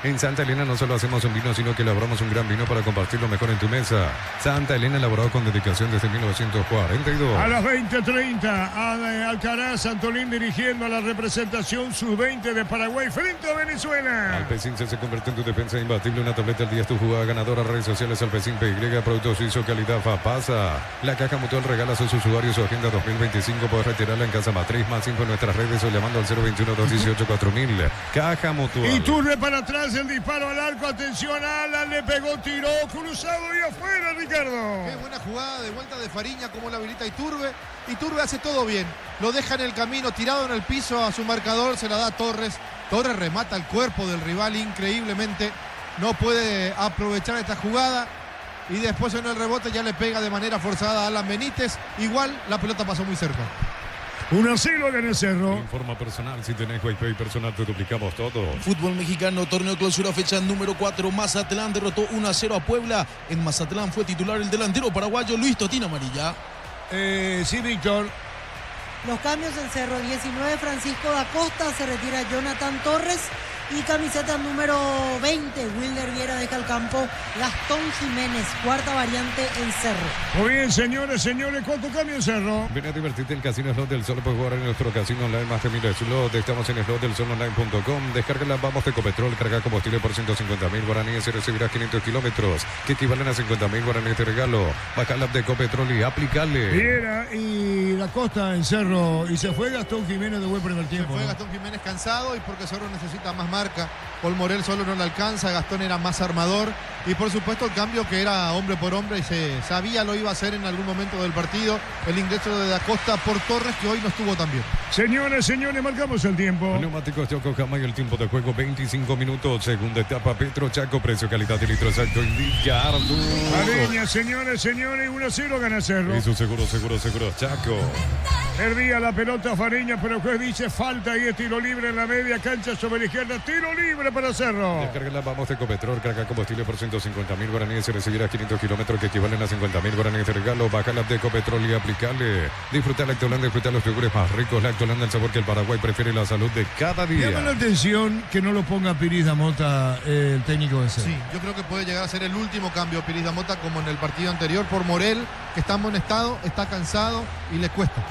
En Santa Elena no solo hacemos un vino, sino que elaboramos un gran vino para compartir lo mejor en tu mesa. Santa Elena, elaborado con dedicación desde 1942. A las 20:30, Alcaraz, Antolín dirigiendo a la representación sub-20 de Paraguay frente a Venezuela. Alpecin se convierte en tu defensa imbatible, una tableta al día es tu jugada ganadora. Redes sociales Alpecin PY, producto suizo, calidad FAPASA. La Caja Mutual regala a sus usuarios su agenda 2025, puedes retirarla en Casa Matriz, más info en nuestras redes o llamando al 021-218-4000. Caja Mutual. Y Turbe para atrás, el disparo al arco, atención, Alan le pegó, tiró, cruzado y afuera, Ricardo. Qué buena jugada de vuelta de Fariña, como la habilita Iturbe. Iturbe hace todo bien, lo deja en el camino, tirado en el piso a su marcador, se la da a Torres. Torres remata el cuerpo del rival increíblemente, no puede aprovechar esta jugada. Y después en el rebote ya le pega de manera forzada a Alan Benítez. Igual la pelota pasó muy cerca. 1-0 gana el Cerro. Informa personal, si tenés WiFi personal te duplicamos todo. Fútbol mexicano, torneo clausura, fecha número 4. Mazatlán derrotó 1-0 a Puebla. En Mazatlán fue titular el delantero paraguayo Luis Totín Amarilla. Sí, Víctor. Los cambios en Cerro: 19 Francisco da Costa, se retira Jonathan Torres y camiseta número 20 Wilder Viera deja el campo Gastón Jiménez, cuarta variante en Cerro. Muy bien, señores, ¿cuánto cambio en Cerro? Ven a divertirte en Casino Slot del Sol, puedes jugar en nuestro casino online más de 1000 slot. Estamos en slotdelsolonline.com. Descarga la Vamos de Ecopetrol, carga combustible por 150.000 guaraníes y recibirás 500 kilómetros que equivalen a 50.000 guaraníes de regalo. Baja la app de Ecopetrol y aplícale. Viera y la Costa en Cerro, y se fue Gastón Jiménez de buen primer tiempo. Se fue Gastón Jiménez cansado y porque Cerro necesita más marca. Paul Morel solo no le alcanza, Gastón era más armador y por supuesto el cambio que era hombre por hombre y se sabía lo iba a hacer en algún momento del partido, el ingreso de Da Costa por Torres, que hoy no estuvo tan bien. Señores, marcamos el tiempo. Neumáticos Yokohama y el tiempo de juego 25 minutos, segunda etapa Petro Chaco, precio, calidad y litro exacto indica Arturo. Fariña, señores, 1-0 gana Cerro. Eso seguro, Chaco. Perdía la pelota Fariña, pero el juez dice falta y es tiro libre en la media cancha sobre la izquierda, tiro libre para Cerro. Descarga la Vamos de Ecopetrol, carga combustible por 150.000 guaraníes y recibirá 500 kilómetros que equivalen a 50.000 guaraníes de regalo. Baja la app de Ecopetrol y aplicarle. Disfruta Lactolanda, disfruta los yogures más ricos. Lactolanda, el sabor que el Paraguay prefiere, la salud de cada día. Llama la atención que no lo ponga Piris da Mota, el técnico de Cerro. Sí, yo creo que puede llegar a ser el último cambio Piris da Mota, como en el partido anterior, por Morel, que está amonestado, está cansado y le cuesta.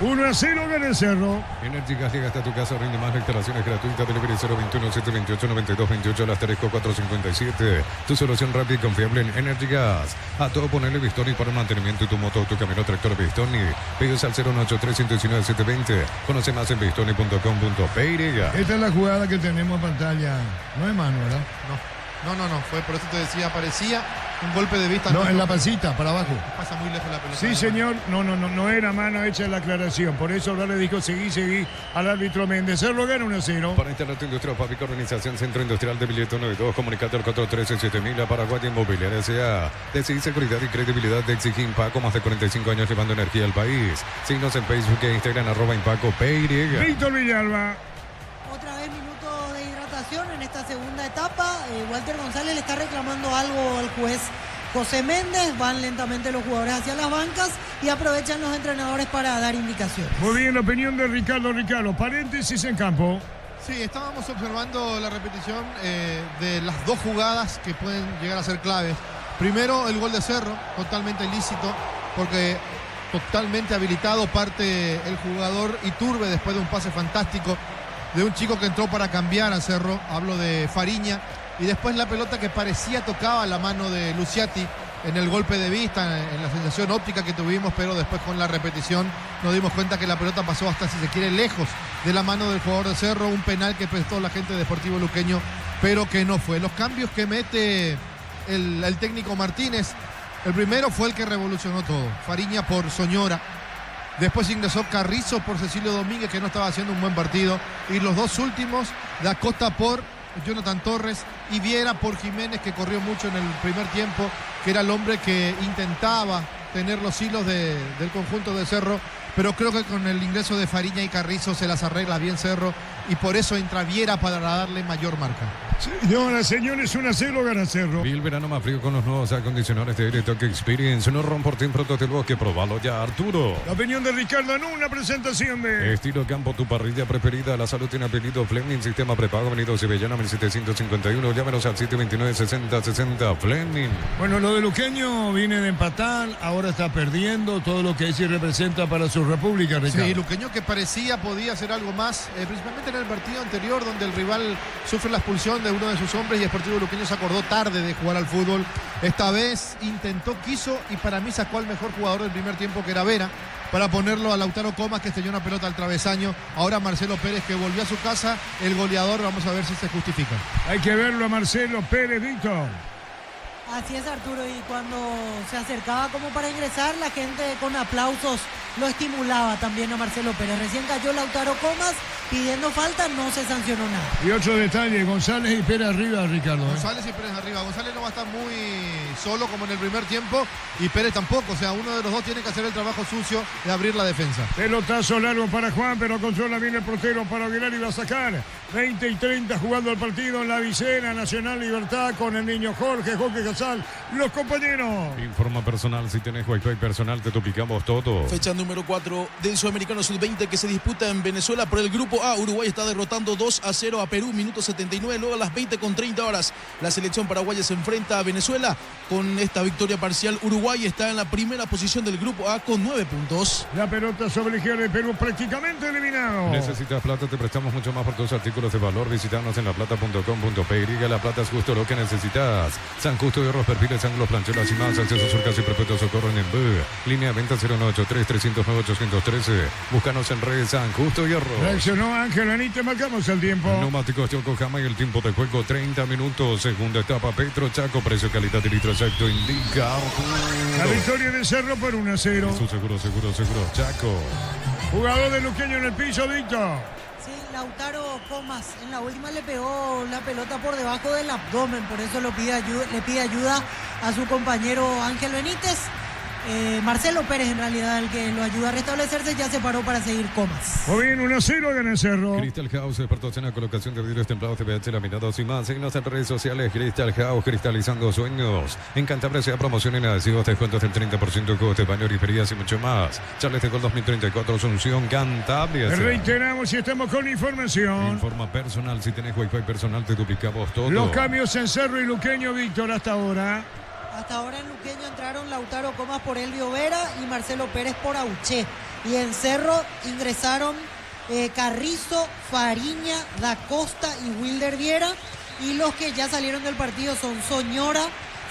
1-0 gana el Cerro. Energy Gas llega hasta tu casa, rinde más, la instalación es gratuita. Delivery 021-728-9228 a las 3-457. Tu solución rápida y confiable en Energy Gas. A todo ponerle Bistoni para el mantenimiento de tu moto o tu camino tractor Bistoni. Pedidos al 018-319-720. Conoce más en bistoni.com.py. Esta es la jugada que tenemos en pantalla. No es mano, ¿verdad? No, fue por eso te decía, parecía un golpe de vista. No, en la pancita, para abajo. Pasa muy lejos la pelota. Sí, señor. No era mano hecha la aclaración. Por eso ahora le dijo seguí al árbitro Méndez. Cerro gana 1-0. Para instalar tu industria, fábrica, organización, Centro Industrial de Billeto 92, comunicate al 413-7000 a Paraguay Inmobiliaria S.A. Decidí seguridad y credibilidad de Exigir Impaco, más de 45 años llevando energía al país. Síguenos en Facebook e Instagram, @ImpacoPY. Víctor Villalba. Otra vez minuto de hidratación en esta segunda etapa. Walter González le está reclamando algo al juez José Méndez. Van lentamente los jugadores hacia las bancas y aprovechan los entrenadores para dar indicaciones. Muy bien, la opinión de Ricardo. Paréntesis en campo. Sí, estábamos observando la repetición de las dos jugadas que pueden llegar a ser claves. Primero, el gol de Cerro, totalmente ilícito, porque totalmente habilitado parte el jugador Iturbe después de un pase fantástico de un chico que entró para cambiar a Cerro, hablo de Fariña, y después la pelota que parecía tocaba la mano de Luciati en el golpe de vista, en la sensación óptica que tuvimos, pero después con la repetición nos dimos cuenta que la pelota pasó hasta, si se quiere, lejos de la mano del jugador de Cerro, un penal que prestó la gente de Deportivo Luqueño, pero que no fue. Los cambios que mete el técnico Martínez, el primero fue el que revolucionó todo, Fariña por Soñora, Después ingresó Carrizo por Cecilio Domínguez, que no estaba haciendo un buen partido. Y los dos últimos, Da Costa por Jonathan Torres y Viera por Jiménez, que corrió mucho en el primer tiempo, que era el hombre que intentaba tener los hilos del conjunto de Cerro. Pero creo que con el ingreso de Fariña y Carrizo se las arregla bien Cerro y por eso entra Viera para darle mayor marca. Señoras, señores, 1-0 gana Cerro. Y el verano más frío con los nuevos acondicionadores de Aire Talk Experience. No rompo tiempos del bosque, probalo ya, Arturo. La opinión de Ricardo en una presentación de Estilo Campo, tu parrilla preferida. La salud tiene apellido Fleming, sistema prepago, Avenida Sevillana 1751. Llámenos al 729-6060 Fleming. Bueno, lo de Luqueño viene de empatar, ahora está perdiendo todo lo que es y representa para su república, Ricardo. Sí, Luqueño que parecía podía hacer algo más, principalmente en el partido anterior donde el rival sufre la expulsión de uno de sus hombres y Sportivo Luqueño se acordó tarde de jugar al fútbol. Esta vez intentó, quiso y para mí sacó al mejor jugador del primer tiempo, que era Vera, para ponerlo a Lautaro Comas, que estrelló una pelota al travesaño. Ahora Marcelo Pérez, que volvió a su casa, el goleador. Vamos a ver si se justifica. Hay que verlo a Marcelo Pérez, Víctor. Así es, Arturo, y cuando se acercaba como para ingresar, la gente con aplausos lo estimulaba también a Marcelo Pérez. Recién cayó Lautaro Comas pidiendo falta, no se sancionó nada. Y otro detalle, González y Pérez arriba, Ricardo. González y Pérez arriba. González no va a estar muy solo como en el primer tiempo y Pérez tampoco. O sea, uno de los dos tiene que hacer el trabajo sucio de abrir la defensa. Pelotazo largo para Juan, pero controla bien el portero para Aguilar y va a sacar. 20 y 30 jugando el partido en la Vicena, Nacional Libertad con el niño Jorge Casal, los compañeros. Informa personal, si tenés Wi-Fi personal te duplicamos todo. Fecha número 4 del Sudamericano Sub-20 que se disputa en Venezuela por el grupo A. Uruguay está derrotando 2-0 a Perú, minuto 79. Luego a las 20:30 horas la selección paraguaya se enfrenta a Venezuela. Con esta victoria parcial, Uruguay está en la primera posición del grupo A con 9 puntos. La pelota sobre el izquierdo de Perú prácticamente eliminado. Necesitas plata, te prestamos mucho más por tus artículos de valor. Visítanos en laplata.com.py. La plata es justo lo que necesitas. San Justo de Hierros, Perfiles, ángulos, plancheras y más. Acceso, surcas y perpetuo socorro en Embú. Línea de venta 093-309-813. Búscanos en redes San Justo Hierro. Reaccionó Ángel Benítez, marcamos el tiempo. Neumáticos Yokohama y el tiempo de juego 30 minutos. Segunda etapa Petro Chaco, precio, calidad y litro exacto indica. La victoria de Cerro por 1-0. Seguro, Chaco. Jugador de Luqueño en el piso, Víctor. Sí, Lautaro Comas en la última le pegó la pelota por debajo del abdomen, por eso le pide ayuda a su compañero Ángel Benítez. Marcelo Pérez en realidad el que lo ayuda a restablecerse, ya se paró para seguir Comas. Muy bien, 1-0 gana Cerro. Crystal House, expertos en la colocación de vidrios templados, TPH, laminados y más. Síguenos en redes sociales. Crystal House, cristalizando sueños. En Cantabria se da promoción en adhesivos, descuentos del 30%, juegos de baño, riferías y mucho más. Charles de Gol 2034, Asunción, Cantabria. Reiteramos y estamos con información. Informa personal, si tenés Wi-Fi personal te duplicamos todo. Los cambios en Cerro y Luqueño, Víctor, hasta ahora. Hasta ahora en Luqueño entraron Lautaro Comas por Elvio Vera y Marcelo Pérez por Auché. Y en Cerro ingresaron Carrizo, Fariña, Da Costa y Wilder Viera. Y los que ya salieron del partido son Soñora,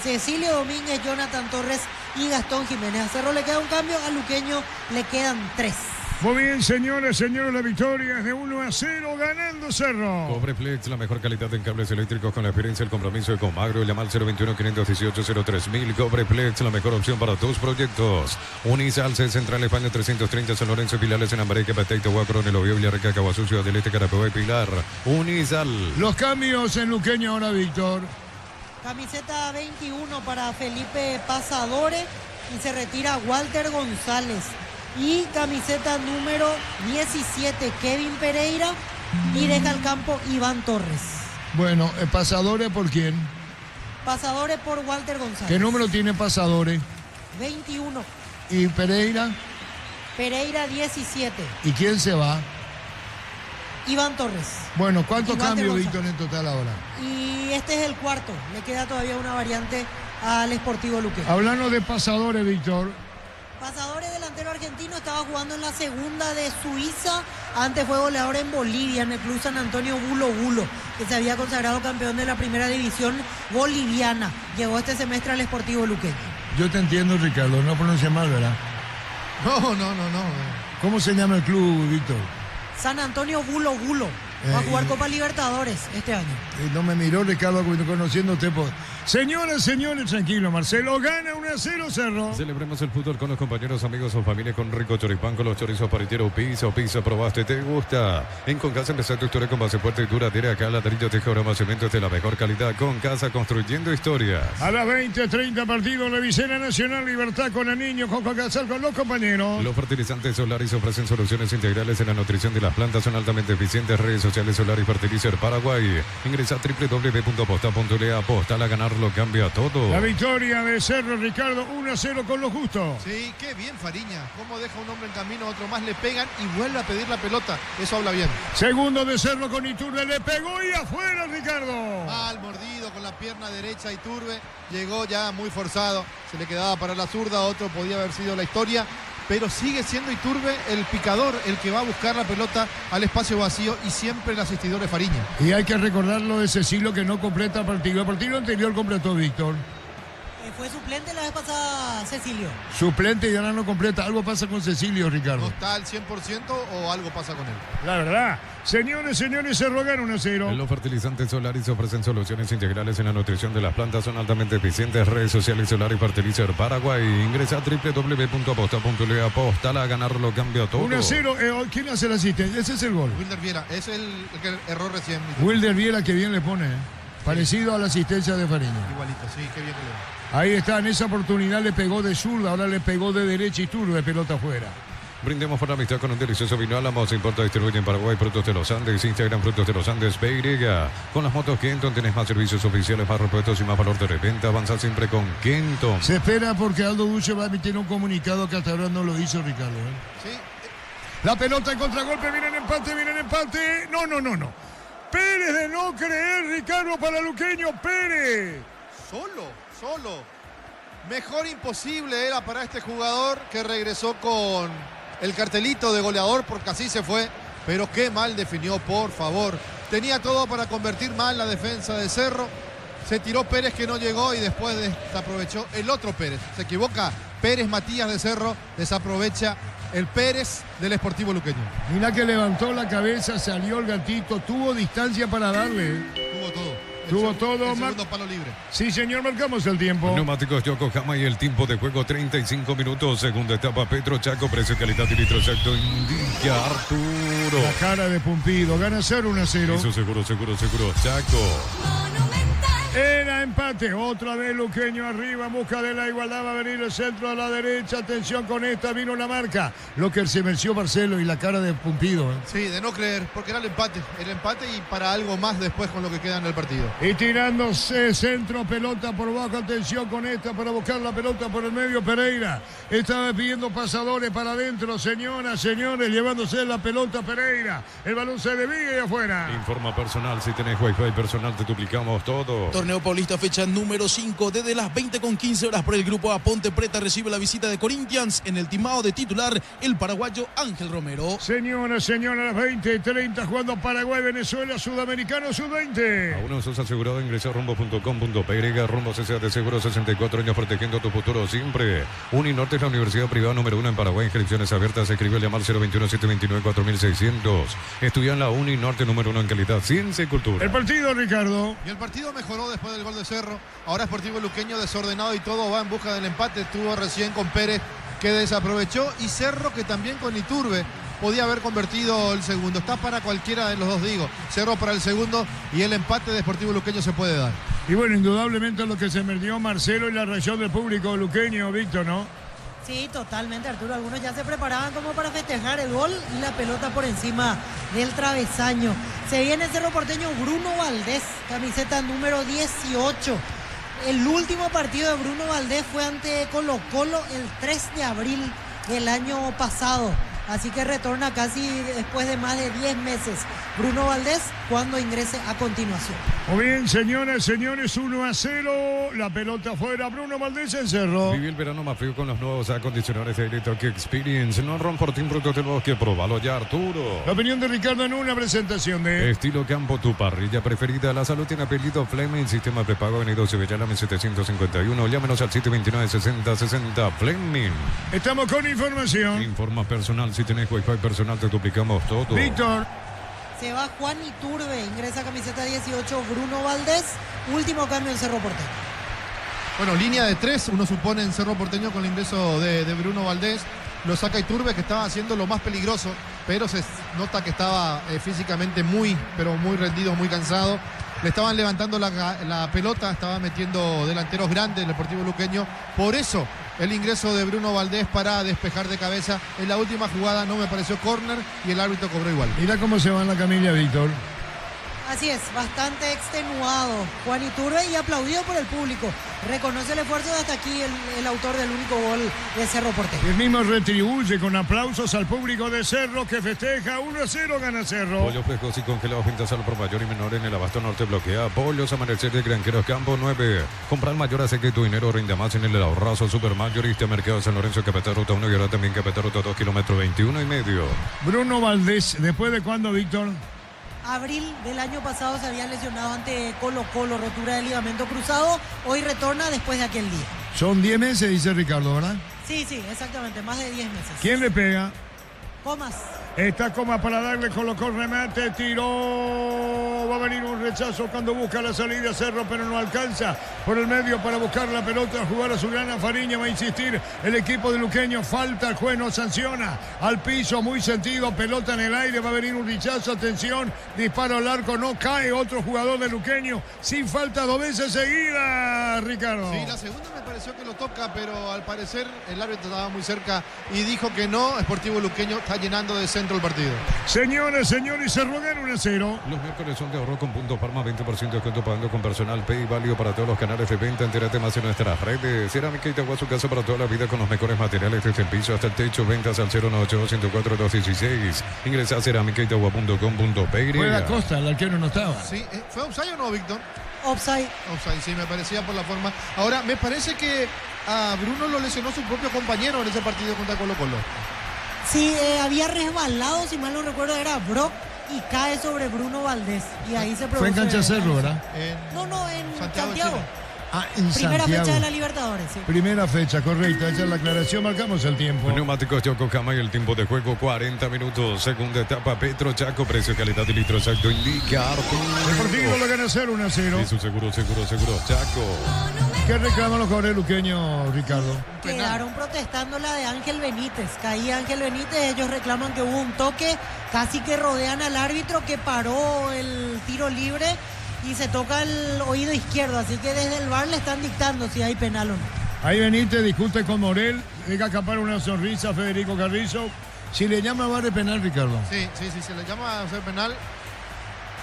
Cecilio Domínguez, Jonathan Torres y Gastón Jiménez. A Cerro le queda un cambio, a Luqueño le quedan 3. Muy bien, señores, la victoria es de 1-0 ganando Cerro. Cobreflex, la mejor calidad en cables eléctricos con la experiencia y el compromiso de Comagro. Llama al 021-518-03.000. Cobreflex, la mejor opción para tus proyectos. Unisal, Central España 330, San Lorenzo, Pilares, en América, Pateito, Huacro, en el Obvio, Villarreca, Caguazú, del Este, Carapeó y Pilar. Unisal. Los cambios en Luqueño ahora, Víctor. Camiseta 21 para Felipe Pasadore y se retira Walter González. Y camiseta número 17, Kevin Pereira, y deja el campo Iván Torres. Bueno, ¿Pasadores por quién? Pasadores por Walter González. ¿Qué número tiene Pasadores? 21. ¿Y Pereira? Pereira 17. ¿Y quién se va? Iván Torres. Bueno, ¿cuántos cambios, Víctor, en total ahora? Y este es el cuarto. Le queda todavía una variante al Sportivo Luqueño. Hablando de Pasadores, Víctor. Pasadores, delantero argentino, estaba jugando en la segunda de Suiza. Antes fue goleador en Bolivia, en el club San Antonio Bulo Bulo, que se había consagrado campeón de la primera división boliviana. Llegó este semestre al Sportivo Luqueño. Yo te entiendo, Ricardo, no pronuncia mal, ¿verdad? No. ¿Cómo se llama el club, Víctor? San Antonio Bulo Bulo. Va a jugar Copa Libertadores este año. No me miró Ricardo conociéndote. Señoras, señores, tranquilo, Marcelo. Gana 1-0 Cerro. Celebremos el fútbol con los compañeros, amigos o familia con rico choripán, con los chorizos paritero, pizza, probaste, te gusta. En Concasa empezar tu historia con base fuerte y duradera. Acá ladrillo, teja, más cementos de la mejor calidad. Concasa, construyendo historias. A las 20:30 partido, la Vicena Nacional, Libertad con el niño, con Concasa, con los compañeros. Los fertilizantes Solaris ofrecen soluciones integrales en la nutrición de las plantas, son altamente eficientes. Redes sociales Solaris Fertilizer Paraguay. Ingresa a www.posta.le. Apostar a ganar lo cambia todo. La victoria de Cerro, Ricardo, 1-0 con los justos. Sí, qué bien Fariña. Cómo deja un hombre en camino, otro más le pegan y vuelve a pedir la pelota. Eso habla bien. Segundo de Cerro con Iturbe, le pegó y afuera, Ricardo. Mal mordido con la pierna derecha Iturbe. Llegó ya muy forzado. Se le quedaba para la zurda, otro podía haber sido la historia. Pero sigue siendo Iturbe el picador, el que va a buscar la pelota al espacio vacío y siempre el asistidor es Fariña. Y hay que recordar lo de Cecilio que no completa el partido. El partido anterior completó Víctor. Fue suplente la vez pasada Cecilio. Suplente y ahora no completa. Algo pasa con Cecilio, Ricardo. ¿No está al 100% o algo pasa con él? La verdad. Señores, se rogan 1-0. Los fertilizantes Solaris ofrecen soluciones integrales en la nutrición de las plantas, son altamente eficientes. Redes sociales Solaris Fertilizer Paraguay. Ingresa a www.aposta.le. Apostar a ganar lo cambia todo. 1-0. ¿Quién hace la asistencia? Ese es el gol. Wilder Viera, es el que erró recién. Wilder Viera, que bien le pone. Parecido a la asistencia de Fariña. Igualito, sí, qué bien que le va. Ahí está, en esa oportunidad le pegó de zurda, ahora le pegó de derecha y Iturbe, pelota afuera. Brindemos por la amistad con un delicioso vino Álamos. Importa, distribuye en Paraguay Frutos de los Andes. Instagram Frutos de los Andes PY. Con las motos Kenton tenés más servicios oficiales, más repuestos y más valor de reventa. Avanza siempre con Kenton. Se espera porque Aldo Duce va a emitir un comunicado que hasta ahora no lo hizo, Ricardo. Sí. La pelota en contragolpe, viene en empate. No. Pérez de no creer, Ricardo, para Luqueño. Pérez. Solo. Mejor imposible era para este jugador que regresó con el cartelito de goleador porque así se fue. Pero qué mal definió, por favor. Tenía todo para convertir mal la defensa de Cerro. Se tiró Pérez que no llegó y después desaprovechó el otro Pérez. Se equivoca Pérez Matías de Cerro, desaprovecha el Pérez del Sportivo Luqueño. Mira que levantó la cabeza, salió el gatito, tuvo distancia para darle. Tuvo todo. El segundo palo libre. Sí, señor, marcamos el tiempo. Neumáticos Yokohama y el tiempo de juego 35 minutos. Segunda etapa Petro Chaco, precio, calidad y litro exacto. Indica Arturo. La cara de Pumpido, gana 0-1-0. Eso seguro, Chaco. Era empate, otra vez Luqueño arriba en busca de la igualdad, va a venir el centro a la derecha, atención con esta, vino la marca, lo que se venció Marcelo y la cara de Pumpido. Sí, de no creer, porque era el empate y para algo más después con lo que queda en el partido. Y tirándose centro, pelota por bajo, atención con esta para buscar la pelota por el medio Pereira, estaba pidiendo pasadores para adentro, señoras, señores, llevándose la pelota Pereira, el balón se desvía y afuera. Informa personal, si tenés Wi-Fi personal te duplicamos todo. Torneo Paulista, fecha número 5, desde las 20:15 por el grupo A. Ponte Preta recibe la visita de Corinthians en el timao de titular el paraguayo Ángel Romero. Señoras, las 20:30 jugando Paraguay, Venezuela, Sudamericano, Sub-20. Aún no sos asegurado, ingresa a rumbo.com.py. Rumbo CCA de Seguro, 64 años protegiendo tu futuro siempre. Uninorte es la universidad privada número 1 en Paraguay. Inscripciones abiertas. Escribe al llamar 021-729-4600. Estudia en la Uninorte número 1 en calidad, ciencia y cultura. El partido, Ricardo. Y el partido mejoró después del gol de Cerro. Ahora Sportivo Luqueño desordenado y todo va en busca del empate. Estuvo recién con Pérez que desaprovechó y Cerro que también con Iturbe podía haber convertido el segundo. Está para cualquiera de los dos, digo. Cerro para el segundo y el empate de Sportivo Luqueño se puede dar. Y bueno, indudablemente lo que se perdió Marcelo y la reacción del público luqueño, Víctor, ¿no? Sí, totalmente, Arturo. Algunos ya se preparaban como para festejar el gol y la pelota por encima del travesaño. Se viene el Cerro Porteño Bruno Valdés, camiseta número 18. El último partido de Bruno Valdés fue ante Colo-Colo el 3 de abril del año pasado. Así que retorna casi después de más de 10 meses Bruno Valdés cuando ingrese a continuación. Muy bien, señoras, señores, 1-0. La pelota afuera, Bruno Valdés en Cerro. Vive el verano más frío con los nuevos acondicionadores de Electric Experience. No Ron-Fortin Productos del Bosque, probalo ya, Arturo. La opinión de Ricardo en una presentación de Estilo Campo, tu parrilla preferida. La salud tiene apellido Fleming. Sistema prepago Avenida Sevillana 1751. Llámenos al 729-6060 Fleming. Estamos con información. Informa personal. Si tenés Wi-Fi personal te duplicamos todo. Víctor. Se va Juan Iturbe, ingresa camiseta 18 Bruno Valdés. Último cambio en Cerro Porteño. Bueno, línea de 3, uno supone en Cerro Porteño con el ingreso de Bruno Valdés. Lo saca Iturbe, que estaba haciendo lo más peligroso, pero se nota que estaba físicamente muy rendido, muy cansado. Le estaban levantando la pelota, estaba metiendo delanteros grandes el Deportivo Luqueño. Por eso el ingreso de Bruno Valdés para despejar de cabeza. En la última jugada no me pareció córner y el árbitro cobró igual. Mira cómo se va en la camilla, Víctor. Así es, bastante extenuado Juan Iturbe y aplaudido por el público. Reconoce el esfuerzo de hasta aquí el autor del único gol de Cerro Porteño. El mismo retribuye con aplausos al público de Cerro que festeja 1-0, gana Cerro. Pollos frescos y congelados ventas al por mayor y menor en el Abasto Norte bloquea. Pollos Amanecer de Granjeros Campo 9. Comprar mayor hace que tu dinero rinda más en el ahorrazo supermayorista Mercado San Lorenzo, Capital Ruta 1 y ahora también Capital Ruta 2, kilómetro 21,5. Bruno Valdés, ¿después de cuándo, Víctor? Abril del año pasado se había lesionado ante Colo Colo, rotura de ligamento cruzado. Hoy retorna después de aquel día. Son 10 meses, dice Ricardo, ¿verdad? Sí, exactamente, más de 10 meses. ¿Quién le pega? Comas. Está Comas para darle, colocó el remate, tiró. Va a venir un rechazo cuando busca la salida Cerro, pero no alcanza por el medio para buscar la pelota, jugar a su grana. Fariña va a insistir el equipo de Luqueño. Falta, el juez no sanciona. Al piso, muy sentido, pelota en el aire. Va a venir un rechazo, atención. Disparo al arco, no cae otro jugador de Luqueño. Sin falta 2 veces seguidas, Ricardo. Sí, la segunda me pareció que lo toca, pero al parecer el árbitro estaba muy cerca y dijo que no. Sportivo Luqueño está llenando de centro el partido. Señores, se rogan 1-0. Los miércoles son de ahorro con Punto Parma, 20% de descuento pagando con personal Pay, válido para todos los canales de venta. Entérate más en nuestras redes. Cerámica Itagua, su casa para toda la vida con los mejores materiales desde el piso hasta el techo. Ventas al 098-104-216. Ingresa a cerámicaitagua.com.pe. Fue la Costa, el arquero no estaba. Sí, ¿fue offside o no, Víctor? Offside. Offside, sí, me parecía por la forma. Ahora, me parece que a Bruno lo lesionó su propio compañero en ese partido contra Colo Colo. Sí, había resbalado, si mal no recuerdo, era Brock y cae sobre Bruno Valdés. Y ahí se produce. Fue en Cancha Cerro, ¿verdad? No, en Santiago. Santiago. Ah, en Primera Santiago. fecha de la Libertadores, sí. Primera fecha, correcto. Esa es la aclaración. Marcamos el tiempo. Neumáticos Yokohama y el tiempo de juego 40 minutos. Segunda etapa Petro Chaco. Precio, calidad y litro exacto indica Deportivo lo gana 0-1-0. Eso seguro Chaco. ¿Qué reclaman los jugadores luqueños, Ricardo? Quedaron protestando la de Ángel Benítez. Caía Ángel Benítez, ellos reclaman que hubo un toque, casi que rodean al árbitro que paró el tiro libre y se toca el oído izquierdo, así que desde el VAR le están dictando si hay penal o no. Ahí Benítez discute con Morel, deja escapar una sonrisa a Federico Carrizo. Si le llama VAR de penal, Ricardo. Sí, se le llama a hacer penal.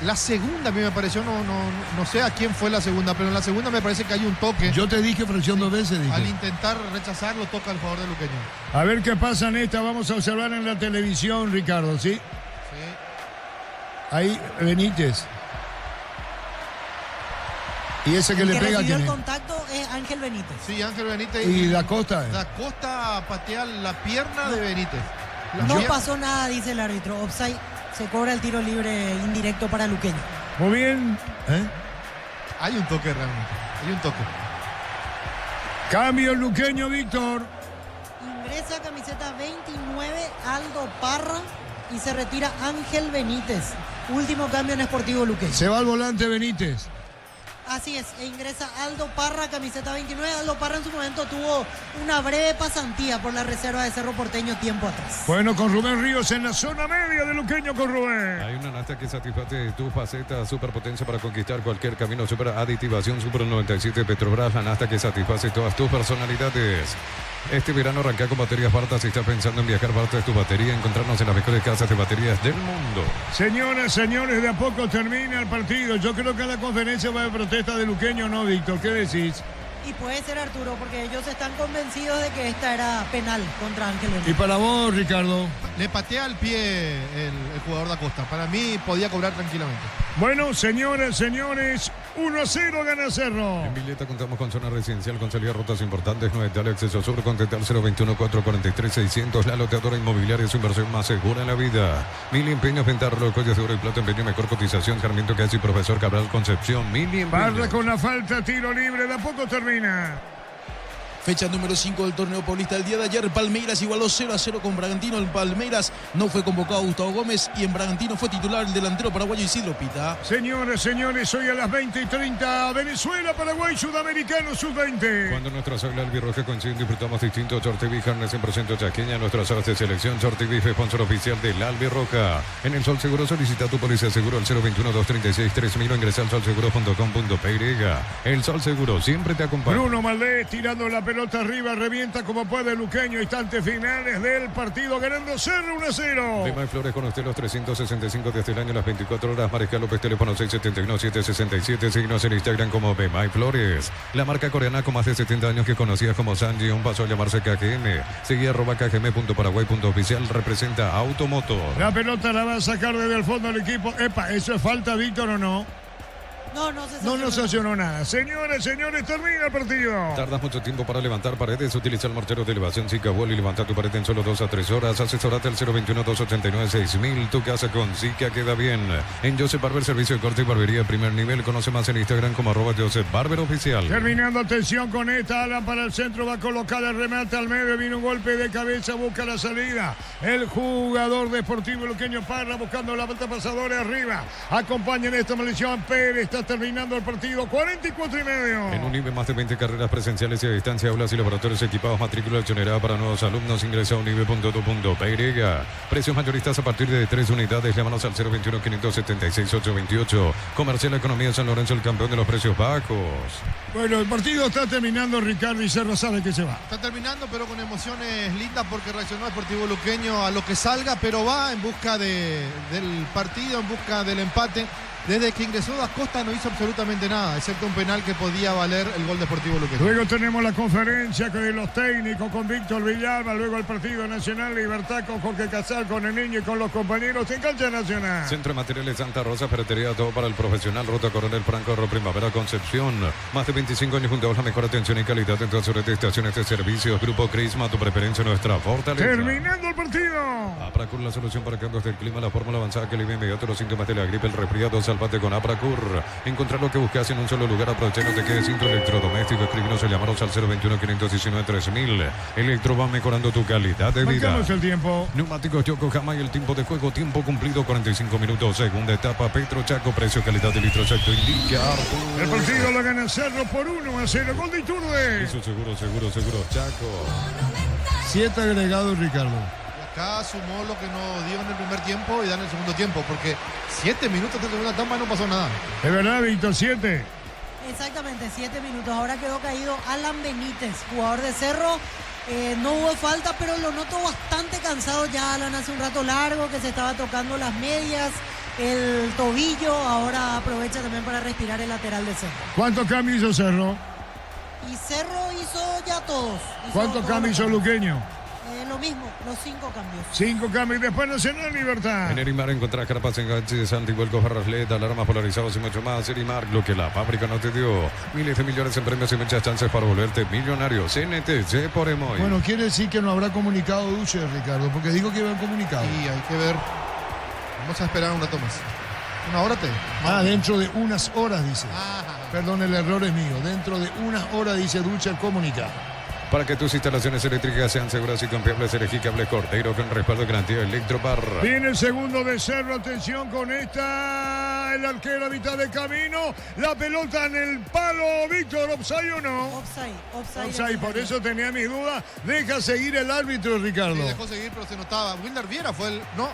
La segunda a mí me pareció, no sé a quién fue la segunda, pero en la segunda me parece que hay un toque. Yo te dije fracción 2 veces, dije. Al intentar rechazarlo, toca el jugador de Luqueño. A ver qué pasa en esta, vamos a observar en la televisión, Ricardo, ¿sí? Sí. Ahí Benítez. Y ese que El le que pega recibió ¿quién el es? contacto es Ángel Benítez. Sí, Ángel Benítez. Y Da Costa. Da Costa patea la pierna de Benítez. No pasó nada, dice el árbitro. Offside, se cobra el tiro libre indirecto para Luqueño. Muy bien. Hay un toque realmente. Hay un toque. Cambio luqueño, Víctor. Ingresa camiseta 29 Aldo Parra y se retira Ángel Benítez. Último cambio en Sportivo Luqueño. Se va al volante Benítez. Así es, e ingresa Aldo Parra, camiseta 29. Aldo Parra en su momento tuvo una breve pasantía por la reserva de Cerro Porteño tiempo atrás. Bueno, con Rubén Ríos en la zona media de luqueño con Rubén. Hay una nata que satisface tu faceta, superpotencia para conquistar cualquier camino, super aditivación, Super 97 Petrobras, la nata que satisface todas tus personalidades. Este verano arranca con baterías Barta. Si estás pensando en viajar, Barta es tu batería. Encontrarnos en las mejores casas de baterías del mundo. Señoras, señores, de a poco termina el partido. Yo creo que a la conferencia va a haber protesta de luqueño, ¿no, Víctor? ¿Qué decís? Y puede ser, Arturo, porque ellos están convencidos de que esta era penal contra Ángel Benítez. Y para vos, Ricardo. Le patea al pie el jugador da Costa. Para mí podía cobrar tranquilamente. Bueno, señoras, señores, 1-0 gana Cerro. En Villeta contamos con zona residencial con salida a rutas importantes. No es dale acceso sur. Contactar 021-443-600. La loteadora inmobiliaria es su inversión más segura en la vida. Mili Empeños, Venta, Joyas de Oro y Plata, Empeño, mejor cotización. Sarmiento Casi, Profesor Cabral, Concepción. Mili Empeños. Barra con la falta, tiro libre, de a poco termina. Fecha número 5 del torneo paulista. El día de ayer Palmeiras igualó 0-0 con Bragantino. En Palmeiras no fue convocado Gustavo Gómez y en Bragantino fue titular el delantero paraguayo Isidro Pita. Señores, hoy a las 20:30, Venezuela, Paraguay, Sudamericano, Sub-20. Cuando nuestras águilas albirrojas coinciden, disfrutamos distintos. Shorty Carnes en presento chaqueña, nuestras aves de selección. Shorty Beef, sponsor oficial del albirroja. En el Sol Seguro solicita tu póliza seguro al 021-236-3000 o ingresa al solseguro.com.py. El Sol Seguro siempre te acompaña. Bruno Maldés tirando la pelota arriba, revienta como puede Luqueño. Instantes finales del partido, ganando 0-1-0. Bemay Flores con usted los 365 días del año, las 24 horas. Mariscal López, teléfono 671-767. Síguenos en Instagram como Bemay Flores. La marca coreana con más de 70 años que conocías como Sanji, un paso a llamarse KGM. Seguí @kgm.paraguay.oficial, representa Automotor. La pelota la va a sacar desde el fondo del equipo. Epa, ¿eso es falta, Víctor, o no? No sancionó nada. Señores, termina el partido. Tardas mucho tiempo para levantar paredes. Utiliza el mortero de elevación Zika Wall y levanta tu pared en solo 2 a 3 horas. Asesorate al 021-289-6000. Tu casa con Zika queda bien. En Joseph Barber, servicio de corte y barbería de primer nivel. Conoce más en Instagram como @Joseph Barber Oficial. Terminando, atención con esta. Alan para el centro, va a colocar el remate al medio. Viene un golpe de cabeza, busca la salida. El jugador deportivo Luqueño Parra buscando la vuelta pasadora arriba. Acompaña en esta maldición Pérez. Está terminando el partido, 44:30. En UNIBE, más de 20 carreras presenciales y a distancia, aulas y laboratorios equipados, matrícula exonerada para nuevos alumnos. Ingresa a unibe.edu.py. Precios mayoristas a partir de 3 unidades. Llámanos al 021-576-828. Comercial Economía San Lorenzo, el campeón de los precios bajos. Bueno, el partido está terminando, Ricardo, y Cerro sabe que se va. Está terminando, pero con emociones lindas porque reaccionó el Deportivo Luqueño a lo que salga, pero va en busca del partido, en busca del empate. Desde que ingresó Da Costa no hizo absolutamente nada, excepto un penal que podía valer el gol Deportivo Luqueño. Luego tenemos la conferencia con los técnicos, con Víctor Villalba, luego el partido Nacional Libertad con Jorge Casal, con el niño y con los compañeros en cancha nacional. Centro de Materiales Santa Rosa, ferretería, todo para el profesional. Ruta Coronel Franco, Primavera, Concepción. Más de 25 años junto a la mejor atención y calidad en todas sus estaciones de servicios. Grupo Crisma, tu preferencia, nuestra fortaleza. Terminando el partido. Apracur, la solución para cambios del clima, la fórmula avanzada que alivia inmediato los síntomas de la gripe, el resfriado. Salvate con Apracur. Encontrar lo que buscas en un solo lugar. Aprovecha, no te quedes sin tu electrodoméstico. Escríbenos o llamaros al 021-519-3000. Electro va mejorando tu calidad de vida. Marcamos el tiempo. Neumáticos Yokohama y el tiempo de juego. Tiempo cumplido, 45 minutos. Segunda etapa, Petro Chaco. Precio, calidad de litro exacto. Indica Artur. El partido lo gana Cerro por 1-0. Gol de Iturbe. Eso seguro, Chaco. 7 agregados, Ricardo. Acá sumó lo que no dio en el primer tiempo y dan en el segundo tiempo, porque 7 minutos de segunda etapa y no pasó nada. Es verdad, Víctor, 7. Exactamente, 7 minutos. Ahora quedó caído Alan Benítez, jugador de Cerro. No hubo falta, pero lo noto bastante cansado ya Alan hace un rato largo, que se estaba tocando las medias, el tobillo. Ahora aprovecha también para respirar el lateral de Cerro. ¿Cuántos cambios hizo Cerro? Y Cerro hizo ya todos. ¿Cuántos cambios hizo Luqueño? Lo mismo, los 5 cambios. 5 cambios. Después Nacional Libertad. En Erimar encontrás carpas, enganches, antivuelcos, barras LED, alarmas polarizados y mucho más. Erimar, lo que la fábrica no te dio. Miles de millones en premios y muchas chances para volverte millonario. CNTC por Emoy. Bueno, quiere decir que no habrá comunicado Duche, Ricardo, porque dijo que iba a comunicado. Y hay que ver. Vamos a esperar un rato más. ¿Una hora dentro de unas horas, dice. Ajá. Perdón, el error es mío. Dentro de unas horas, dice Duche, el comunicado. Para que tus instalaciones eléctricas sean seguras y confiables, elegí Cable Cordeiro con respaldo de garantía Electropar. Viene el segundo de Cerro, atención con esta, el arquero a mitad de camino, la pelota en el palo, Víctor, ¿offside o no? Offside, por eso tenía mis dudas, deja seguir el árbitro, Ricardo. Sí, dejó seguir, pero se notaba. Wilder Viera fue el, ¿no?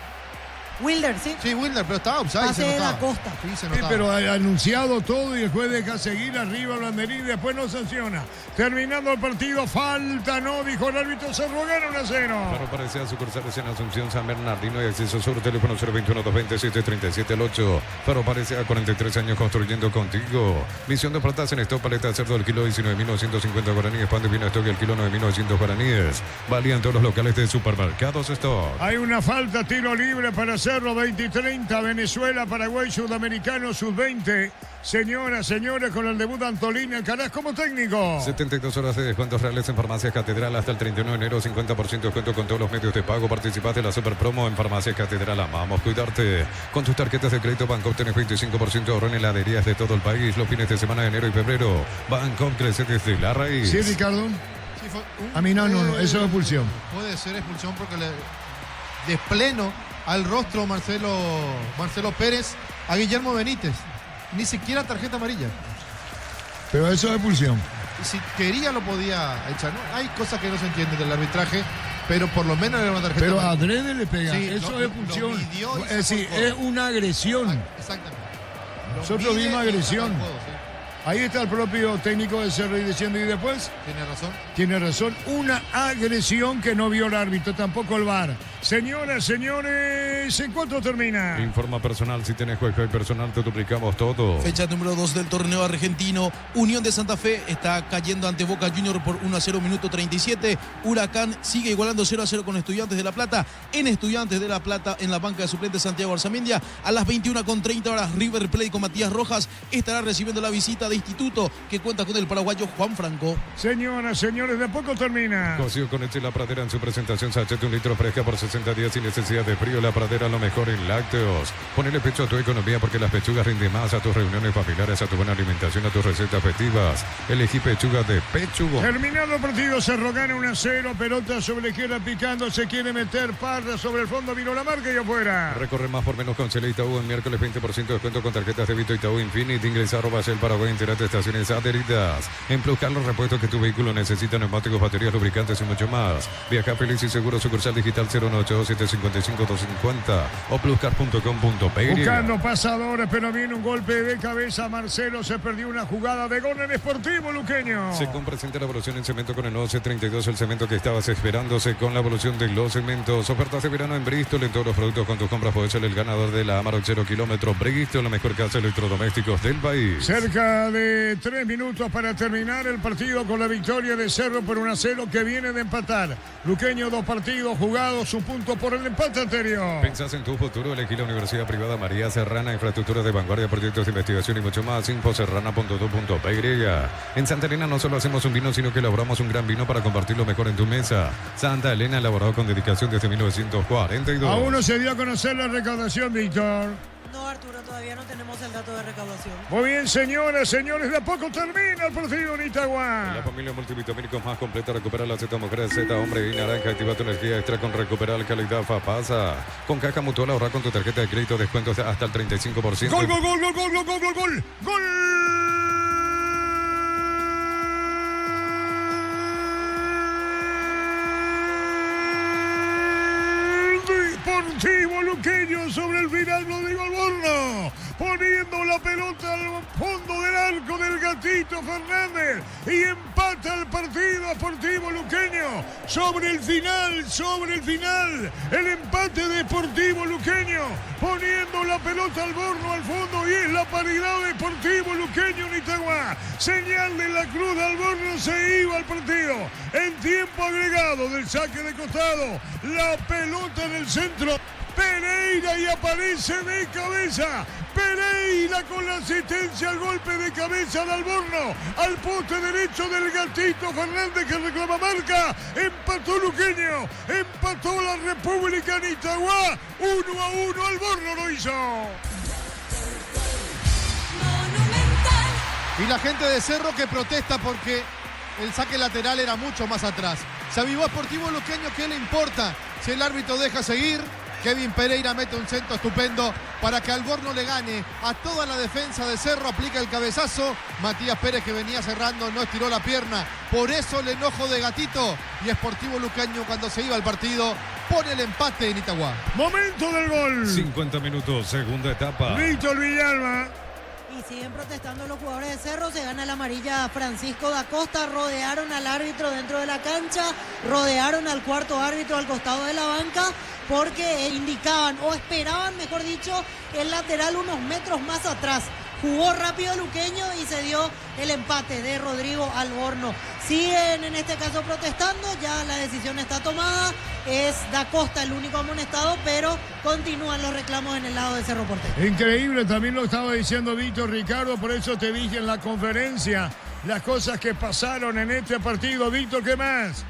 Wilder, sí. Sí, Wilder, pero estaba offside. Pase de la Costa. Sí, se Sí, notaba. pero ha anunciado todo y el juez deja seguir arriba Blanderí y después no sanciona. Terminando el partido, falta, no, dijo el árbitro, Cerro gana 1-0. Para parecer sucursales en Asunción, San Bernardino y Acceso Sur, teléfono 021-227-37-8. Faro parece a 43 años construyendo contigo. Misión de ofertas en stock, paleta de cerdo, el kilo 19.950 guaraníes, pan de vino stock, el kilo 9.900 guaraníes. Valían todos los locales de supermercados stock. Hay una falta, tiro libre para Cerro, 20-30, Venezuela, Paraguay, Sudamericano, Sub-20. Señoras, señores, con el debut de Antolín Alcaraz como técnico. 72 horas de descuentos reales en Farmacias Catedral hasta el 31 de enero, 50% de descuento con todos los medios de pago. Participás de la super promo en Farmacias Catedral. Amamos cuidarte. Con tus tarjetas de crédito Bancopp tenés 25% de ahorro en heladerías de todo el país. Los fines de semana de enero y febrero. Bancopp crece desde la raíz. Sí, Ricardo. A mí no, eso es expulsión. Puede ser expulsión porque le despleno al rostro Marcelo Pérez a Guillermo Benítez. Ni siquiera tarjeta amarilla. Pero eso es expulsión. Y si quería lo podía echar. ¿No? Hay cosas que no se entienden del arbitraje, pero por lo menos era una tarjeta Pero amarilla. adrede le pega. Sí, Eso es expulsión. midió y Es decir, sacó el es una agresión. Exactamente. Nosotros mide vimos y agresión. saca el codo, sí. Ahí está el propio técnico de Cerro y diciendo, y después Tiene razón. tiene razón, una agresión que no vio el árbitro, tampoco el VAR. Señoras, señores, ¿en cuánto termina? Informa personal, si tenés juego personal te duplicamos todo. Fecha número 2 del torneo argentino. Unión de Santa Fe está cayendo ante Boca Junior por 1-0, minuto 37. Huracán sigue igualando 0-0 con Estudiantes de La Plata. En Estudiantes de La Plata, en la banca de suplentes Santiago Arzamendia. A las 21:30 horas, River Plate con Matías Rojas estará recibiendo la visita de Instituto, que cuenta con el paraguayo Juan Franco. Señoras, señores, ¿de poco termina? Cocido con leche La Pradera en su presentación, sachet de 1 litro fresca por 60 días sin necesidad de frío. La Pradera, lo mejor en lácteos. Ponele pecho a tu economía porque las pechugas rinden más, a tus reuniones familiares, a tu buena alimentación, a tus recetas festivas. Elegí pechugas de Pechugo. Terminado el partido, Cerro gana 1-0, pelota sobre la izquierda picando, se quiere meter Parra sobre el fondo, vino la marca y afuera. Recorre más por menos con Cele Itaú en miércoles 20% de descuento con tarjetas de débito Itaú Infinite. Ingresa @el Paraguay, entérate, estaciones adheridas. En Pluscar, los repuestos que tu vehículo necesita, neumáticos, baterías, lubricantes y mucho más. Viaja feliz y seguro, sucursal digital 0982755-250 o pluscar.com.pe. Buscando pasadores, pero viene un golpe de cabeza. Marcelo se perdió una jugada de gol en Sportivo Luqueño. Se presenta la evolución en cemento con el 1132, el cemento que estabas esperándose con la evolución de los cementos. Ofertas de verano en Bristol, en todos los productos con tus compras puedes ser el ganador de la Amarok 0 kilómetros. Bristol, la mejor casa de electrodomésticos del país. Cerca de 3 minutos para terminar el partido con la victoria de Cerro por 1-0 que viene de empatar. Luqueño, 2 partidos jugados, 1 punto por el empate anterior. ¿Pensás en tu futuro? Elegí la Universidad Privada María Serrana, infraestructura de vanguardia, proyectos de investigación y mucho más. Infoserrana.2.py. En Santa Elena no solo hacemos un vino, sino que elaboramos un gran vino para compartirlo mejor en tu mesa. Santa Elena, elaborado con dedicación desde 1942. Aún no se dio a conocer la recaudación, Víctor. No, Arturo, todavía no tenemos el dato de recaudación. Muy bien, señoras, señores, de a poco termina el partido en Itagua. La familia multivitamínicos más completa, recupera la Z Mujer, Z Hombre y Naranja, activa tu energía extra con Recuperar Calidad Fapasa. Con Caja Mutual, ahorra con tu tarjeta de crédito, descuentos hasta el 35%. ¡Gol, gol, gol, gol, gol, gol, gol, gol, gol! ¡Gol! Deportivo Luqueño sobre el final, Rodrigo Alborno, poniendo la pelota al fondo del arco del Gatito Fernández y empata el partido Deportivo Luqueño sobre el final, el empate de Deportivo Luqueño, poniendo la pelota al Borno al fondo y es la paridad de Deportivo Luqueño en Itagua. Señal de la Cruz de Alborno, se iba al partido en tiempo agregado del saque de costado, la pelota en el centro, Pereira y aparece de cabeza. Pereira con la asistencia al golpe de cabeza de Alborno al poste derecho del Gatito Fernández que reclama marca. Empató Luqueño, empató la República en Itagua. 1-1, Alborno lo hizo. Y la gente de Cerro que protesta porque el saque lateral era mucho más atrás. Se avivó Sportivo Luqueño, ¿qué le importa? Si el árbitro deja seguir, Kevin Pereira mete un centro estupendo para que Alborno le gane a toda la defensa de Cerro, aplica el cabezazo. Matías Pérez, que venía cerrando, no estiró la pierna. Por eso el enojo de Gatito. Y Sportivo Luqueño, cuando se iba al partido, pone el empate en Itagua. Momento del gol. 50 minutos, segunda etapa. Víctor Villalba. Y siguen protestando los jugadores de Cerro. Se gana la amarilla Francisco da Costa. Rodearon al árbitro dentro de la cancha. Rodearon al cuarto árbitro al costado de la banca. Porque indicaban, o esperaban, mejor dicho, el lateral unos metros más atrás. Jugó rápido Luqueño y se dio el empate de Rodrigo Alborno. Siguen en este caso protestando, ya la decisión está tomada. Es da Costa el único amonestado, pero continúan los reclamos en el lado de Cerro Porteño. Increíble, también lo estaba diciendo Víctor Ricardo, por eso te dije en la conferencia las cosas que pasaron en este partido. Víctor, ¿qué más?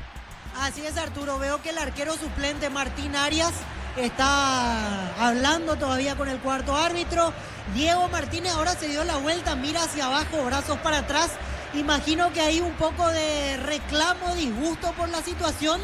Así es, Arturo, veo que el arquero suplente Martín Arias está hablando todavía con el cuarto árbitro. Diego Martínez ahora se dio la vuelta, mira hacia abajo, brazos para atrás Imagino que hay un poco de reclamo, disgusto por la situación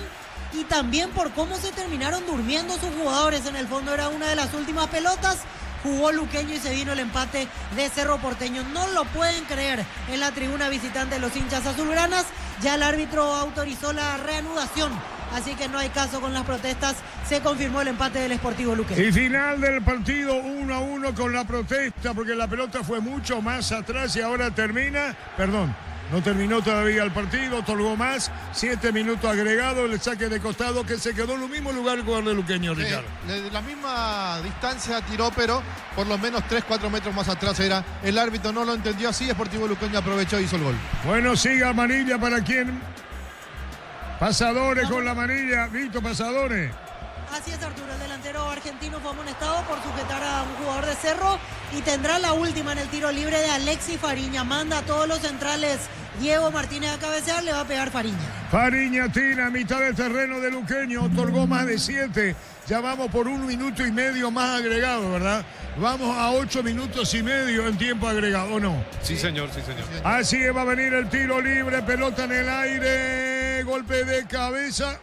y también por cómo se terminaron durmiendo sus jugadores. En el fondo era una de las últimas pelotas. Jugó Luqueño y se vino el empate de Cerro Porteño. No lo pueden creer en la tribuna visitante de los hinchas azulgranas. Ya el árbitro autorizó la reanudación, así que no hay caso con las protestas. Se confirmó el empate del Sportivo Luqueño. Y final del partido 1-1 con la protesta, porque la pelota fue mucho más atrás y ahora termina. Perdón, no terminó todavía el partido, otorgó más. 7 minutos agregados, el saque de costado que se quedó en el mismo lugar el jugador de Luqueño, Ricardo. De la misma distancia tiró, pero por lo menos 3-4 metros más atrás era. El árbitro no lo entendió así, Sportivo Luqueño aprovechó y hizo el gol. Bueno, sigue amarilla para quién. Pasadores con la amarilla, Vito, Pasadores. Así es, Arturo, el delantero argentino fue amonestado por sujetar a un jugador de Cerro y tendrá la última en el tiro libre de Alexis Fariña. Manda a todos los centrales Diego Martínez a cabecear, le va a pegar Fariña. Fariña tira a mitad del terreno de Luqueño, otorgó más de 7. Ya vamos por 1 minuto y medio más agregado, ¿verdad? Vamos a 8 minutos y medio en tiempo agregado, ¿o no? Sí, señor, sí, señor. Así va a venir el tiro libre, pelota en el aire, golpe de cabeza.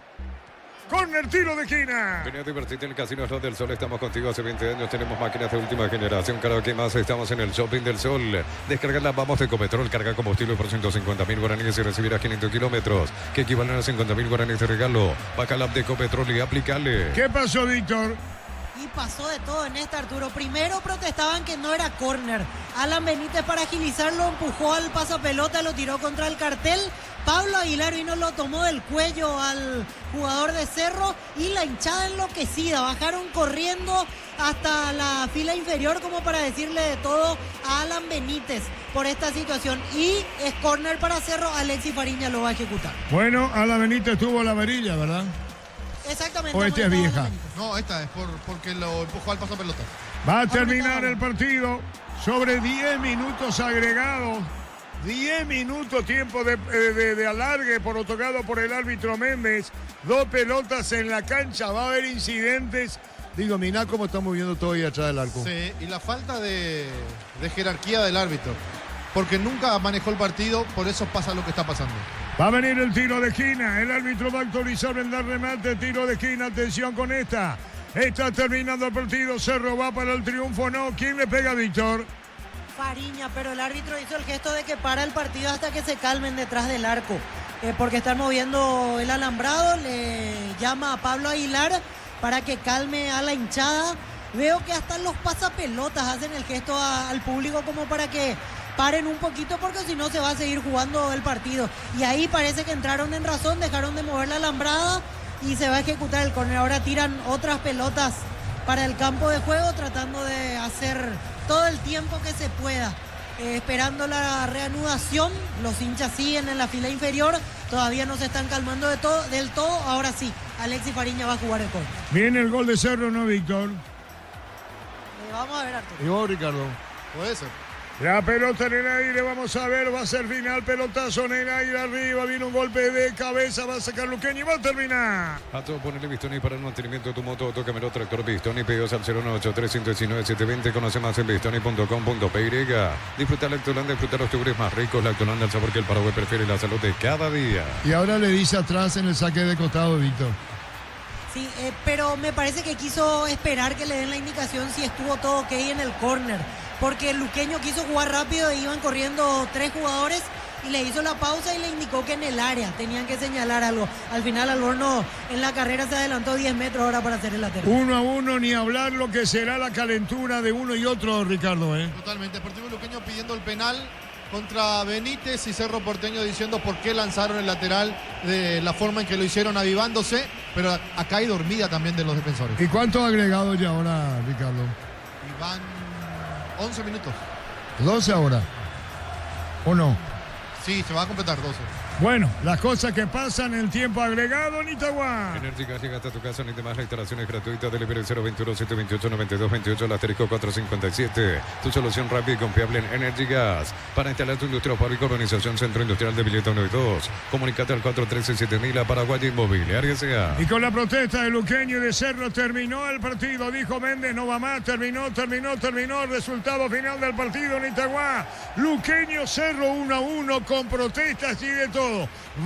Corner, tiro de esquina. Venía a divertirte en el Casino Slot del Sol. Estamos contigo hace 20 años. Tenemos máquinas de última generación. Cada vez más estamos en el Shopping del Sol. Descargarla, vamos de Ecopetrol. Carga combustible por 150.000 guaraníes y recibirás 500 kilómetros, que equivalen a 50.000 guaraníes de regalo. Baja la app de Ecopetrol y aplícale. ¿Qué pasó, Víctor? Y pasó de todo en esta, Arturo. Primero protestaban que no era córner. Alan Benítez, para agilizarlo, empujó al pasapelota, lo tiró contra el cartel. Pablo Aguilar vino, lo tomó del cuello al jugador de Cerro y la hinchada enloquecida. Bajaron corriendo hasta la fila inferior como para decirle de todo a Alan Benítez por esta situación. Y es córner para Cerro, Alexis Fariña lo va a ejecutar. Bueno, Alan Benítez tuvo la amarilla, ¿verdad? Exactamente. ¿O esta es vieja? No, esta es porque lo empujó al pasapelota. Va a terminar el partido sobre 10 minutos agregados. 10 minutos tiempo de alargue por otorgado por el árbitro Méndez. 2 pelotas en la cancha. Va a haber incidentes. Digo, mirá cómo estamos viendo todo ahí atrás del arco. Sí, y la falta de jerarquía del árbitro. Porque nunca manejó el partido, por eso pasa lo que está pasando. Va a venir el tiro de esquina. El árbitro va a autorizar en dar remate. Tiro de esquina. Atención con esta. Está terminando el partido. Cerro va para el triunfo. No. ¿Quién le pega, Víctor? Fariña, pero el árbitro hizo el gesto de que para el partido hasta que se calmen detrás del arco. Porque están moviendo el alambrado. Le llama a Pablo Aguilar para que calme a la hinchada. Veo que hasta los pasapelotas hacen el gesto al público como para que paren un poquito, porque si no se va a seguir jugando el partido. Y ahí parece que entraron en razón, dejaron de mover la alambrada y se va a ejecutar el córner. Ahora tiran otras pelotas para el campo de juego, tratando de hacer todo el tiempo que se pueda. Esperando la reanudación, los hinchas siguen en la fila inferior, todavía no se están calmando del todo. Ahora sí, Alexis Fariña va a jugar el córner. Viene el gol de Cerro, ¿no, Víctor? Vamos a ver, Arturo. ¿Y vos, Ricardo? Puede ser. La pelota en el aire, vamos a ver, va a ser final, pelotazo en el aire arriba, viene un golpe de cabeza, va a sacar Luqueño y va a terminar. A todo ponerle Bistoni para el mantenimiento de tu moto, tócamelo, tractor Bistoni, pedidos al 098-319-720, conoce más en bistoni.com.py. Disfruta Lactolanda, disfruta los tubres más ricos, Lactolanda, el sabor que el Paraguay prefiere, la salud de cada día. Y ahora le dice atrás en el saque de costado, Víctor. Sí, pero me parece que quiso esperar que le den la indicación si estuvo todo ok en el córner. Porque el Luqueño quiso jugar rápido e iban corriendo 3 jugadores y le hizo la pausa y le indicó que en el área tenían que señalar algo. Al final Alborno en la carrera se adelantó 10 metros ahora para hacer el lateral. 1-1, ni hablar lo que será la calentura de uno y otro, Ricardo. Totalmente, Sportivo Luqueño pidiendo el penal contra Benítez y Cerro Porteño diciendo por qué lanzaron el lateral de la forma en que lo hicieron, avivándose, pero acá hay dormida también de los defensores. ¿Y cuántos agregados ya ahora, Ricardo? Y van 11 minutos. 12 ahora. ¿O no? Sí, se va a completar 12. Bueno, las cosas que pasan en el tiempo agregado en Itagua. Energy Gas llega hasta tu casa, ni demás instalaciones gratuitas. Delivery 021-728-9228, el asterisco 457. Tu solución rápida y confiable en Energy Gas. Para instalar tu industria pública, Organización Centro Industrial de Villeta 1 y 2. Comunicate al 413-7000 a Paraguay Inmobiliaria S.A. Y con la protesta de Luqueño y de Cerro terminó el partido. Dijo Méndez, no va más. Terminó. Resultado final del partido en Itagua. Luqueño Cerro 1-1 con protestas y de todo.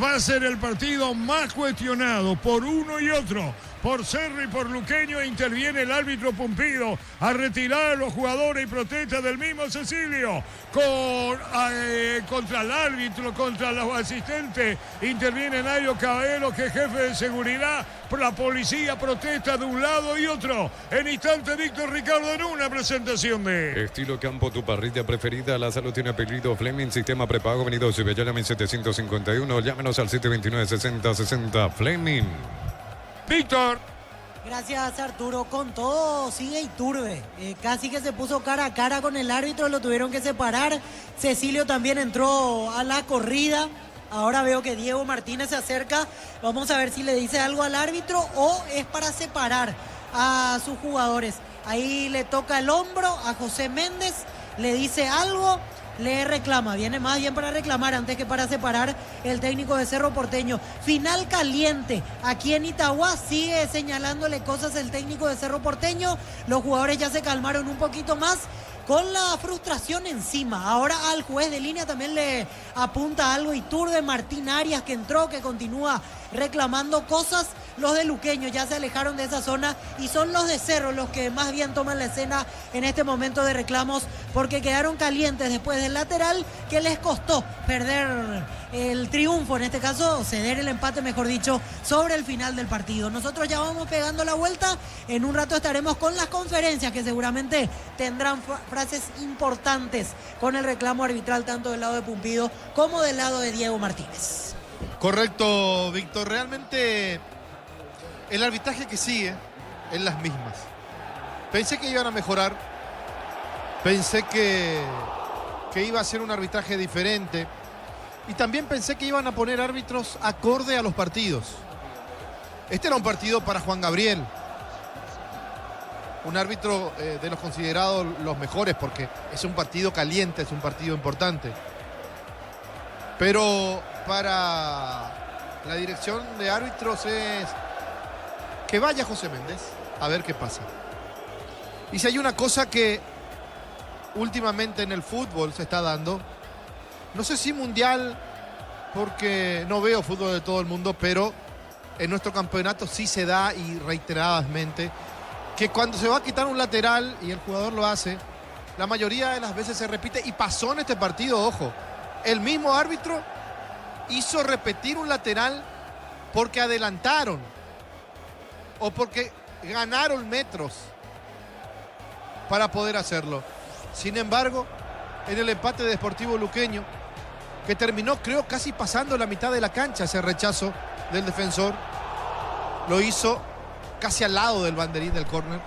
Va a ser el partido más cuestionado por uno y otro. Por Cerro y por Luqueño. Interviene el árbitro Pumpido a retirar a los jugadores y protesta del mismo Cecilio. Contra el árbitro, contra los asistentes. Interviene Nairo Caballero, que es jefe de seguridad. La policía protesta de un lado y otro. En instante, Víctor Ricardo en una presentación de... Estilo Campo, tu parrilla preferida. La salud tiene apellido Fleming. Sistema prepago. Venido Cibellana 1751. Llámenos al 729-6060. Fleming. Víctor. Gracias, Arturo. Con todo sigue Iturbe. Casi que se puso cara a cara con el árbitro, lo tuvieron que separar. Cecilio también entró a la corrida. Ahora veo que Diego Martínez se acerca. Vamos a ver si le dice algo al árbitro o es para separar a sus jugadores. Ahí le toca el hombro a José Méndez, le dice algo, le reclama. Viene más bien para reclamar antes que para separar el técnico de Cerro Porteño. Final caliente aquí en Itagua. Sigue señalándole cosas el técnico de Cerro Porteño. Los jugadores ya se calmaron un poquito más, con la frustración encima. Ahora al juez de línea también le apunta algo Iturbe. Martín Arias, que entró, que continúa reclamando cosas. Los de Luqueño ya se alejaron de esa zona y son los de Cerro los que más bien toman la escena en este momento de reclamos, porque quedaron calientes después del lateral que les costó perder el triunfo, en este caso ceder el empate, mejor dicho, sobre el final del partido. Nosotros ya vamos pegando la vuelta. En un rato estaremos con las conferencias que seguramente tendrán frases importantes con el reclamo arbitral, tanto del lado de Pumpido como del lado de Diego Martínez. Correcto, Víctor. Realmente el arbitraje que sigue es las mismas. Pensé que iban a mejorar. Pensé que iba a ser un arbitraje diferente. Y también pensé que iban a poner árbitros acorde a los partidos. Este era un partido para Juan Gabriel. Un árbitro de los considerados los mejores, porque es un partido caliente, es un partido importante. Pero para la dirección de árbitros es que vaya José Méndez a ver qué pasa. Y si hay una cosa que últimamente en el fútbol se está dando, no sé si mundial, porque no veo fútbol de todo el mundo, pero en nuestro campeonato sí se da, y reiteradamente, que cuando se va a quitar un lateral y el jugador lo hace, la mayoría de las veces se repite, y pasó en este partido, ojo. El mismo árbitro hizo repetir un lateral porque adelantaron o porque ganaron metros para poder hacerlo. Sin embargo, en el empate de Sportivo Luqueño, que terminó, creo, casi pasando la mitad de la cancha, ese rechazo del defensor, lo hizo casi al lado del banderín del córner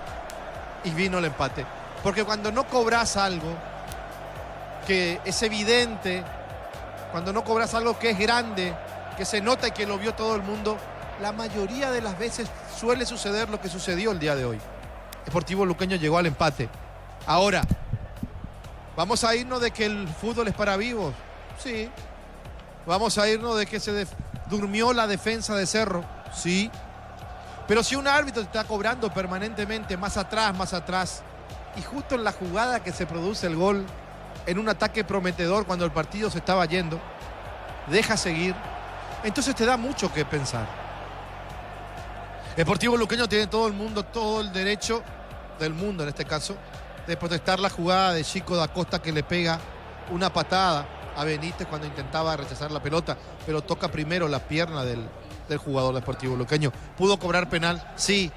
y vino el empate. Porque cuando no cobras algo que es evidente, cuando no cobras algo que es grande, que se nota y que lo vio todo el mundo, la mayoría de las veces suele suceder lo que sucedió el día de hoy. Sportivo Luqueño llegó al empate. Ahora, ¿vamos a irnos de que el fútbol es para vivos? Sí. ¿Vamos a irnos de que se durmió la defensa de Cerro? Sí. Pero si un árbitro te está cobrando permanentemente más atrás, y justo en la jugada que se produce el gol, en un ataque prometedor cuando el partido se estaba yendo, deja seguir, entonces te da mucho que pensar. Sportivo Luqueño tiene todo el derecho del mundo en este caso, de protestar la jugada de Chico da Costa, que le pega una patada a Benítez cuando intentaba rechazar la pelota, pero toca primero la pierna del jugador de Sportivo Luqueño. ¿Pudo cobrar penal? Sí,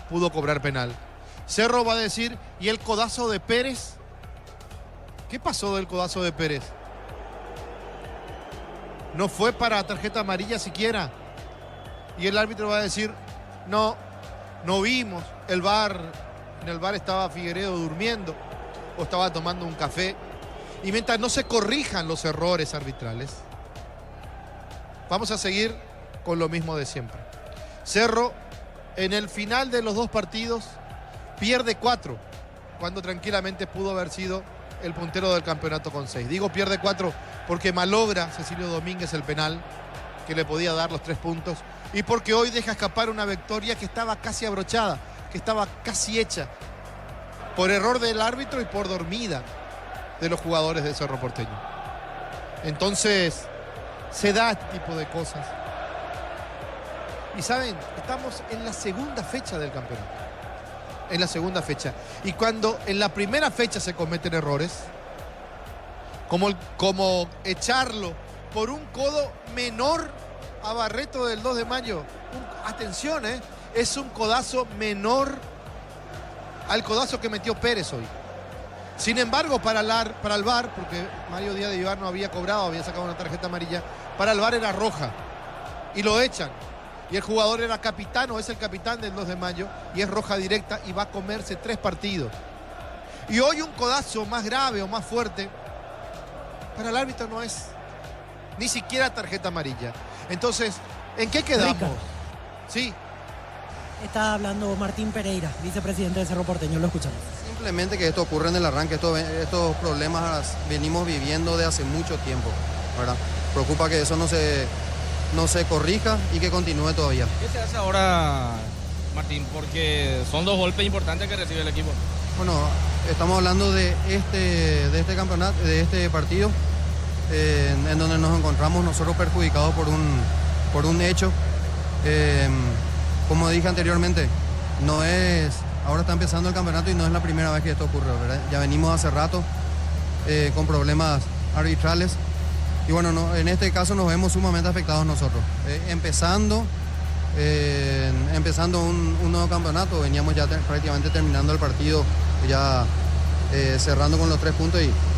pudo cobrar penal. Cerro va a decir, ¿y el codazo de Pérez? ¿Qué pasó del codazo de Pérez? No fue para tarjeta amarilla siquiera. Y el árbitro va a decir, no vimos. En el VAR estaba Figueredo durmiendo o estaba tomando un café. Y mientras no se corrijan los errores arbitrales, vamos a seguir con lo mismo de siempre. Cerro, en el final de los 2 partidos, pierde 4, cuando tranquilamente pudo haber sido el puntero del campeonato con 6. Digo pierde 4 porque malogra Cecilio Domínguez el penal que le podía dar los 3 puntos y porque hoy deja escapar una victoria que estaba casi abrochada, que estaba casi hecha por error del árbitro y por dormida de los jugadores de Cerro Porteño. Entonces se da este tipo de cosas. Y saben, estamos en la segunda fecha del campeonato. En la segunda fecha. Y cuando en la primera fecha se cometen errores, como echarlo por un codo menor a Barreto del 2 de mayo. Atención, es un codazo menor al codazo que metió Pérez hoy. Sin embargo, para el VAR, porque Mario Díaz de Vivar no había cobrado, había sacado una tarjeta amarilla, para el VAR era roja. Y lo echan. Y el jugador era capitán, o es el capitán del 2 de mayo, y es roja directa y va a comerse 3 partidos. Y hoy un codazo más grave o más fuerte, para el árbitro no es ni siquiera tarjeta amarilla. Entonces, ¿en qué quedamos? Rica. Sí. Está hablando Martín Pereira, vicepresidente de Cerro Porteño, lo escuchamos. Simplemente que esto ocurre en el arranque, estos problemas venimos viviendo de hace mucho tiempo, ¿verdad? Preocupa que eso no se corrija y que continúe todavía. ¿Qué se hace ahora, Martín? Porque son 2 golpes importantes que recibe el equipo. Bueno, estamos hablando de este campeonato, de este partido, en donde nos encontramos nosotros perjudicados por un hecho. Como dije anteriormente, ahora está empezando el campeonato y no es la primera vez que esto ocurre, ¿verdad? Ya venimos hace rato con problemas arbitrales. Y bueno, en este caso nos vemos sumamente afectados nosotros. Empezando un nuevo campeonato, veníamos ya prácticamente terminando el partido, ya cerrando con los 3 puntos y